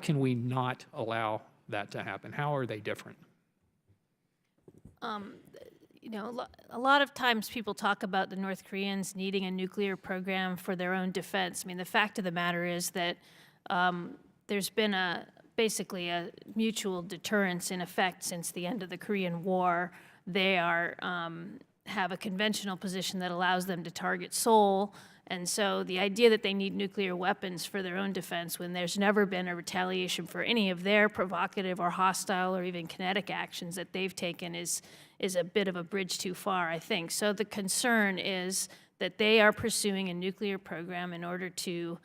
S9: can we not allow that to happen? How are they different?
S3: A lot of times people talk about the North Koreans needing a nuclear program for their own defense. I mean, the fact of the matter is that there's been basically a mutual deterrence in effect since the end of the Korean War. They have a conventional position that allows them to target Seoul. And so the idea that they need nuclear weapons for their own defense when there's never been a retaliation for any of their provocative or hostile or even kinetic actions that they've taken is a bit of a bridge too far, I think. So the concern is that they are pursuing a nuclear program in order to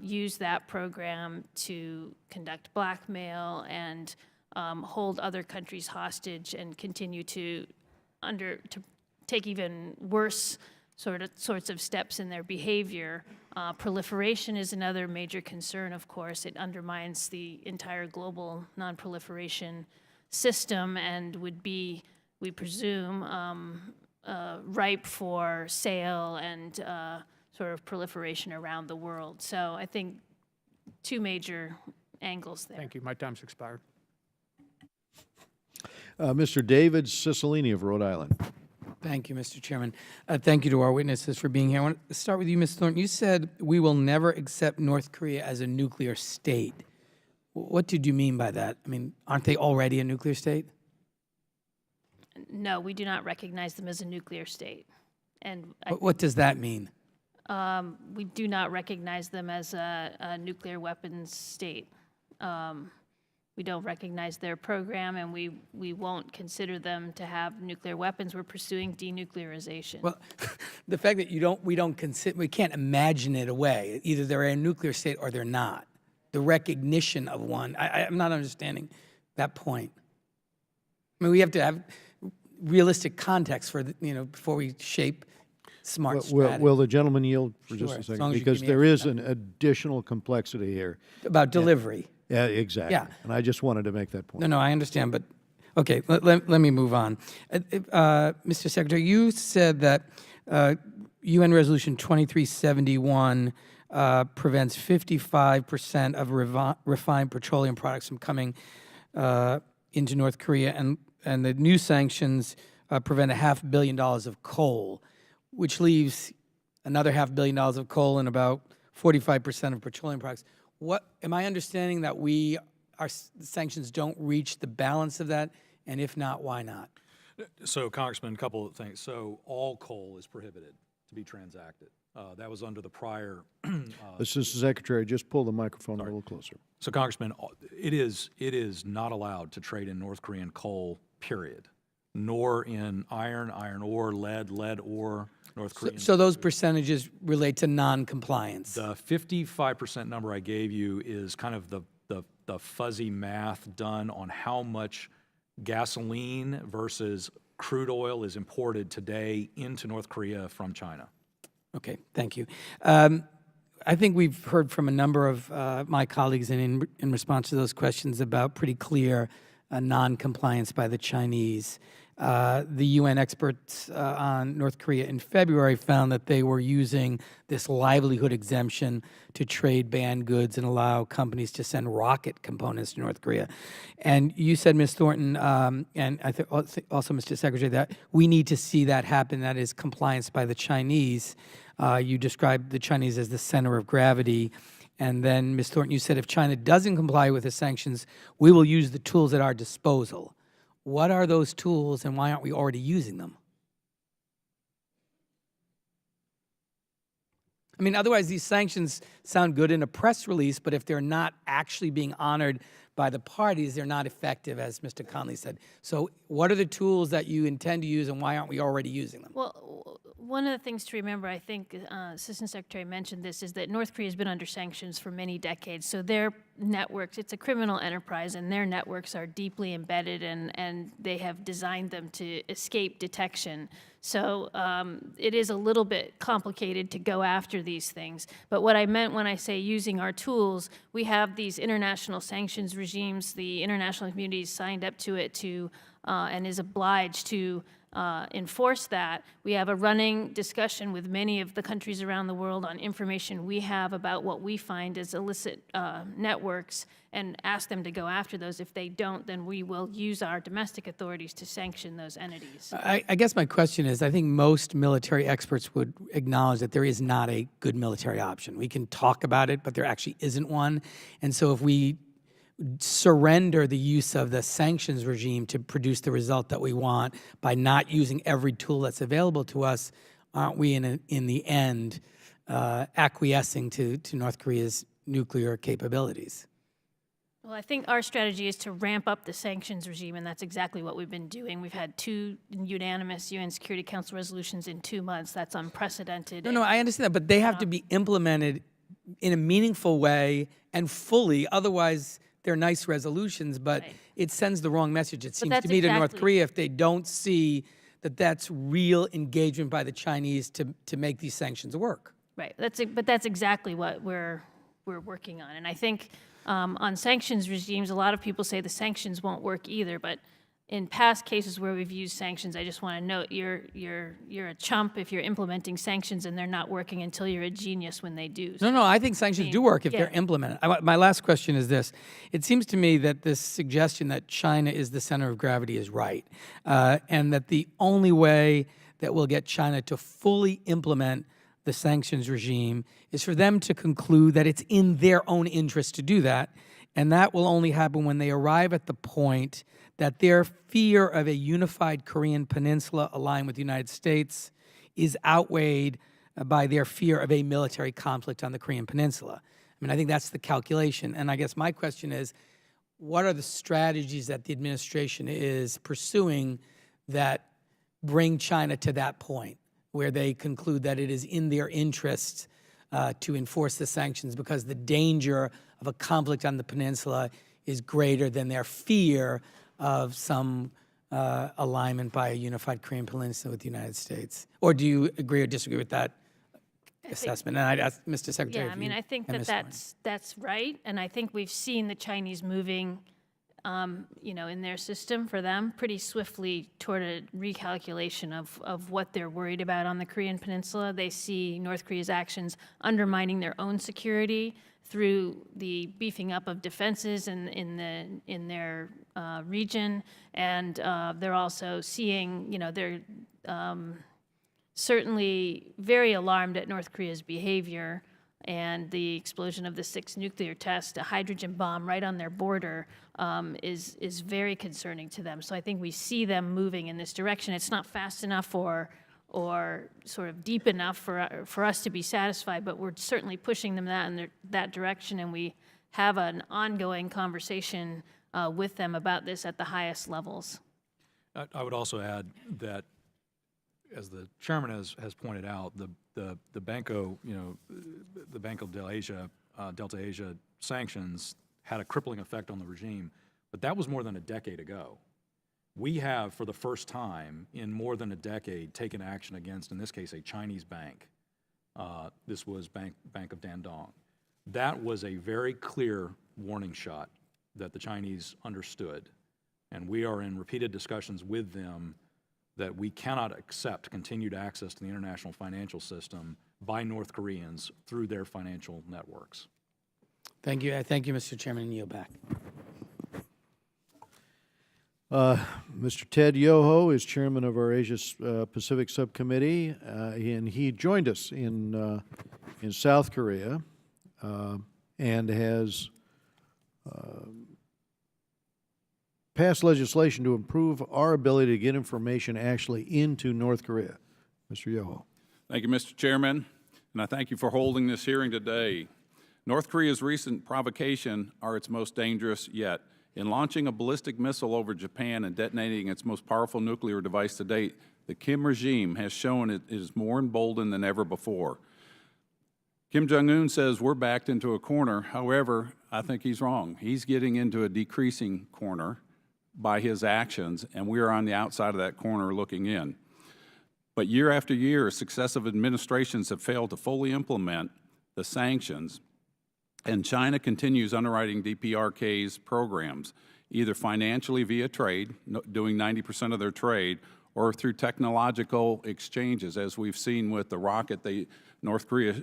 S3: use that program to conduct blackmail and hold other countries hostage and continue to take even worse sorts of steps in their behavior. Proliferation is another major concern, of course. It undermines the entire global non-proliferation system and would be, we presume, ripe for sale and sort of proliferation around the world. So I think two major angles there.
S9: Thank you. My time's expired.
S1: Mr. David Cicilline of Rhode Island.
S10: Thank you, Mr. Chairman. Thank you to our witnesses for being here. I want to start with you, Ms. Thornton. You said we will never accept North Korea as a nuclear state. What did you mean by that? I mean, aren't they already a nuclear state?
S3: No, we do not recognize them as a nuclear state. And
S10: What does that mean?
S3: We do not recognize them as a nuclear weapons state. We don't recognize their program, and we won't consider them to have nuclear weapons. We're pursuing denuclearization.
S10: Well, the fact that we can't imagine it away. Either they're a nuclear state or they're not. The recognition of one, I'm not understanding that point. I mean, we have to have realistic context for, before we shape smart strategy.
S1: Will the gentleman yield for just
S10: Sure,
S1: a
S10: as
S1: second?
S10: long as you
S1: Because
S10: give me
S1: there is an additional complexity here.
S10: About delivery.
S1: Yeah, exactly.
S10: Yeah.
S1: And I just wanted to make that point.
S10: No, I understand, but, okay, let me move on. Mr. Secretary, you said that UN Resolution 2371 prevents 55% of refined petroleum products from coming into North Korea, and the new sanctions prevent $500 million of coal, which leaves another $500 million of coal and about 45% of petroleum products. Am I understanding that our sanctions don't reach the balance of that? And if not, why not?
S4: So, Congressman, a couple of things. So, all coal is prohibited to be transacted. That was under the prior.
S1: Assistant Secretary, just pull the microphone a little closer.
S4: So, Congressman, it is not allowed to trade in North Korean coal, period, nor in iron ore, lead ore, North Korean.
S10: So those percentages relate to non-compliance.
S4: The 55% number I gave you is kind of the fuzzy math done on how much gasoline versus crude oil is imported today into North Korea from China.
S10: Okay, thank you. I think we've heard from a number of my colleagues in response to those questions about pretty clear non-compliance by the Chinese. The UN experts on North Korea in February found that they were using this livelihood exemption to trade banned goods and allow companies to send rocket components to North Korea. And you said, Ms. Thornton, and I think also Mr. Secretary, that we need to see that happen, that is compliance by the Chinese. You described the Chinese as the center of gravity. And then, Ms. Thornton, you said if China doesn't comply with the sanctions, we will use the tools at our disposal. What are those tools, and why aren't we already using them? I mean, otherwise these sanctions sound good in a press release, but if they're not actually being honored by the parties, they're not effective, as Mr. Conley said. So what are the tools that you intend to use, and why aren't we already using them?
S3: Well, one of the things to remember, I think Assistant Secretary mentioned this, is that North Korea has been under sanctions for many decades. So their networks, it's a criminal enterprise, and their networks are deeply embedded, and they have designed them to escape detection. So it is a little bit complicated to go after these things. But what I meant when I say using our tools, we have these international sanctions regimes. The international community signed up to it and is obliged to enforce that. We have a running discussion with many of the countries around the world on information we have about what we find as illicit networks, and ask them to go after those. If they don't, then we will use our domestic authorities to sanction those entities.
S10: I guess my question is, I think most military experts would acknowledge that there is not a good military option. We can talk about it, but there actually isn't one. And so if we surrender the use of the sanctions regime to produce the result that we want by not using every tool that's available to us, aren't we in the end acquiescing to North Korea's nuclear capabilities?
S3: Well, I think our strategy is to ramp up the sanctions regime, and that's exactly what we've been doing. We've had 2 unanimous UN Security Council resolutions in 2 months. That's unprecedented.
S10: No, I understand that, but they have to be implemented in a meaningful way and fully. Otherwise, they're nice resolutions, but
S3: Right.
S10: it sends the wrong message, it seems
S3: that's
S10: to me, to North
S3: exactly-
S10: Korea if they don't see that that's real engagement by the Chinese to make these sanctions work.
S3: Right. But that's exactly what we're working on. And I think on sanctions regimes, a lot of people say the sanctions won't work either. But in past cases where we've used sanctions, I just want to note you're a chump if you're implementing sanctions and they're not working until you're a genius when they do.
S10: No, I think sanctions do work if they're
S3: yeah.
S10: implemented. My last question is this. It seems to me that this suggestion that China is the center of gravity is right, and that the only way that we'll get China to fully implement the sanctions regime is for them to conclude that it's in their own interest to do that, and that will only happen when they arrive at the point that their fear of a unified Korean peninsula aligned with the United States is outweighed by their fear of a military conflict on the Korean Peninsula. I mean, I think that's the calculation. And I guess my question is, what are the strategies that the administration is pursuing that bring China to that point where they conclude that it is in their interest to enforce the sanctions because the danger of a conflict on the peninsula is greater than their fear of some alignment by a unified Korean peninsula with the United States? Or do you agree or disagree with that assessment? And I'd ask Mr. Secretary.
S3: Yeah, I mean, I think that that's right, and I think we've seen the Chinese moving, in their system for them pretty swiftly toward a recalculation of what they're worried about on the Korean Peninsula. They see North Korea's actions undermining their own security through the beefing up of defenses in their region, and they're also seeing, they're certainly very alarmed at North Korea's behavior and the explosion of the 6th nuclear test, a hydrogen bomb right on their border, is very concerning to them. So I think we see them moving in this direction. It's not fast enough or sort of deep enough for us to be satisfied, but we're certainly pushing them in that direction, and we have an ongoing conversation with them about this at the highest levels.
S4: I would also add that, as the chairman has pointed out, the Banco, the Banco del Asia, Delta Asia sanctions had a crippling effect on the regime, but that was more than a decade ago. We have, for the first time in more than a decade, taken action against, in this case, a Chinese bank. This was Bank of Dandong. That was a very clear warning shot that the Chinese understood, and we are in repeated discussions with them that we cannot accept continued access to the international financial system by North Koreans through their financial networks.
S10: Thank you. Thank you, Mr. Chairman. And yield back.
S1: Mr. Ted Yoho is chairman of our Asia Pacific Subcommittee, and he joined us in South Korea and has passed legislation to improve our ability to get information actually into North Korea. Mr. Yoho.
S11: Thank you, Mr. Chairman, and I thank you for holding this hearing today. North Korea's recent provocation are its most dangerous yet. In launching a ballistic missile over Japan and detonating its most powerful nuclear device to date, the Kim regime has shown it is more emboldened than ever before. Kim Jong-un says we're backed into a corner. However, I think he's wrong. He's getting into a decreasing corner by his actions, and we are on the outside of that corner looking in. But year after year, successive administrations have failed to fully implement the sanctions, and China continues underwriting DPRK's programs, either financially via trade, doing 90% of their trade, or through technological exchanges, as we've seen with the rocket North Korea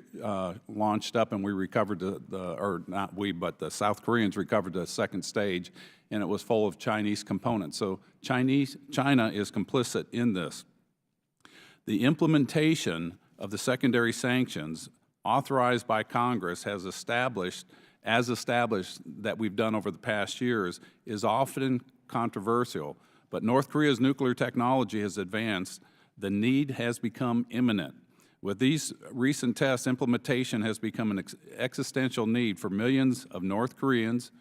S11: launched up, and we recovered or not we, but the South Koreans recovered the second stage, and it was full of Chinese components. So China is complicit in this. The implementation of the secondary sanctions authorized by Congress has established that we've done over the past years is often controversial, but North Korea's nuclear technology has advanced. The need has become imminent. With these recent tests, implementation has become an existential need for millions of North Koreans,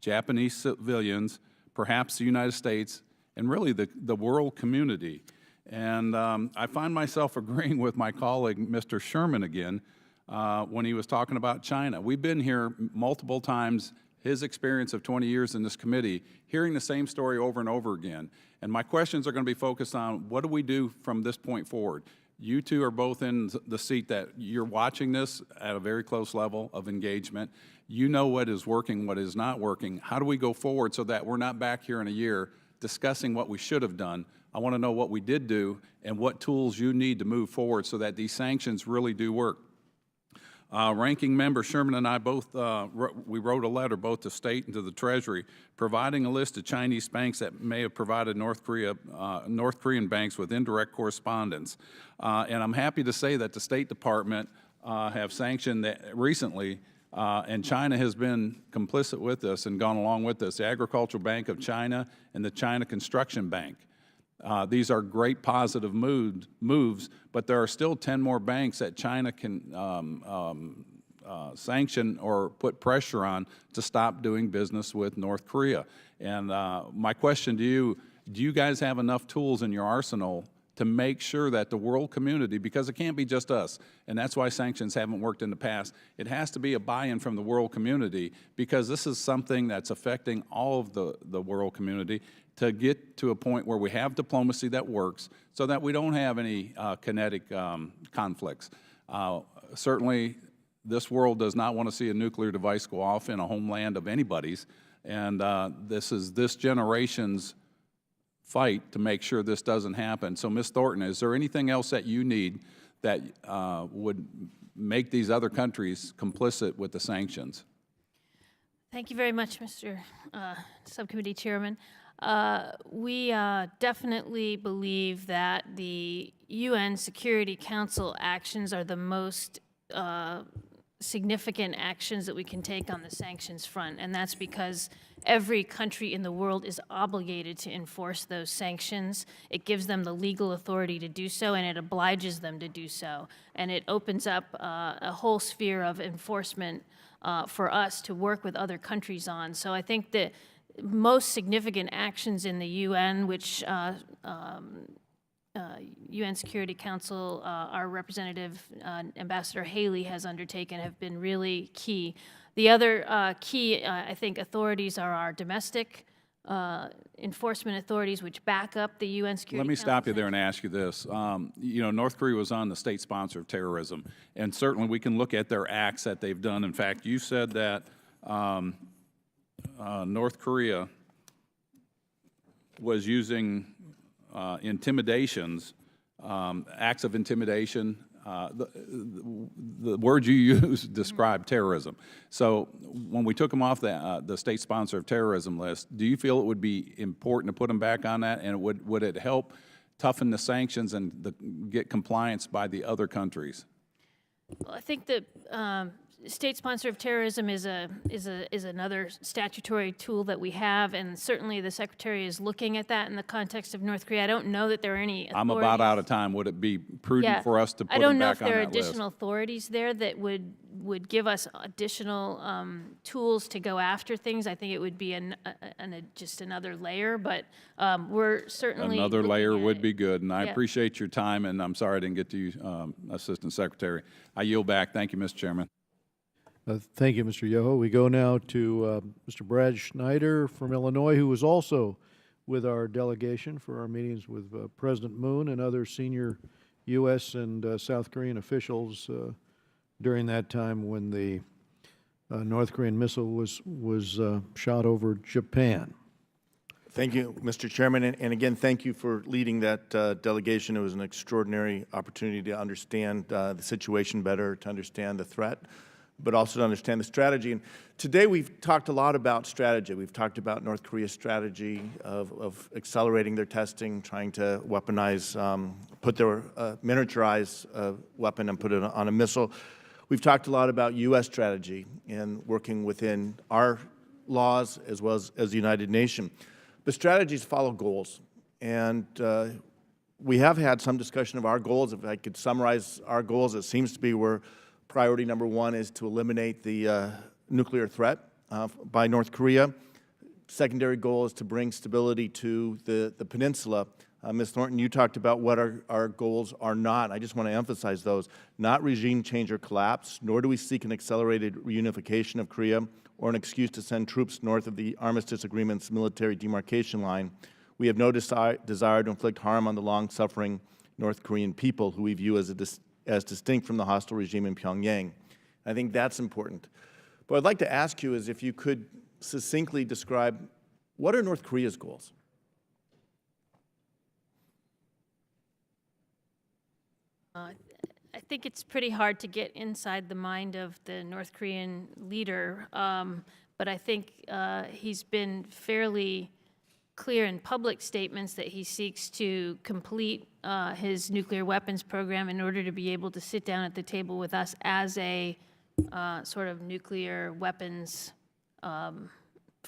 S11: Japanese civilians, perhaps the United States, and really the world community. And I find myself agreeing with my colleague, Mr. Sherman, again, when he was talking about China. We've been here multiple times, his experience of 20 years in this committee, hearing the same story over and over again. And my questions are going to be focused on what do we do from this point forward? You two are both in the seat that you're watching this at a very close level of engagement. You know what is working, what is not working. How do we go forward so that we're not back here in a year discussing what we should have done? I want to know what we did do and what tools you need to move forward so that these sanctions really do work. Ranking Member Sherman and I both, we wrote a letter both to State and to the Treasury providing a list of Chinese banks that may have provided North Korean banks with indirect correspondence. And I'm happy to say that the State Department have sanctioned that recently, and China has been complicit with this and gone along with this, the Agricultural Bank of China and the China Construction Bank. These are great positive moves, but there are still 10 more banks that China can sanction or put pressure on to stop doing business with North Korea. And my question to you, do you guys have enough tools in your arsenal to make sure that the world community, because it can't be just us, and that's why sanctions haven't worked in the past, it has to be a buy-in from the world community, because this is something that's affecting all of the world community, to get to a point where we have diplomacy that works so that we don't have any kinetic conflicts. Certainly, this world does not want to see a nuclear device go off in a homeland of anybody's, and this is this generation's fight to make sure this doesn't happen. So, Ms. Thornton, is there anything else that you need that would make these other countries complicit with the sanctions?
S3: Thank you very much, Mr. Subcommittee Chairman. We definitely believe that the UN Security Council actions are the most significant actions that we can take on the sanctions front, and that's because every country in the world is obligated to enforce those sanctions. It gives them the legal authority to do so, and it obliges them to do so. And it opens up a whole sphere of enforcement for us to work with other countries on. So I think the most significant actions in the UN, which UN Security Council, our representative, Ambassador Haley, has undertaken have been really key. The other key, I think, authorities are our domestic enforcement authorities, which back up the UN Security Council.
S11: Let me stop you there and ask you this. You know, North Korea was on the state sponsor of terrorism, and certainly we can look at their acts that they've done. In fact, you said that North Korea was using intimidations, acts of intimidation. The word you use describe terrorism. So when we took them off the state sponsor of terrorism list, do you feel it would be important to put them back on that, and would it help toughen the sanctions and get compliance by the other countries?
S3: Well, I think that state sponsor of terrorism is another statutory tool that we have, and certainly the Secretary is looking at that in the context of North Korea. I don't know that there are any authorities.
S11: I'm about out of time. Would it be prudent for us to put
S3: I don't
S11: them
S3: know
S11: back
S3: if
S11: on
S3: there are
S11: that list?
S3: additional authorities there that would give us additional tools to go after things. I think it would be just another layer, but we're certainly
S11: another layer
S3: looking at
S11: would
S3: it.
S11: be good, and I
S3: Yeah.
S11: appreciate your time, and I'm sorry I didn't get to you, Assistant Secretary. I yield back. Thank you, Mr. Chairman.
S1: Thank you, Mr. Yoho. We go now to Mr. Brad Schneider from Illinois, who was also with our delegation for our meetings with President Moon and other senior U.S. and South Korean officials during that time when the North Korean missile was shot over Japan.
S12: Thank you, Mr. Chairman, and again, thank you for leading that delegation. It was an extraordinary opportunity to understand the situation better, to understand the threat, but also to understand the strategy. And today we've talked a lot about strategy. We've talked about North Korea's strategy of accelerating their testing, trying to weaponize, put their miniaturize weapon and put it on a missile. We've talked a lot about U.S. strategy and working within our laws as well as the United Nations. The strategies follow goals, and we have had some discussion of our goals. If I could summarize our goals, it seems to be where priority number one is to eliminate the nuclear threat by North Korea. Secondary goal is to bring stability to the peninsula. Ms. Thornton, you talked about what our goals are not. I just want to emphasize those. Not regime change or collapse, nor do we seek an accelerated reunification of Korea or an excuse to send troops north of the Armistice Agreement's military demarcation line. We have no desire to inflict harm on the long-suffering North Korean people, who we view as distinct from the hostile regime in Pyongyang. I think that's important. But I'd like to ask you is if you could succinctly describe what are North Korea's goals?
S3: I think it's pretty hard to get inside the mind of the North Korean leader, but I think he's been fairly clear in public statements that he seeks to complete his nuclear weapons program in order to be able to sit down at the table with us as a sort of nuclear weapons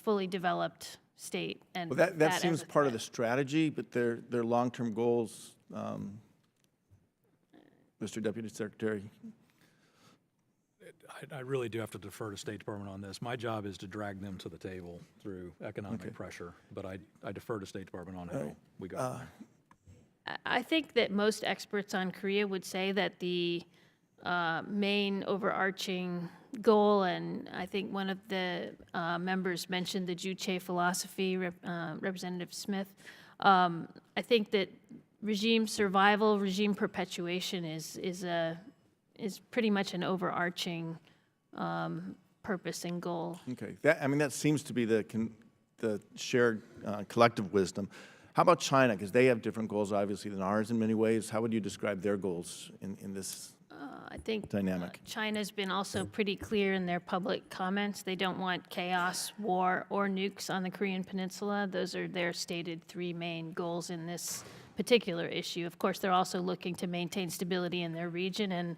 S3: fully developed state. And
S12: Well, that
S3: as
S12: seems
S3: a
S12: part of
S3: threat.
S12: the strategy, but their long-term goals, Mr. Deputy Secretary.
S4: I really do have to defer to State Department on this. My job is to drag them to the table through economic pressure, but I defer to State Department on how we go.
S3: I think that most experts on Korea would say that the main overarching goal, and I think one of the members mentioned the Juche philosophy, Representative Smith. I think that regime survival, regime perpetuation is pretty much an overarching purpose and goal.
S12: Okay, that seems to be the shared collective wisdom. How about China? Because they have different goals, obviously, than ours in many ways. How would you describe their goals in this
S3: I think
S12: dynamic?
S3: China's been also pretty clear in their public comments. They don't want chaos, war, or nukes on the Korean Peninsula. Those are their stated three main goals in this particular issue. Of course, they're also looking to maintain stability in their region and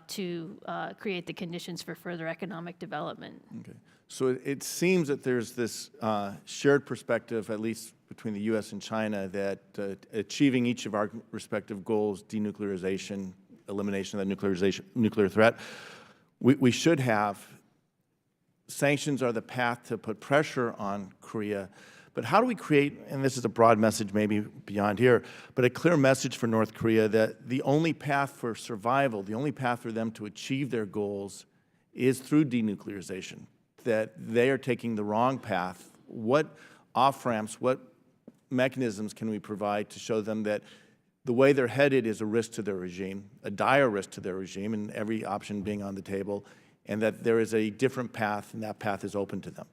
S3: to create the conditions for further economic development.
S12: Okay. So it seems that there's this shared perspective, at least between the U.S. and China, that achieving each of our respective goals, denuclearization, elimination of the nuclear threat, we should have. Sanctions are the path to put pressure on Korea. But how do we create, and this is a broad message maybe beyond here, but a clear message for North Korea that the only path for survival, the only path for them to achieve their goals is through denuclearization, that they are taking the wrong path? What off-ramps, what mechanisms can we provide to show them that the way they're headed is a risk to their regime, a dire risk to their regime, and every option being on the table, and that there is a different path, and that path is open to them?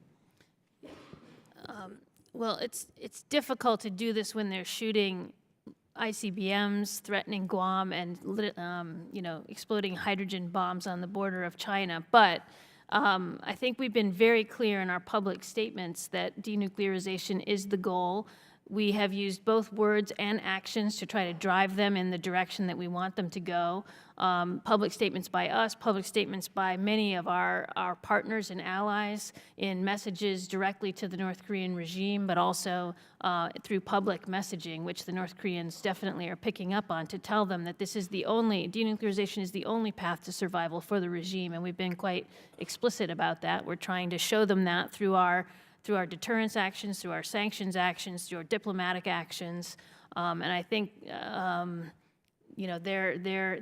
S3: Well, it's difficult to do this when they're shooting ICBMs, threatening Guam, and exploding hydrogen bombs on the border of China. But I think we've been very clear in our public statements that denuclearization is the goal. We have used both words and actions to try to drive them in the direction that we want them to go. Public statements by us, public statements by many of our partners and allies in messages directly to the North Korean regime, but also through public messaging, which the North Koreans definitely are picking up on, to tell them that this is denuclearization is the only path to survival for the regime, and we've been quite explicit about that. We're trying to show them that through our deterrence actions, through our sanctions actions, through our diplomatic actions, and I think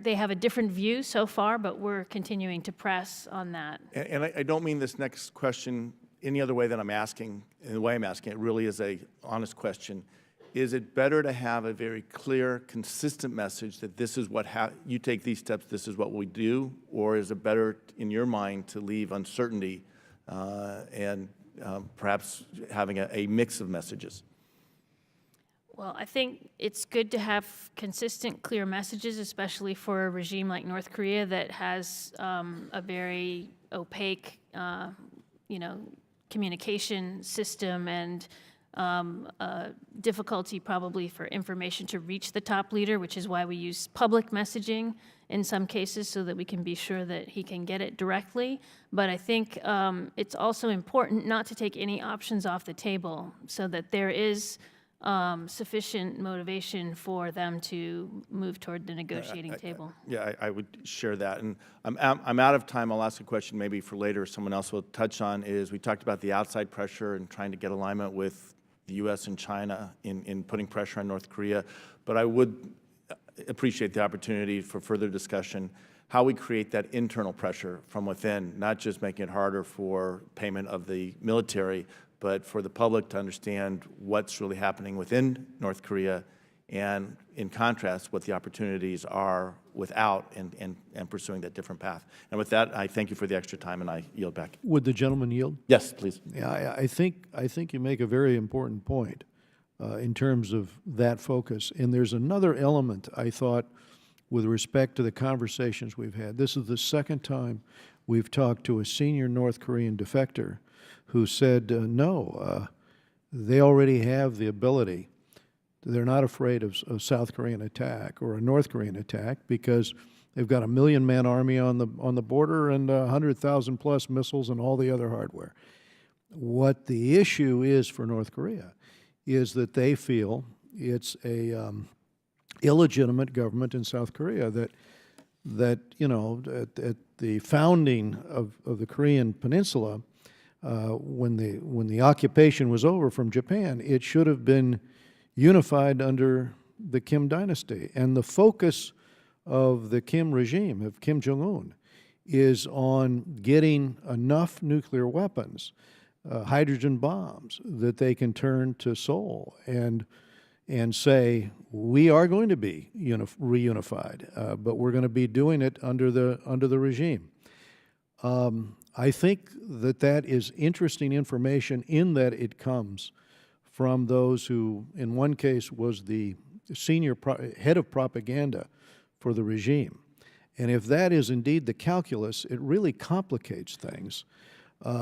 S3: they have a different view so far, but we're continuing to press on that.
S12: And I don't mean this next question any other way than I'm asking. In the way I'm asking, it really is a honest question. Is it better to have a very clear, consistent message that this is what you take these steps, this is what we do, or is it better, in your mind, to leave uncertainty and perhaps having a mix of messages?
S3: Well, I think it's good to have consistent, clear messages, especially for a regime like North Korea that has a very opaque, communication system and difficulty probably for information to reach the top leader, which is why we use public messaging in some cases so that we can be sure that he can get it directly. But I think it's also important not to take any options off the table so that there is sufficient motivation for them to move toward the negotiating table.
S12: Yeah, I would share that. And I'm out of time. I'll ask a question maybe for later someone else will touch on. Is we talked about the outside pressure and trying to get alignment with the U.S. and China in putting pressure on North Korea. But I would appreciate the opportunity for further discussion, how we create that internal pressure from within, not just making it harder for payment of the military, but for the public to understand what's really happening within North Korea, and in contrast, what the opportunities are without and pursuing that different path. And with that, I thank you for the extra time, and I yield back.
S1: Would the gentleman yield?
S12: Yes, please.
S1: Yeah, I think you make a very important point in terms of that focus. And there's another element, I thought, with respect to the conversations we've had. This is the second time we've talked to a senior North Korean defector who said, no, they already have the ability. They're not afraid of a South Korean attack or a North Korean attack because they've got a 1 million-man army on the border and 100,000 plus missiles and all the other hardware. What the issue is for North Korea is that they feel it's a illegitimate government in South Korea, that you know, at the founding of the Korean Peninsula, when the occupation was over from Japan, it should have been unified under the Kim dynasty. And the focus of the Kim regime, of Kim Jong-un, is on getting enough nuclear weapons, hydrogen bombs, that they can turn to Seoul and say, we are going to be reunified, but we're going to be doing it under the regime. I think that is interesting information, in that it comes from those who, in one case, was the senior head of propaganda for the regime. And if that is indeed the calculus, it really complicates things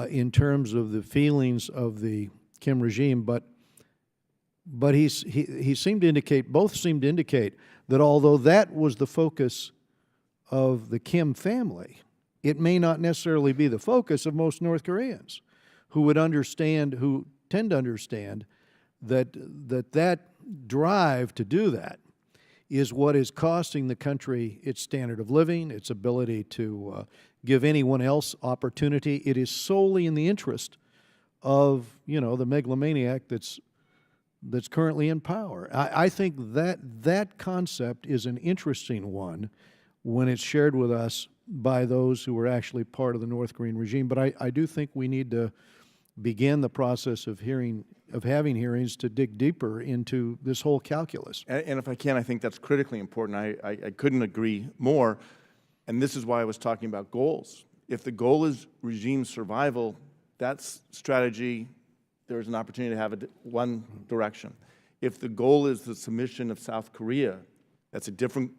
S1: in terms of the feelings of the Kim regime. But he seemed to indicate, both seemed to indicate, that although that was the focus of the Kim family, it may not necessarily be the focus of most North Koreans, who would understand, who tend to understand that drive to do that is what is costing the country its standard of living, its ability to give anyone else opportunity. It is solely in the interest of, you know, the megalomaniac that's currently in power. I think that concept is an interesting one when it's shared with us by those who are actually part of the North Korean regime. But I do think we need to begin the process of having hearings to dig deeper into this whole calculus.
S12: And if I can, I think that's critically important. I couldn't agree more. And this is why I was talking about goals. If the goal is regime survival, that's strategy. There's an opportunity to have one direction. If the goal is the submission of South Korea, that's a different.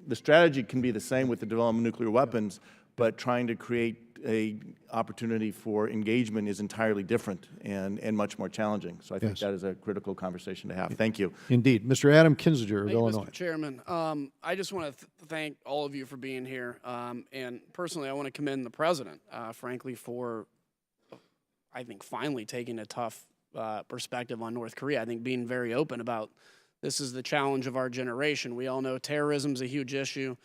S12: The strategy can be the same with the development of nuclear weapons, but trying to create a opportunity for engagement is entirely different and much more challenging. So I think that is a critical conversation to have. Thank you.
S1: Indeed. Mr. Adam Kinzinger of Illinois.
S13: Mr. Chairman. I just want to thank all of you for being here. And personally, I want to commend the President, frankly, for, I think, finally taking a tough perspective on North Korea. I think being very open about this is the challenge of our generation. We all know terrorism is a huge issue,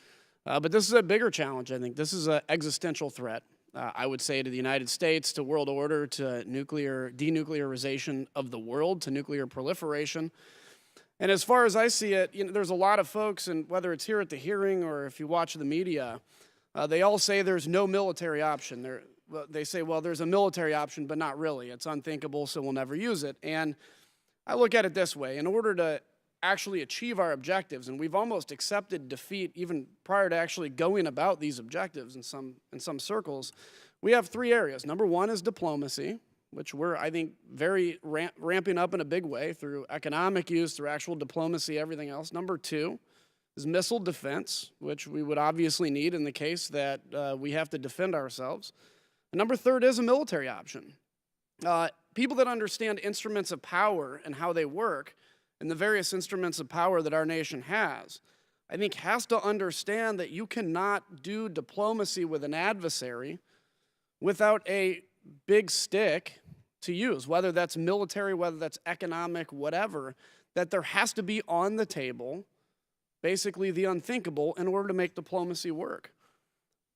S13: but this is a bigger challenge, I think. This is an existential threat, I would say, to the United States, to world order, to denuclearization of the world, to nuclear proliferation. And as far as I see it, you know, there's a lot of folks, and whether it's here at the hearing or if you watch the media, they all say there's no military option. They say, well, there's a military option, but not really. It's unthinkable, so we'll never use it. And I look at it this way. In order to actually achieve our objectives, and we've almost accepted defeat even prior to actually going about these objectives in some circles, we have three areas. Number one is diplomacy, which we're, I think, very ramping up in a big way through economic use, through actual diplomacy, everything else. Number two is missile defense, which we would obviously need in the case that we have to defend ourselves. And number third is a military option. People that understand instruments of power and how they work, and the various instruments of power that our nation has, I think has to understand that you cannot do diplomacy with an adversary without a big stick to use, whether that's military, whether that's economic, whatever, that there has to be on the table basically the unthinkable in order to make diplomacy work.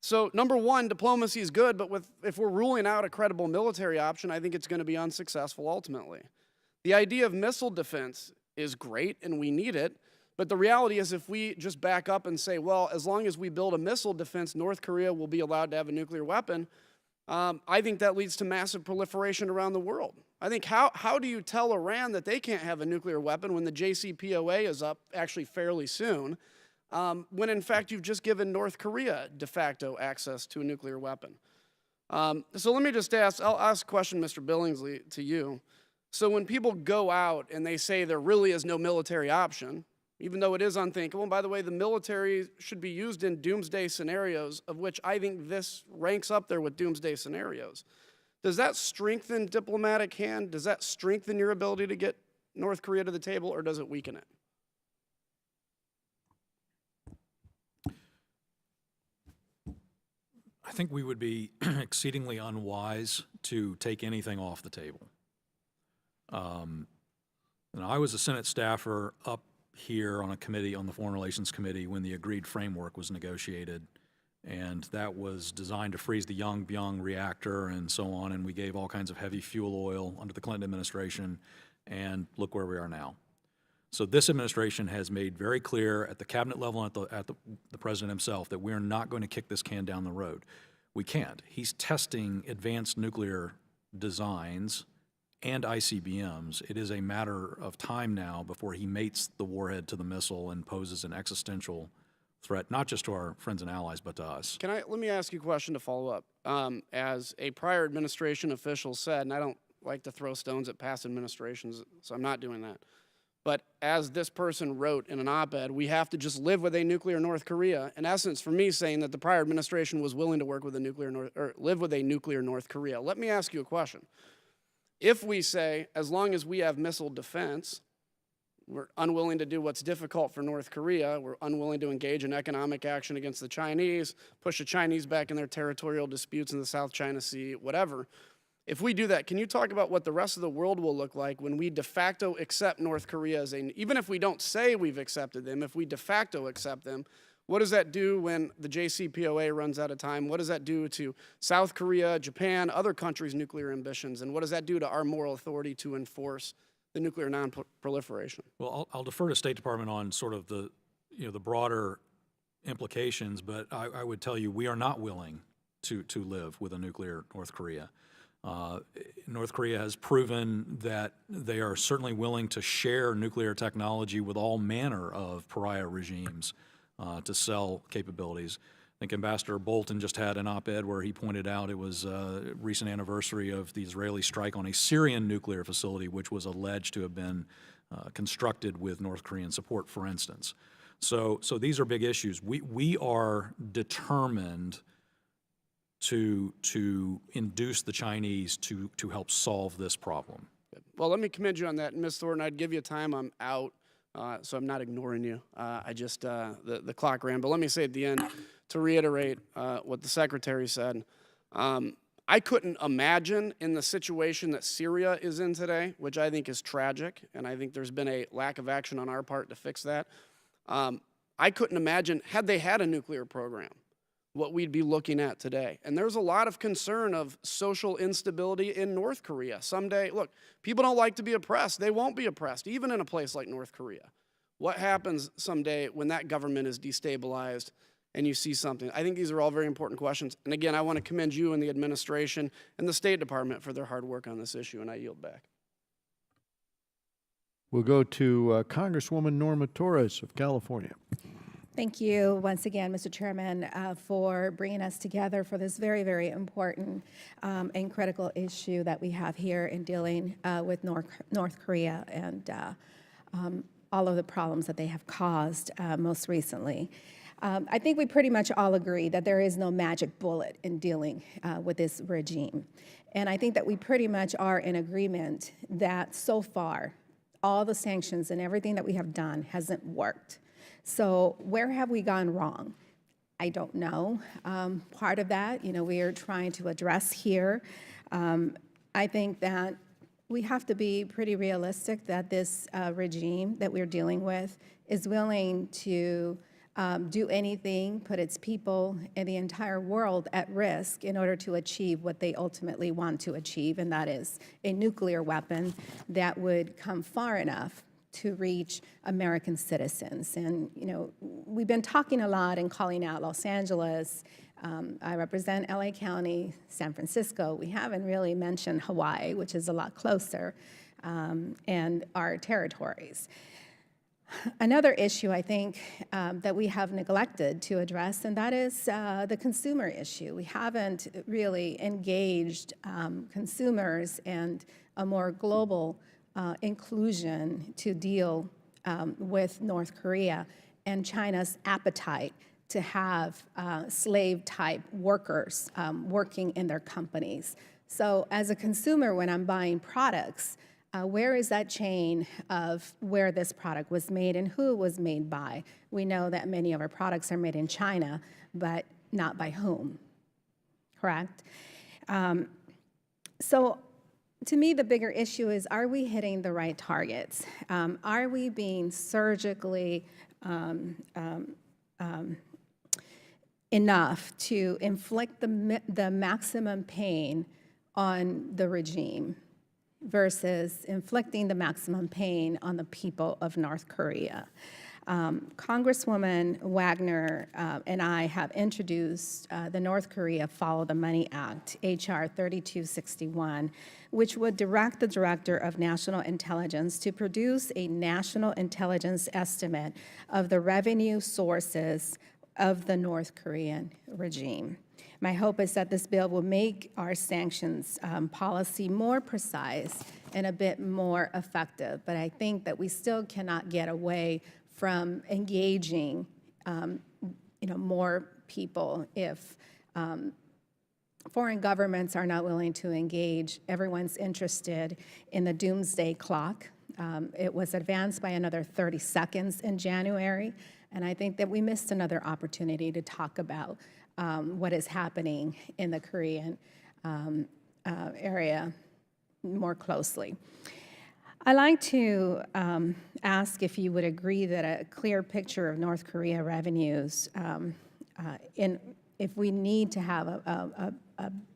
S13: So number one, diplomacy is good, but if we're ruling out a credible military option, I think it's going to be unsuccessful ultimately. The idea of missile defense is great and we need it, but the reality is if we just back up and say, well, as long as we build a missile defense, North Korea will be allowed to have a nuclear weapon, I think that leads to massive proliferation around the world. I think how do you tell Iran that they can't have a nuclear weapon when the JCPOA is up actually fairly soon, when in fact you've just given North Korea de facto access to a nuclear weapon? So let me just I'll ask a question, Mr. Billingsley, to you. So when people go out and they say there really is no military option, even though it is unthinkable, and by the way, the military should be used in doomsday scenarios, of which I think this ranks up there with doomsday scenarios. Does that strengthen diplomatic hand? Does that strengthen your ability to get North Korea to the table, or does it weaken it?
S4: I think we would be exceedingly unwise to take anything off the table. And I was a Senate staffer up here on a committee, on the Foreign Relations Committee, when the agreed framework was negotiated. And that was designed to freeze the Yongbyon reactor and so on. And we gave all kinds of heavy fuel oil under the Clinton administration. And look where we are now. So this administration has made very clear at the cabinet level and at the president himself that we're not going to kick this can down the road. We can't. He's testing advanced nuclear designs and ICBMs. It is a matter of time now before he mates the warhead to the missile and poses an existential threat, not just to our friends and allies, but to us.
S13: Let me ask you a question to follow up. As a prior administration official said, and I don't like to throw stones at past administrations, so I'm not doing that. But as this person wrote in an op-ed, we have to just live with a nuclear North Korea. In essence, for me, saying that the prior administration was willing to work with live with a nuclear North Korea. Let me ask you a question. If we say, as long as we have missile defense, we're unwilling to do what's difficult for North Korea, we're unwilling to engage in economic action against the Chinese, push the Chinese back in their territorial disputes in the South China Sea, whatever. If we do that, can you talk about what the rest of the world will look like when we de facto accept North Korea as even if we don't say we've accepted them, if we de facto accept them, what does that do when the JCPOA runs out of time? What does that do to South Korea, Japan, other countries' nuclear ambitions? And what does that do to our moral authority to enforce the nuclear non-proliferation?
S4: Well, I'll defer to State Department on sort of the broader implications, but I would tell you we are not willing to live with a nuclear North Korea. North Korea has proven that they are certainly willing to share nuclear technology with all manner of pariah regimes to sell capabilities. I think Ambassador Bolton just had an op-ed where he pointed out it was a recent anniversary of the Israeli strike on a Syrian nuclear facility, which was alleged to have been constructed with North Korean support, for instance. So these are big issues. We are determined to induce the Chinese to help solve this problem.
S13: Well, let me commend you on that. And Ms. Thornton, I'd give you time. I'm out, so I'm not ignoring you. I just, the clock ran. But let me say at the end, to reiterate what the Secretary said, I couldn't imagine in the situation that Syria is in today, which I think is tragic, and I think there's been a lack of action on our part to fix that. I couldn't imagine, had they had a nuclear program, what we'd be looking at today. And there's a lot of concern of social instability in North Korea. Someday, look, people don't like to be oppressed. They won't be oppressed, even in a place like North Korea. What happens someday when that government is destabilized and you see something? I think these are all very important questions. And again, I want to commend you and the administration and the State Department for their hard work on this issue, and I yield back.
S1: We'll go to Congresswoman Norma Torres of California.
S14: Thank you once again, Mr. Chairman, for bringing us together for this very, very important and critical issue that we have here in dealing with North Korea and all of the problems that they have caused most recently. I think we pretty much all agree that there is no magic bullet in dealing with this regime. And I think that we pretty much are in agreement that so far, all the sanctions and everything that we have done hasn't worked. So where have we gone wrong? I don't know. Part of that, we are trying to address here. I think that we have to be pretty realistic that this regime that we're dealing with is willing to do anything, put its people and the entire world at risk in order to achieve what they ultimately want to achieve, and that is a nuclear weapon that would come far enough to reach American citizens. And, we've been talking a lot and calling out Los Angeles. I represent LA County, San Francisco. We haven't really mentioned Hawaii, which is a lot closer, and our territories. Another issue I think that we have neglected to address, and that is the consumer issue. We haven't really engaged consumers and a more global inclusion to deal with North Korea and China's appetite to have slave-type workers working in their companies. So as a consumer, when I'm buying products, where is that chain of where this product was made and who it was made by? We know that many of our products are made in China, but not by whom. correct? So to me, the bigger issue is, are we hitting the right targets? Are we being surgically enough to inflict the maximum pain on the regime versus inflicting the maximum pain on the people of North Korea? Congresswoman Wagner and I have introduced the North Korea Follow the Money Act, H.R. 3261, which would direct the Director of National Intelligence to produce a national intelligence estimate of the revenue sources of the North Korean regime. My hope is that this bill will make our sanctions policy more precise and a bit more effective, but I think that we still cannot get away from engaging more people. If foreign governments are not willing to engage, everyone's interested in the doomsday clock. It was advanced by another 30 seconds in January, and I think that we missed another opportunity to talk about what is happening in the Korean area more closely. I'd like to ask if you would agree that a clear picture of North Korea revenues, if we need to have a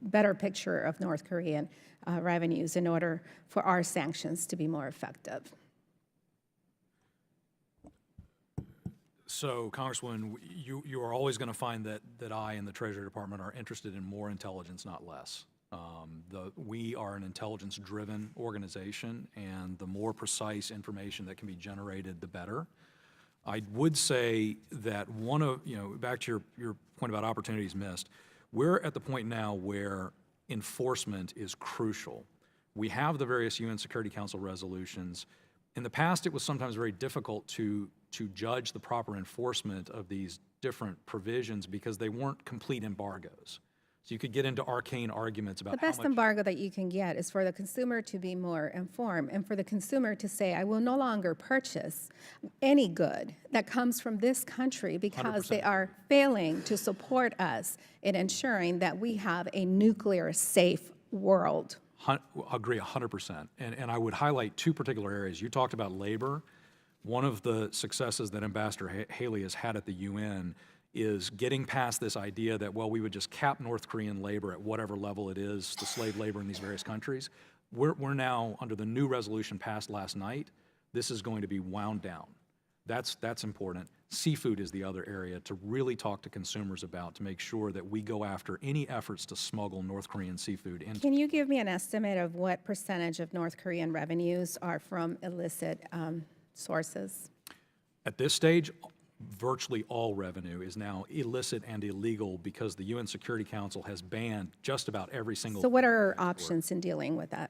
S14: better picture of North Korean revenues in order for our sanctions to be more effective.
S4: So, Congresswoman, you are always going to find that I and the Treasury Department are interested in more intelligence, not less. We are an intelligence-driven organization, and the more precise information that can be generated, the better. I would say that back to your point about opportunities missed, we're at the point now where enforcement is crucial. We have the various UN Security Council resolutions. In the past, it was sometimes very difficult to judge the proper enforcement of these different provisions because they weren't complete embargoes. So you could get into arcane arguments about
S14: the best embargo that you can get is for the consumer to be more informed and for the consumer to say, I will no longer purchase any good that comes from this country because 100%. They are failing to support us in ensuring that we have a nuclear safe world.
S4: Agree 100%. And I would highlight two particular areas. You talked about labor. One of the successes that Ambassador Haley has had at the UN is getting past this idea that, well, we would just cap North Korean labor at whatever level it is, the slave labor in these various countries. We're now, under the new resolution passed last night, this is going to be wound down. That's important. Seafood is the other area to really talk to consumers about, to make sure that we go after any efforts to smuggle North Korean seafood in.
S14: Can you give me an estimate of what percentage of North Korean revenues are from illicit sources?
S4: At this stage, virtually all revenue is now illicit and illegal because the UN Security Council has banned just about every single.
S14: So what are our options in dealing with that?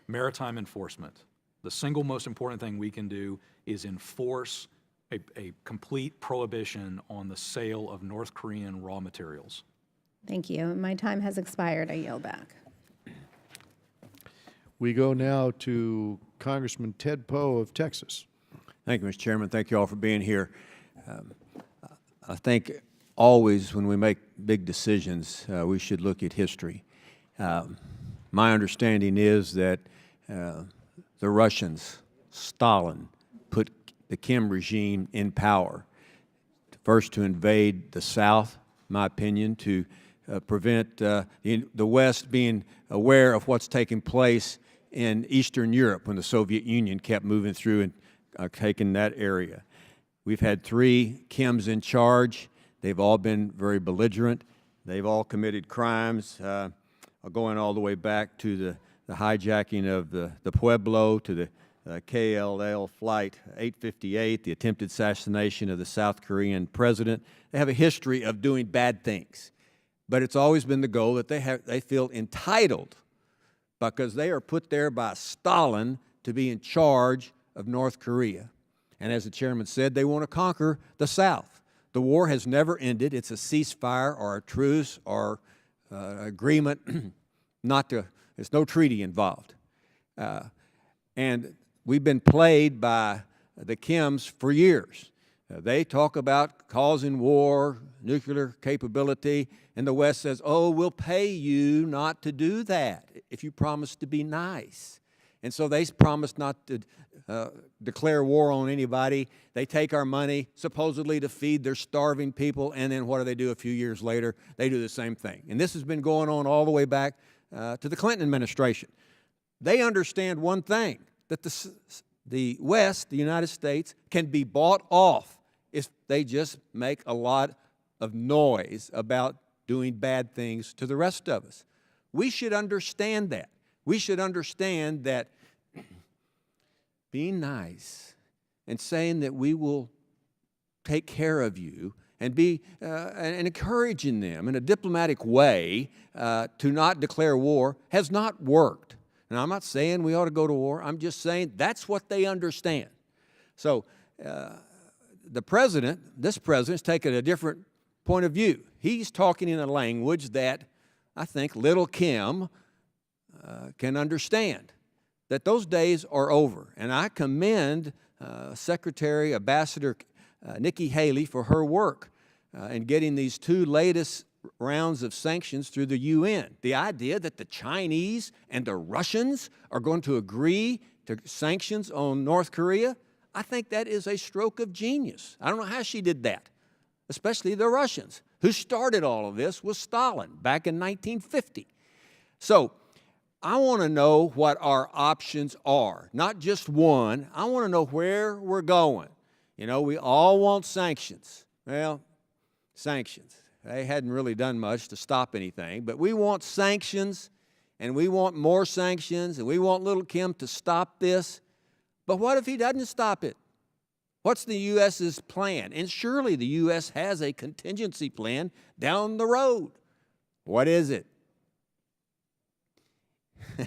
S4: Maritime enforcement. The single most important thing we can do is enforce a complete prohibition on the sale of North Korean raw materials.
S14: Thank you. My time has expired. I yield back.
S1: We go now to Congressman Ted Poe of Texas.
S15: Thank you, Mr. Chairman. Thank you all for being here. I think always when we make big decisions, we should look at history. My understanding is that the Russians, Stalin, put the Kim regime in power, first to invade the South, in my opinion, to prevent the West being aware of what's taking place in Eastern Europe when the Soviet Union kept moving through and taking that area. We've had 3 Kims in charge. They've all been very belligerent. They've all committed crimes, going all the way back to the hijacking of the Pueblo, to the KLL Flight 858, the attempted assassination of the South Korean president. They have a history of doing bad things. But it's always been the goal that they feel entitled because they are put there by Stalin to be in charge of North Korea. And as the chairman said, they want to conquer the South. The war has never ended. It's a ceasefire or a truce or agreement. There's no treaty involved. And we've been played by the Kims for years. They talk about causing war, nuclear capability, and the West says, oh, we'll pay you not to do that if you promise to be nice. And so they promise not to declare war on anybody. They take our money, supposedly to feed their starving people, and then what do? A few years later, they do the same thing. And this has been going on all the way back to the Clinton administration. They understand one thing, that the West, the United States, can be bought off if they just make a lot of noise about doing bad things to the rest of us. We should understand that. We should understand that being nice and saying that we will take care of you and be and encouraging them in a diplomatic way to not declare war has not worked. And I'm not saying we ought to go to war. I'm just saying that's what they understand. So this president's taken a different point of view. He's talking in a language that I think little Kim can understand, that those days are over. And I commend Ambassador Nikki Haley for her work in getting these two latest rounds of sanctions through the UN. The idea that the Chinese and the Russians are going to agree to sanctions on North Korea, I think that is a stroke of genius. I don't know how she did that, especially the Russians. Who started all of this was Stalin back in 1950. So I want to know what our options are, not just one. I want to know where we're going. You know, we all want sanctions. Well, sanctions. They hadn't really done much to stop anything, but we want sanctions, and we want more sanctions, and we want little Kim to stop this. But what if he doesn't stop it? What's the U.S.'s plan? And surely the U.S. has a contingency plan down the road. What is it?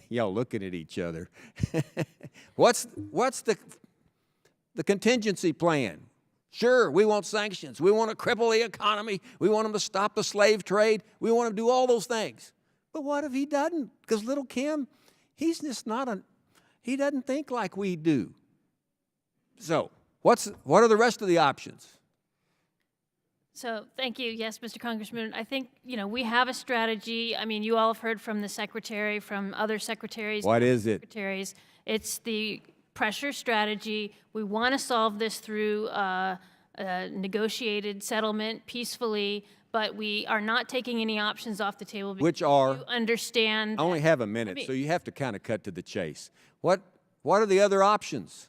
S15: Y'all looking at each other. What's the contingency plan? Sure, we want sanctions. We want to cripple the economy. We want them to stop the slave trade. We want to do all those things. But what if he doesn't? Because little Kim, he's just he doesn't think like we do. So what are the rest of the options?
S3: So thank you. Yes, Mr. Congressman, I think, we have a strategy. I mean, you all have heard from the secretary, from other secretaries.
S15: What is it?
S3: Secretaries. It's the pressure strategy. We want to solve this through a negotiated settlement peacefully, but we are not taking any options off the table.
S15: Which are?
S3: You understand.
S15: I only have a minute, so you have to kind of cut to the chase. What are the other options?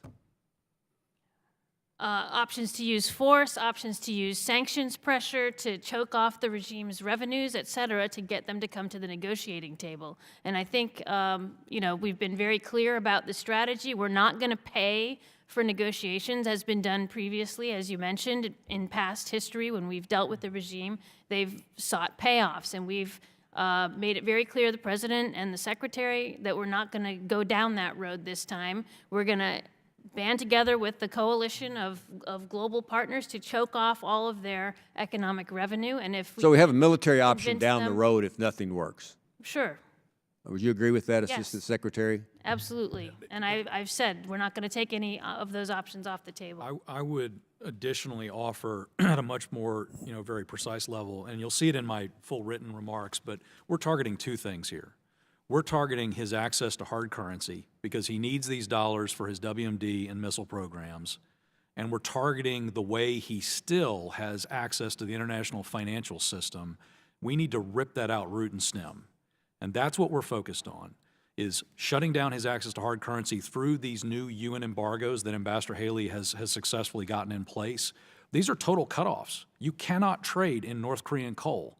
S3: Options to use force, options to use sanctions pressure to choke off the regime's revenues, et cetera, to get them to come to the negotiating table. And I think, we've been very clear about the strategy. We're not going to pay for negotiations, as been done previously, as you mentioned, in past history when we've dealt with the regime. They've sought payoffs, and we've made it very clear, the president and the secretary, that we're not going to go down that road this time. We're going to band together with the coalition of global partners to choke off all of their economic revenue. And if
S15: so we have a military option down the road if nothing works.
S3: Sure.
S15: Would you agree with that,
S3: Yes.
S15: Assistant Secretary?
S3: Absolutely. And I've said we're not going to take any of those options off the table.
S4: I would additionally offer at a much more, very precise level, and you'll see it in my full written remarks, but we're targeting two things here. We're targeting his access to hard currency because he needs these dollars for his WMD and missile programs. And we're targeting the way he still has access to the international financial system. We need to rip that out root and stem. And that's what we're focused on, is shutting down his access to hard currency through these new UN embargoes that Ambassador Haley has successfully gotten in place. These are total cutoffs. You cannot trade in North Korean coal.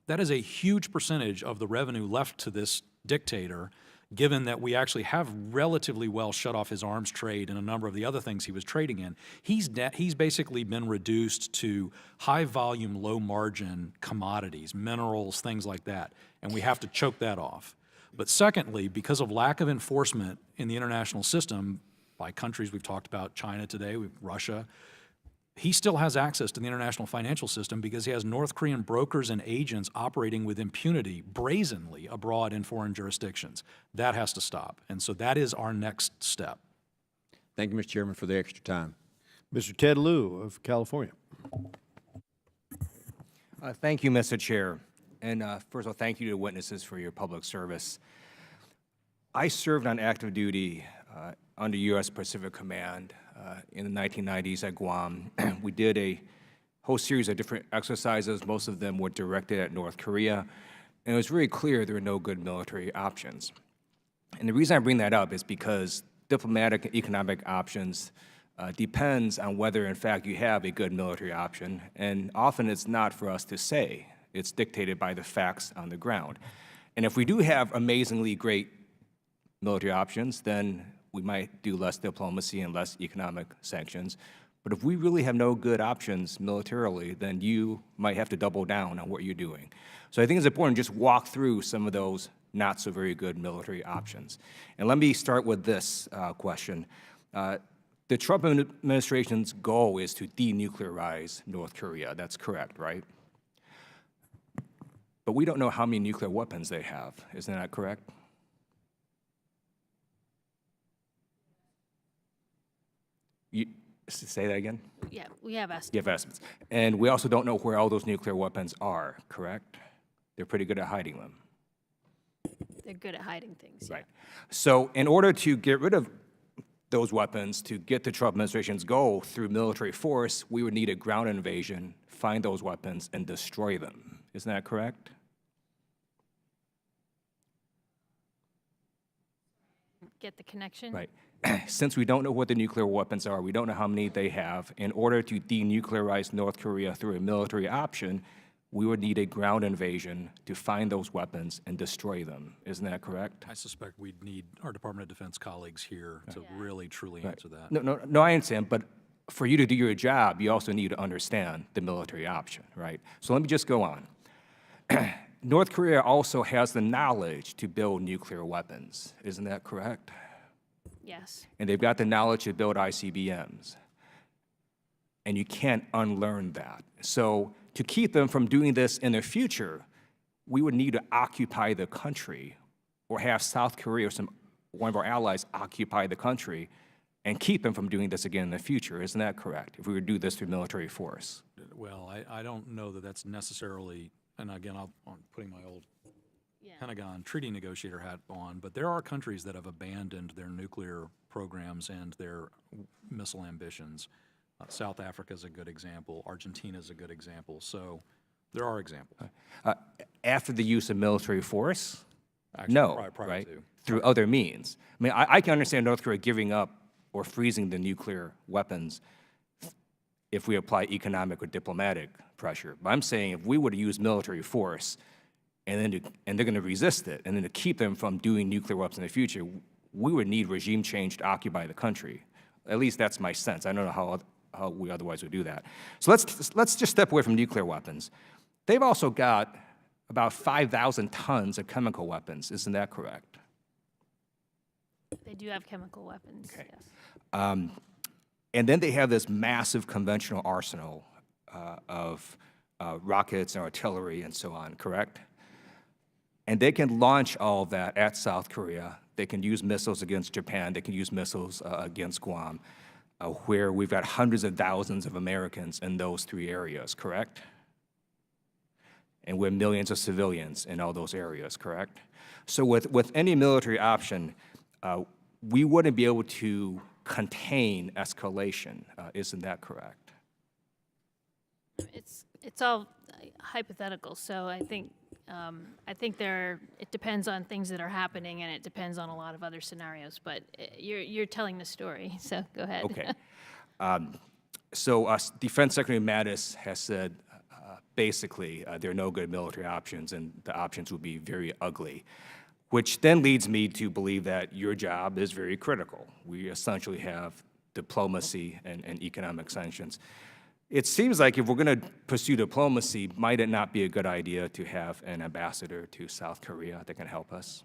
S4: That is a huge percentage of the revenue left to this dictator, given that we actually have relatively well shut off his arms trade and a number of the other things he was trading in. He's basically been reduced to high volume, low margin commodities, minerals, things like that, and we have to choke that off. But secondly, because of lack of enforcement in the international system by countries we've talked about, China today, Russia, he still has access to the international financial system because he has North Korean brokers and agents operating with impunity brazenly abroad in foreign jurisdictions. That has to stop. And so that is our next step.
S15: Thank you, Mr. Chairman, for the extra time.
S1: Mr. Ted Lieu of California.
S16: Thank you, Mr. Chair. And first of all, thank you to the witnesses for your public service. I served on active duty under U.S. Pacific Command in the 1990s at Guam. We did a whole series of different exercises. Most of them were directed at North Korea. And it was very clear there were no good military options. And the reason I bring that up is because diplomatic and economic options depends on whether, in fact, you have a good military option. And often it's not for us to say. It's dictated by the facts on the ground. And if we do have amazingly great military options, then we might do less diplomacy and less economic sanctions. But if we really have no good options militarily, then you might have to double down on what you're doing. So I think it's important to just walk through some of those not so very good military options. And let me start with this question. The Trump administration's goal is to denuclearize North Korea. That's correct, right? But we don't know how many nuclear weapons they have. Isn't that correct? Say that again?
S3: Yeah, we have estimates.
S16: You have estimates. And we also don't know where all those nuclear weapons are, correct? They're pretty good at hiding them.
S3: They're good at hiding things.
S16: Right. So in order to get rid of those weapons, to get the Trump administration's goal through military force, we would need a ground invasion, find those weapons, and destroy them. Isn't that correct?
S3: Get the connection?
S16: Right. Since we don't know what the nuclear weapons are, we don't know how many they have, in order to denuclearize North Korea through a military option, we would need a ground invasion to find those weapons and destroy them. Isn't that correct?
S4: I suspect we'd need our Department of Defense colleagues here to really, truly answer that.
S16: No, I understand, but for you to do your job, you also need to understand the military option, right? So let me just go on. North Korea also has the knowledge to build nuclear weapons. Isn't that correct?
S3: Yes.
S16: And they've got the knowledge to build ICBMs. And you can't unlearn that. So to keep them from doing this in the future, we would need to occupy the country or have South Korea or one of our allies occupy the country and keep them from doing this again in the future. Isn't that correct, if we would do this through military force?
S4: Well, I don't know that that's necessarily, and again, I'm putting my old Pentagon treaty negotiator hat on, but there are countries that have abandoned their nuclear programs and their missile ambitions. South Africa is a good example. Argentina is a good example. So there are examples.
S16: After the use of military force?
S4: Actually,
S16: no,
S4: prior
S16: right?
S4: to.
S16: Through other means. I mean, I can understand North Korea giving up or freezing the nuclear weapons if we apply economic or diplomatic pressure. But I'm saying if we were to use military force and they're going to resist it, and then to keep them from doing nuclear weapons in the future, we would need regime change to occupy the country. At least that's my sense. I don't know how we otherwise would do that. So let's just step away from nuclear weapons. They've also got about 5,000 tons of chemical weapons. Isn't that correct?
S3: They do have chemical weapons,
S16: okay.
S3: Yes.
S16: And then they have this massive conventional arsenal of rockets and artillery and so on, correct? And they can launch all of that at South Korea. They can use missiles against Japan. They can use missiles against Guam, where we've got hundreds of thousands of Americans in those three areas, correct? And with millions of civilians in all those areas, correct? So with any military option, we wouldn't be able to contain escalation. Isn't that correct?
S3: It's all hypothetical. So I think it depends on things that are happening, and it depends on a lot of other scenarios. But you're telling the story, so go ahead.
S16: Okay. So Defense Secretary Mattis has said basically there are no good military options, and the options would be very ugly, which then leads me to believe that your job is very critical. We essentially have diplomacy and economic sanctions. It seems like if we're going to pursue diplomacy, might it not be a good idea to have an ambassador to South Korea that can help us?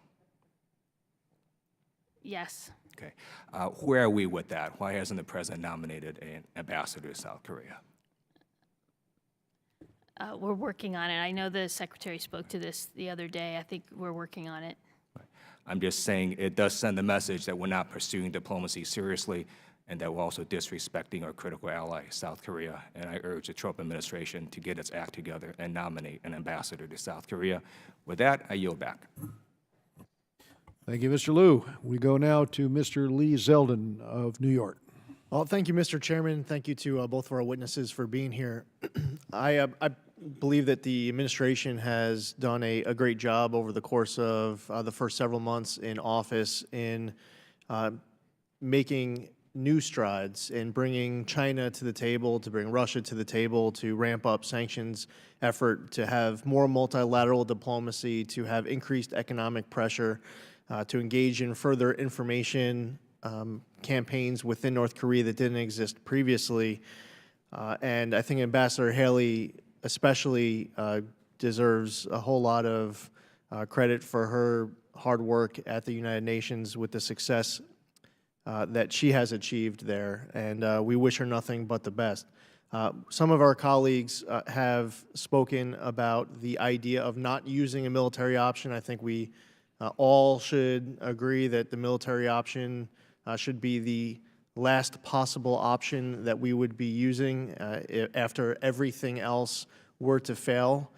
S3: Yes.
S16: Okay. Where are we with that? Why hasn't the president nominated an ambassador to South Korea?
S3: We're working on it. I know the secretary spoke to this the other day. I think we're working on it.
S16: I'm just saying it does send the message that we're not pursuing diplomacy seriously. and that we're also disrespecting our critical ally, South Korea. And I urge the Trump administration to get its act together and nominate an ambassador to South Korea. With that, I yield back.
S1: Thank you, Mr. Liu. We go now to Mr. Lee Zeldin of New York.
S17: Well, thank you, Mr. Chairman. Thank you to both of our witnesses for being here. I believe that the administration has done a great job over the course of the first several months in office in making new strides in bringing China to the table, to bring Russia to the table, to ramp up sanctions effort, to have more multilateral diplomacy, to have increased economic pressure, to engage in further information campaigns within North Korea that didn't exist previously. And I think Ambassador Haley especially deserves a whole lot of credit for her hard work at the United Nations with the success that she has achieved there, and we wish her nothing but the best. Some of our colleagues have spoken about the idea of not using a military option. I think we all should agree that the military option should be the last possible option that we would be using after everything else were to fail.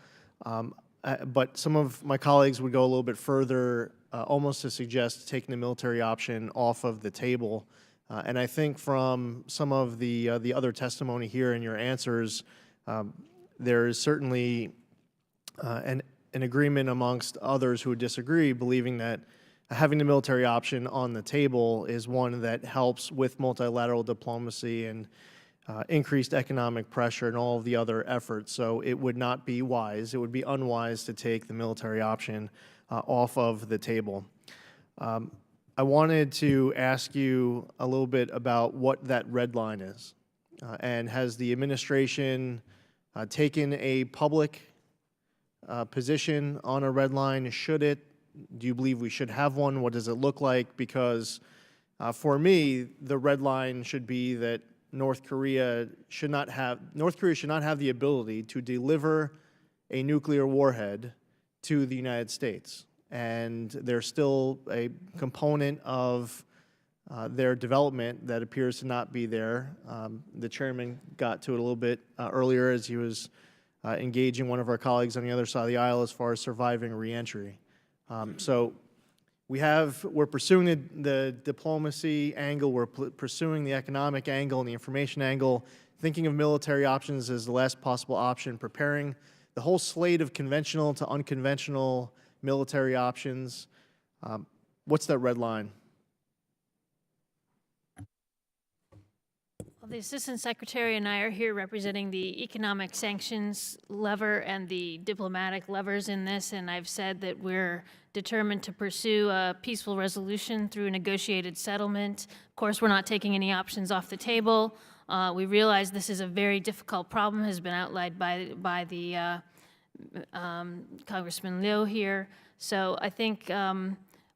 S17: But some of my colleagues would go a little bit further, almost to suggest taking the military option off of the table. And I think from some of the other testimony here in your answers, there is certainly an agreement amongst others who would disagree, believing that having the military option on the table is one that helps with multilateral diplomacy and increased economic pressure and all of the other efforts. So it would not be wise, it would be unwise to take the military option off of the table. I wanted to ask you a little bit about what that red line is. And has the administration taken a public position on a red line? Should it? Do you believe we should have one? What does it look like? Because for me, the red line should be that North Korea should not have the ability to deliver a nuclear warhead to the United States. And there's still a component of their development that appears to not be there. The chairman got to it a little bit earlier as he was engaging one of our colleagues on the other side of the aisle as far as surviving reentry. So we're pursuing the diplomacy angle, we're pursuing the economic angle and the information angle, thinking of military options as the last possible option, preparing the whole slate of conventional to unconventional military options. What's that red line?
S3: Well, the Assistant Secretary and I are here representing the economic sanctions lever and the diplomatic levers in this, and I've said that we're determined to pursue a peaceful resolution through a negotiated settlement. Of course, we're not taking any options off the table. We realize this is a very difficult problem, has been outlined by the Congressman Liu here. So I think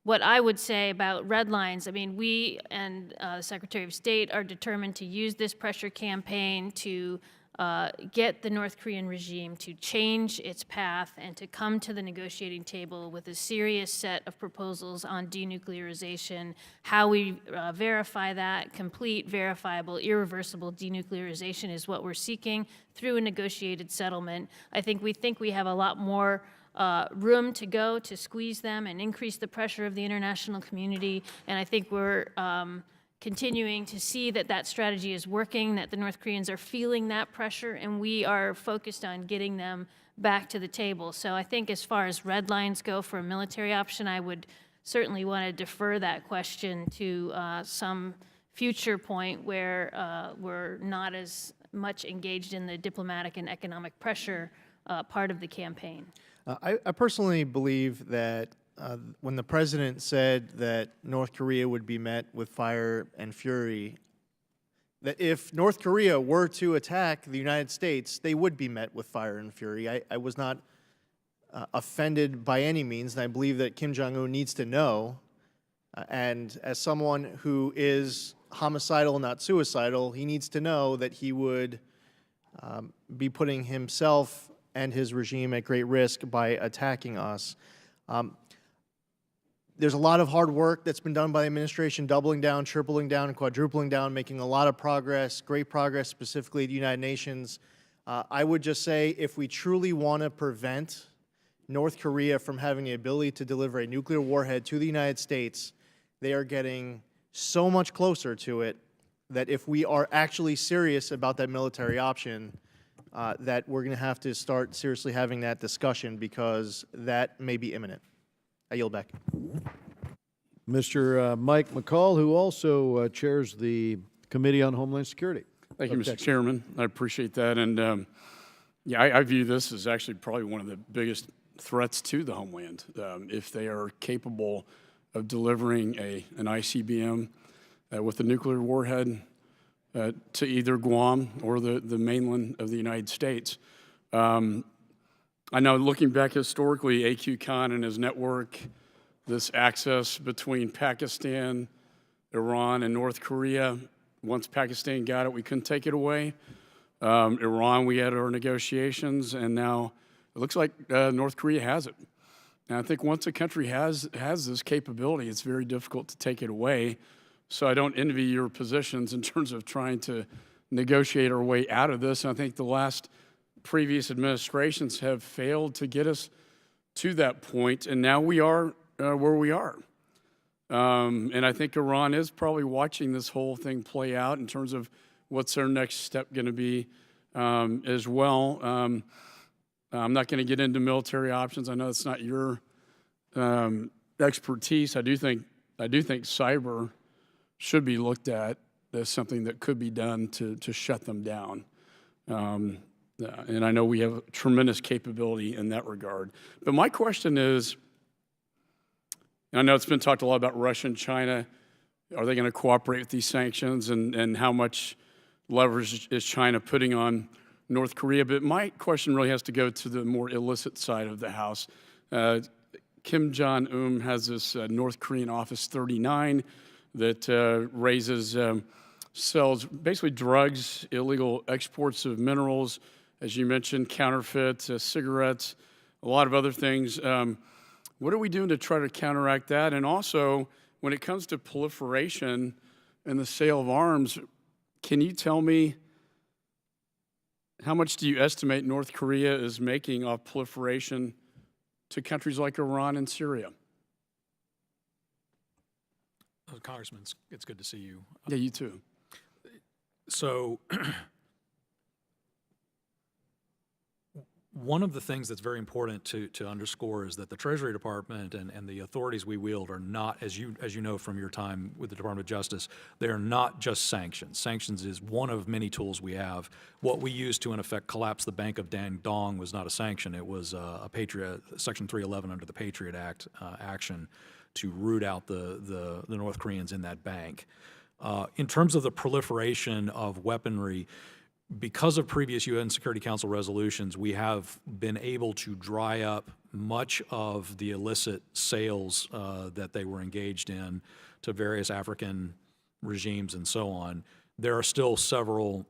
S3: what I would say about red lines, I mean, we and the Secretary of State are determined to use this pressure campaign to get the North Korean regime to change its path and to come to the negotiating table with a serious set of proposals on denuclearization. How we verify that, complete, verifiable, irreversible denuclearization is what we're seeking through a negotiated settlement. I think we have a lot more room to go to squeeze them and increase the pressure of the international community, and I think we're continuing to see that that strategy is working, that the North Koreans are feeling that pressure, and we are focused on getting them back to the table. So I think as far as red lines go for a military option, I would certainly want to defer that question to some future point where we're not as much engaged in the diplomatic and economic pressure part of the campaign.
S17: I personally believe that when the president said that North Korea would be met with fire and fury, that if North Korea were to attack the United States, they would be met with fire and fury. I was not offended by any means, and I believe that Kim Jong-un needs to know, and as someone who is homicidal, not suicidal, he needs to know that he would be putting himself and his regime at great risk by attacking us. There's a lot of hard work that's been done by the administration, doubling down, tripling down, and quadrupling down, making a lot of progress, great progress, specifically at the United Nations. I would just say if we truly want to prevent North Korea from having the ability to deliver a nuclear warhead to the United States, they are getting so much closer to it that if we are actually serious about that military option, that we're going to have to start seriously having that discussion, because that may be imminent. I yield back.
S1: Mr. Mike McCall, who also chairs the Committee on Homeland Security.
S18: Thank you, Mr. Chairman. I appreciate that. And yeah, I view this as actually probably one of the biggest threats to the homeland. If they are capable of delivering an ICBM with a nuclear warhead to either Guam or the mainland of the United States. I know, looking back historically, AQ Khan and his network, this access between Pakistan, Iran, and North Korea, once Pakistan got it, we couldn't take it away. Iran, we had our negotiations, and now it looks like North Korea has it. And I think once a country has this capability, it's very difficult to take it away. So I don't envy your positions in terms of trying to negotiate our way out of this. And I think the last previous administrations have failed to get us to that point, and now we are where we are. And I think Iran is probably watching this whole thing play out in terms of what's their next step going to be as well. I'm not going to get into military options. I know it's not your expertise. I do think cyber should be looked at as something that could be done to shut them down. And I know we have tremendous capability in that regard. But my question is, and I know it's been talked a lot about Russia and China. Are they going to cooperate with these sanctions, and how much leverage is China putting on North Korea? But my question really has to go to the more illicit side of the house. Kim Jong-un has this North Korean Office 39 that sells basically drugs, illegal exports of minerals, as you mentioned, counterfeit cigarettes, a lot of other things. What are we doing to try to counteract that? And also, when it comes to proliferation and the sale of arms, can you tell me how much do you estimate North Korea is making off proliferation to countries like Iran and Syria?
S4: Congressman, it's good to see you.
S18: Yeah, you too.
S4: So one of the things that's very important to underscore is that the Treasury Department and the authorities we wield are not, as you know from your time with the Department of Justice, they are not just sanctions. Sanctions is one of many tools we have. What we used to, in effect, collapse the Bank of Dandong was not a sanction. It was a Patriot, Section 311 under the Patriot Act action to root out the North Koreans in that bank. In terms of the proliferation of weaponry, because of previous UN Security Council resolutions, we have been able to dry up much of the illicit sales that they were engaged in to various African regimes and so on. There are still several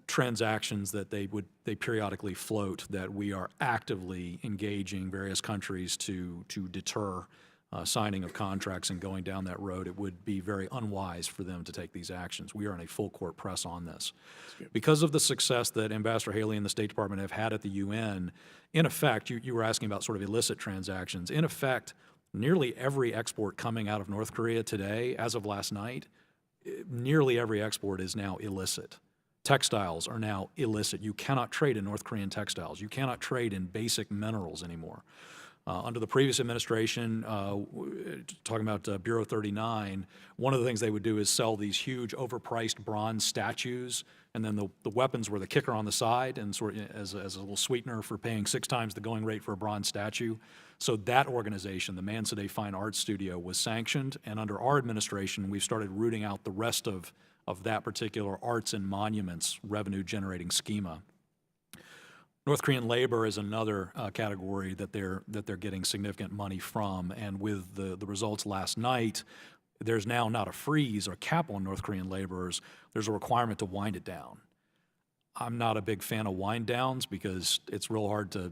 S4: transactions that they periodically float that we are actively engaging various countries to deter signing of contracts and going down that road. It would be very unwise for them to take these actions. We are in a full court press on this. Because of the success that Ambassador Haley and the State Department have had at the UN, in effect, you were asking about sort of illicit transactions. In effect, nearly every export coming out of North Korea today, as of last night, nearly every export is now illicit. Textiles are now illicit. You cannot trade in North Korean textiles. You cannot trade in basic minerals anymore. Under the previous administration, talking about Bureau 39, one of the things they would do is sell these huge overpriced bronze statues, and then the weapons were the kicker on the side, and sort of as a little sweetener for paying 6 times the going rate for a bronze statue. So that organization, the Mansudae Fine Arts Studio, was sanctioned, and under our administration, we've started rooting out the rest of that particular arts and monuments revenue-generating schema. North Korean labor is another category that they're getting significant money from, and with the results last night, there's now not a freeze or cap on North Korean laborers. There's a requirement to wind it down. I'm not a big fan of wind downs because it's real hard to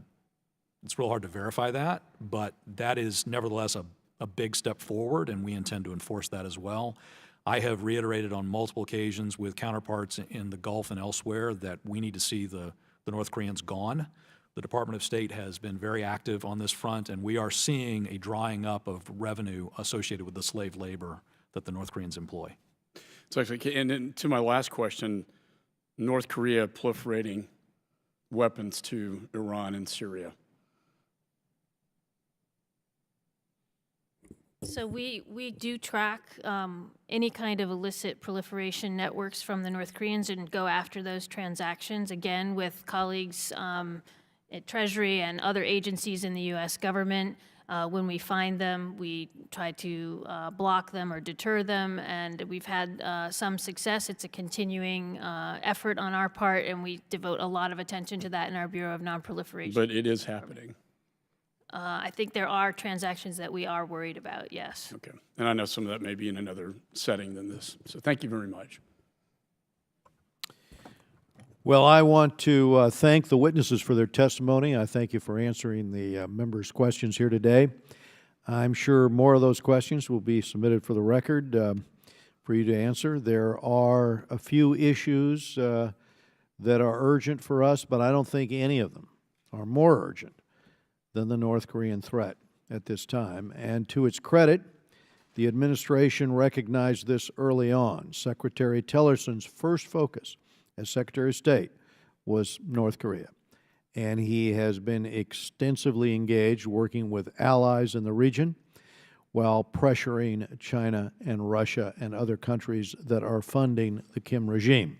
S4: verify that, but that is nevertheless a a big step forward, and we intend to enforce that as well. I have reiterated on multiple occasions with counterparts in the Gulf and elsewhere that we need to see the North Koreans gone. The Department of State has been very active on this front, and we are seeing a drying up of revenue associated with the slave labor that the North Koreans employ.
S18: So actually, and then to my last question, North Korea proliferating weapons to Iran and Syria.
S3: So we do track any kind of illicit proliferation networks from the North Koreans and go after those transactions, again, with colleagues at Treasury and other agencies in the U.S. government. When we find them, we try to block them or deter them, and we've had some success. It's a continuing effort on our part, and we devote a lot of attention to that in our Bureau of Nonproliferation.
S18: But it is happening.
S3: I think there are transactions that we are worried about, yes.
S18: Okay. And I know some of that may be in another setting than this. So thank you very much.
S1: Well, I want to thank the witnesses for their testimony. I thank you for answering the members' questions here today. I'm sure more of those questions will be submitted for the record for you to answer. There are a few issues that are urgent for us, but I don't think any of them are more urgent than the North Korean threat at this time. And to its credit, the administration recognized this early on. Secretary Tillerson's first focus as Secretary of State was North Korea. And he has been extensively engaged working with allies in the region while pressuring China and Russia and other countries that are funding the Kim regime.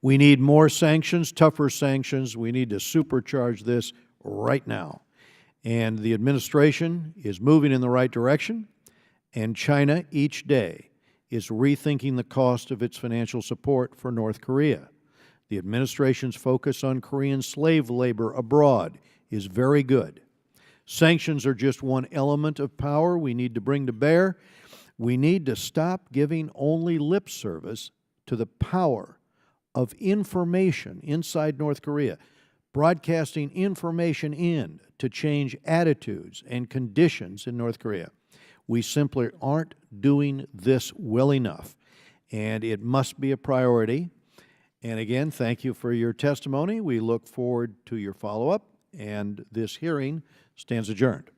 S1: We need more sanctions, tougher sanctions. We need to supercharge this right now. And the administration is moving in the right direction, and China each day is rethinking the cost of its financial support for North Korea. The administration's focus on Korean slave labor abroad is very good. Sanctions are just one element of power we need to bring to bear. We need to stop giving only lip service to the power of information inside North Korea, broadcasting information in to change attitudes and conditions in North Korea. We simply aren't doing this well enough, and it must be a priority. And again, thank you for your testimony. We look forward to your follow-up, and this hearing stands adjourned.